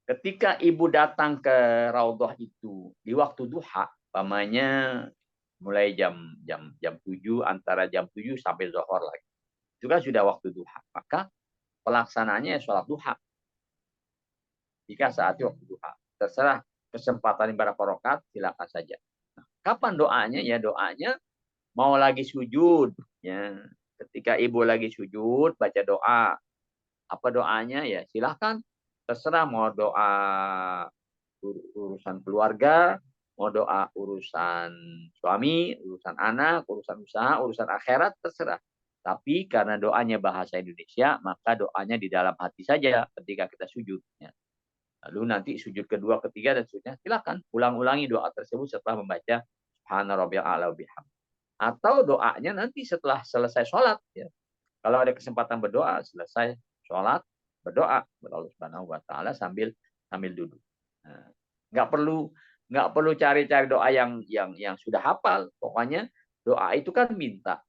B: Ketika ibu datang ke Raudhoh itu di waktu duha, pamannya mulai jam 7, antara jam 7 sampai zuhur lagi. Itu kan sudah waktu duha. Maka pelaksanaannya sholat duha. Jika saat itu waktu duha. Terserah kesempatan berapa rakaat, silakan saja. Nah, kapan doanya? Ya doanya mau lagi sujud. Ya. Ketika ibu lagi sujud, baca doa. Apa doanya? Ya silahkan. Terserah mau doa urusan keluarga, mau doa urusan suami, urusan anak, urusan usaha, urusan akhirat, terserah. Tapi karena doanya bahasa Indonesia, maka doanya di dalam hati saja ketika kita sujud. Ya. Lalu nanti sujud kedua, ketiga, dan seterusnya, silakan ulang-ulangi doa tersebut setelah membaca Subhana rabbiyal a'la wa bihamdihi. Atau doanya nanti setelah selesai sholat. Ya. Kalau ada kesempatan berdoa, selesai sholat, berdoa kepada Allah Subhanahu wa Ta'ala sambil duduk. Nah, nggak perlu cari-cari doa yang sudah hafal. Pokoknya doa itu kan minta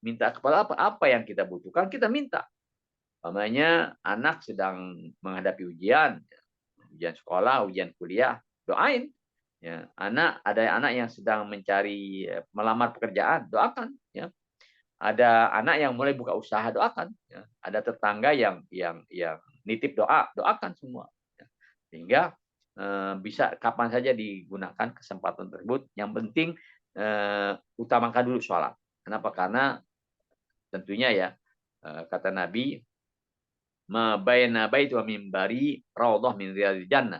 B: kepada apa yang kita butuhkan, kita minta. Namanya anak sedang menghadapi ujian sekolah, ujian kuliah, doain. Ya, ada anak yang sedang melamar pekerjaan, doakan. Ya. Ada anak yang mulai buka usaha, doakan. Ya. Ada tetangga yang nitip doa, doakan semua. Ya. Sehingga bisa kapan saja digunakan kesempatan tersebut. Yang penting utamakan dulu sholat. Kenapa? Karena tentunya ya kata Nabi, ma baina baiti wa mimbari raudhah min riyadil jannah.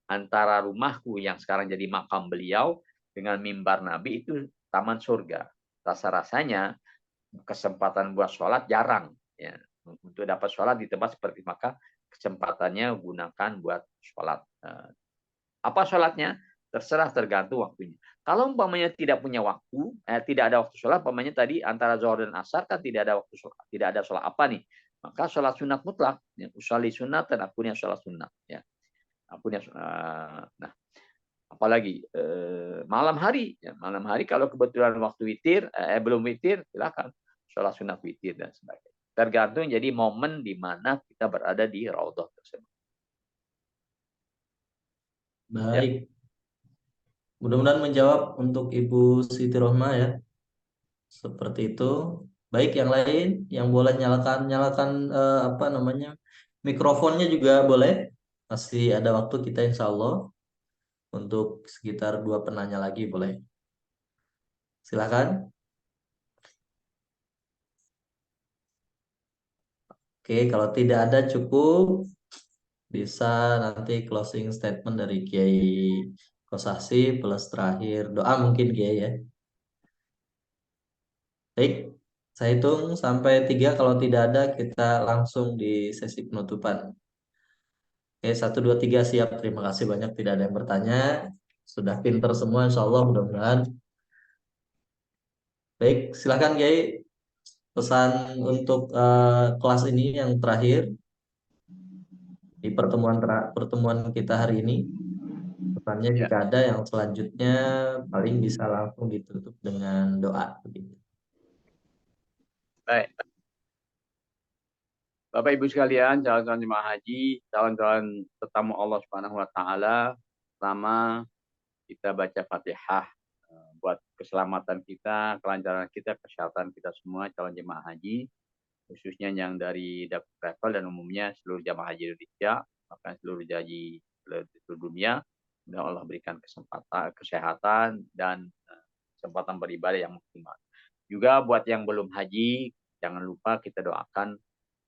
B: Antara rumahku yang sekarang jadi makam beliau dengan mimbar Nabi itu taman surga. Rasa-rasanya kesempatan buat sholat jarang. Ya. Untuk dapat sholat di tempat seperti maka kesempatannya gunakan buat sholat. Apa sholatnya? Terserah, tergantung waktunya. Kalau umpamanya tidak punya waktu, tidak ada waktu sholat, umpamanya tadi antara zuhur dan asar kan tidak ada waktu sholat, tidak ada sholat apa nih? Maka sholat sunat mutlak. Ya. Usolli sunat dan akunnya sholat sunat. Ya. Nah, apalagi malam hari kalau kebetulan waktu witir belum witir, silakan sholat sunat witir dan sebagainya. Tergantung jadi momen di mana kita berada di raudhah tersebut.
A: Baik. Ya. Mudah-mudahan menjawab untuk Ibu Siti Rohmah ya. Seperti itu. Baik, yang lain yang boleh nyalakan mikrofonnya juga boleh. Masih ada waktu kita insya Allah untuk sekitar 2 penanya lagi, boleh? Silakan. Oke, kalau tidak ada cukup, bisa nanti closing statement dari Kiai Kosasi plus terakhir doa mungkin Kiai ya. Baik, saya hitung sampai 3. Kalau tidak ada, kita langsung di sesi penutupan. Oke, 1, 2, 3 siap. Terima kasih banyak. Tidak ada yang bertanya. Sudah pinter semua, insya Allah mudah-mudahan. Baik, silakan Kiai. Pesan untuk kelas ini yang terakhir di pertemuan kita hari ini. Pesannya
B: Ya,
A: jika ada, yang selanjutnya paling bisa langsung ditutup dengan doa. Begitu.
B: baik. Bapak Ibu sekalian, calon-calon jemaah haji, calon-calon tetamu Allah Subhanahu wa taala, pertama kita baca Fatihah buat keselamatan kita, kelancaran kita, kesehatan kita semua calon jemaah haji, khususnya yang dari dapur travel dan umumnya seluruh jemaah haji Indonesia, bahkan seluruh haji seluruh dunia. Dan Allah berikan kesempatan, kesehatan dan kesempatan beribadah yang maksimal. Juga buat yang belum haji, jangan lupa kita doakan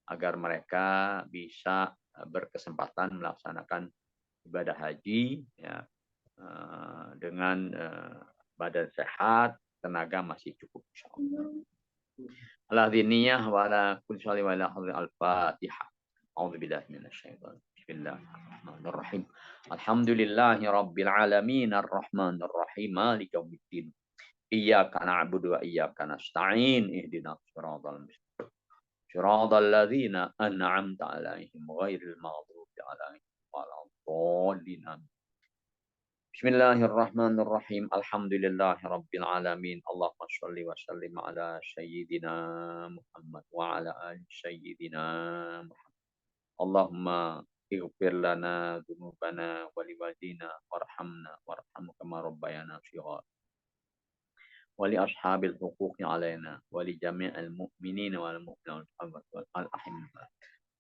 B: agar mereka bisa berkesempatan melaksanakan ibadah haji ya, dengan badan sehat, tenaga masih cukup insyaallah. Ala diniyah wa ala kulli sholli wa ala al-Fatihah. A'udzubillahi minasyaitonir rajim. Bismillahirrahmanirrahim. Alhamdulillahi rabbil alamin arrahmanir rahim maliki yaumiddin. Iyyaka na'budu wa iyyaka nasta'in. Ihdinas siratal mustaqim. Siratal ladzina an'amta 'alaihim ghairil maghdubi 'alaihim waladdallin. Bismillahirrahmanirrahim. Alhamdulillahi rabbil alamin. Allahumma shalli wa sallim ala sayyidina Muhammad wa ala ali sayyidina Muhammad. Allahumma ighfir lana dzunubana wa liwalidina warhamna warhamna kama rabbayana shighar. Wa li ashabil huquqi alaina wa li jami'il mu'minina wal mu'minat wal ahimma.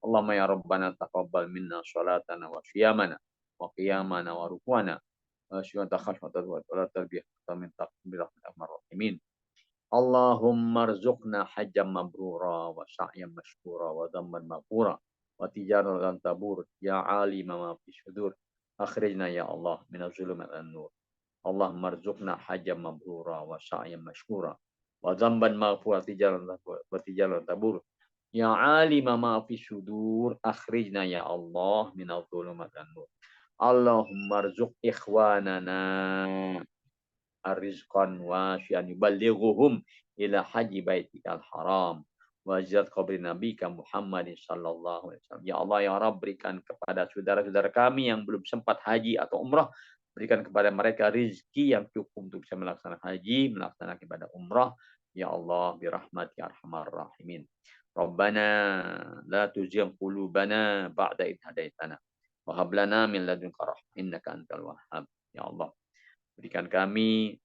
B: Allahumma ya rabbana taqabbal minna salatana wa siyamana wa qiyamana wa ruku'ana. Allahumma rzuqna hajjam mabrura wa sa'yan mashkura wa dhamman maghfura wa tijaratan tabur ya alima ma fi sudur akhrijna ya Allah minaz zulumat an-nur. Allahumma rzuqna hajjam mabrura wa sa'yan mashkura wa dhamman maghfura wa tijaratan tabur ya alima ma fi sudur akhrijna ya Allah minaz zulumat an-nur. Allahumma rzuq ikhwanana arrizqan wasi'an yuballighuhum ila haji baitikal haram wa ziyarat qabri nabika Muhammadin sallallahu alaihi wasallam. Ya Allah ya Rabb, berikan kepada saudara-saudara kami yang belum sempat haji atau umrah, berikan kepada mereka rizki yang cukup untuk bisa melaksanakan haji, melaksanakan ibadah umrah. Ya Allah birahmatika arhamar rahimin. Rabbana la tuzigh qulubana ba'da idh hadaitana wa hab lana min ladunka rahmah innaka antal wahhab. Ya Allah, berikan kami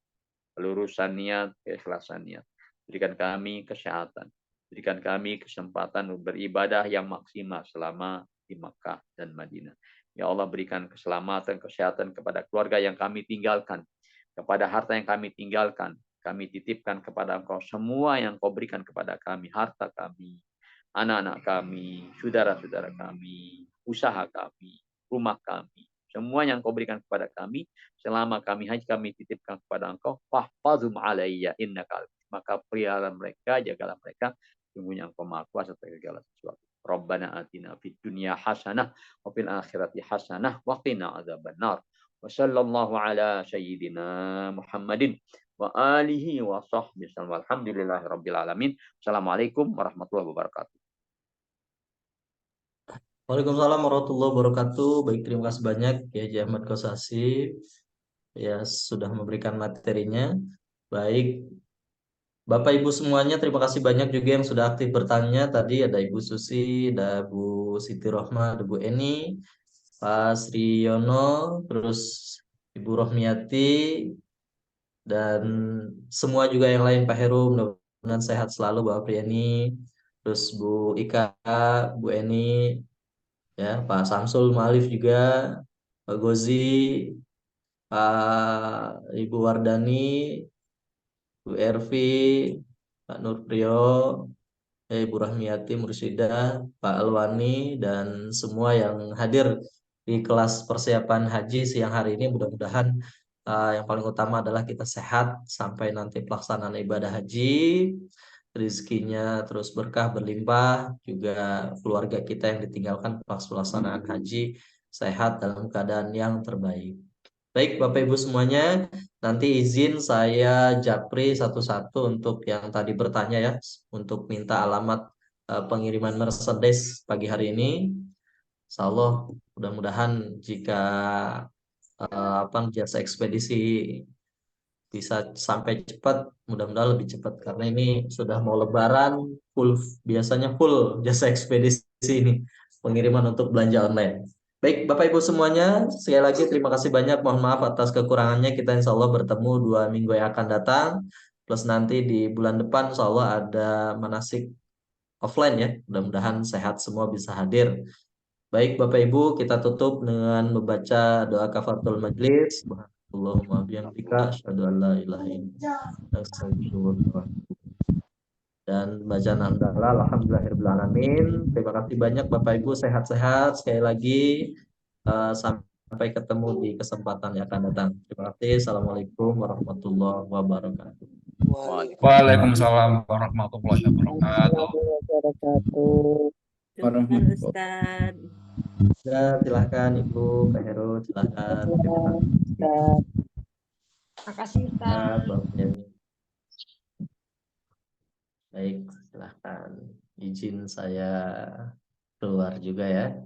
B: kelurusan niat, keikhlasan niat. Berikan kami kesehatan. Berikan kami kesempatan beribadah yang maksimal selama di Makkah dan Madinah. Ya Allah, berikan keselamatan, kesehatan kepada keluarga yang kami tinggalkan, kepada harta yang kami tinggalkan. Kami titipkan kepada Engkau semua yang Kau berikan kepada kami, harta kami, anak-anak kami, saudara-saudara kami, usaha kami, rumah kami, semua yang Kau berikan kepada kami selama kami haji, kami titipkan kepada Engkau. Fahfazhum alayya innaka, maka pelihara mereka, jagalah mereka, sungguhnya Engkau Maha Kuasa atas segala sesuatu. Rabbana atina fid dunya hasanah wa fil akhirati hasanah wa qina adzabannar. Wa sallallahu ala sayyidina Muhammadin wa alihi wa sahbihi walhamdulillahi rabbil alamin. Assalamualaikum warahmatullahi wabarakatuh.
A: Waalaikumsalam warahmatullahi wabarakatuh. Baik, terima kasih banyak ya Haji Ahmad Kosasi ya sudah memberikan materinya. Baik, Bapak Ibu semuanya, terima kasih banyak juga yang sudah aktif bertanya. Tadi ada Ibu Susi, ada Bu Siti Rohmah, ada Bu Eni, Pak Sri Yono, terus Ibu Rohmiati, dan semua juga yang lain, Pak Heru, mudah-mudahan sehat selalu, Bapak Priani, terus Bu Ika, Bu Eni, ya, Pak Samsul Ma'alif juga, Pak Gozi, Pak Ibu Wardani, Bu Ervi, Pak Nurprio, Ibu Rahmiati Mursyidah, Pak Alwani, dan semua yang hadir di kelas persiapan haji siang hari ini. Mudah-mudahan yang paling utama adalah kita sehat sampai nanti pelaksanaan ibadah haji, rezekinya terus berkah berlimpah, juga keluarga kita yang ditinggalkan pas pelaksanaan haji sehat dalam keadaan yang terbaik. Baik, Bapak Ibu semuanya, nanti izin saya japri satu-satu untuk yang tadi bertanya ya, untuk minta alamat pengiriman merchandise pagi hari ini. Insya Allah, mudah-mudahan jika jasa ekspedisi bisa sampai cepat, mudah-mudahan lebih cepat karena ini sudah mau Lebaran, biasanya full jasa ekspedisi ini pengiriman untuk belanja online. Baik, Bapak Ibu semuanya, sekali lagi terima kasih banyak. Mohon maaf atas kekurangannya. Kita insya Allah bertemu 2 minggu yang akan datang. Plus nanti di bulan depan insya Allah ada manasik offline ya. Mudah-mudahan sehat semua bisa hadir. Baik, Bapak Ibu, kita tutup dengan membaca doa kafaratul majlis. Allahumma bihamdika asyhadu an la ilaha illa anta astaghfiruka dan bacaan hamdalah alhamdulillahirabbil alamin. Terima kasih banyak Bapak Ibu, sehat-sehat. Sekali lagi sampai ketemu di kesempatan yang akan datang. Terima kasih. Assalamualaikum warahmatullahi wabarakatuh.
I: Waalaikumsalam warahmatullahi wabarakatuh.
C: Syukran, Ustaz.
A: Ya, silahkan Ibu, Pak Heru, silahkan.
H: Terima kasih Ustaz.
A: Baik, silahkan. Izin saya keluar juga ya.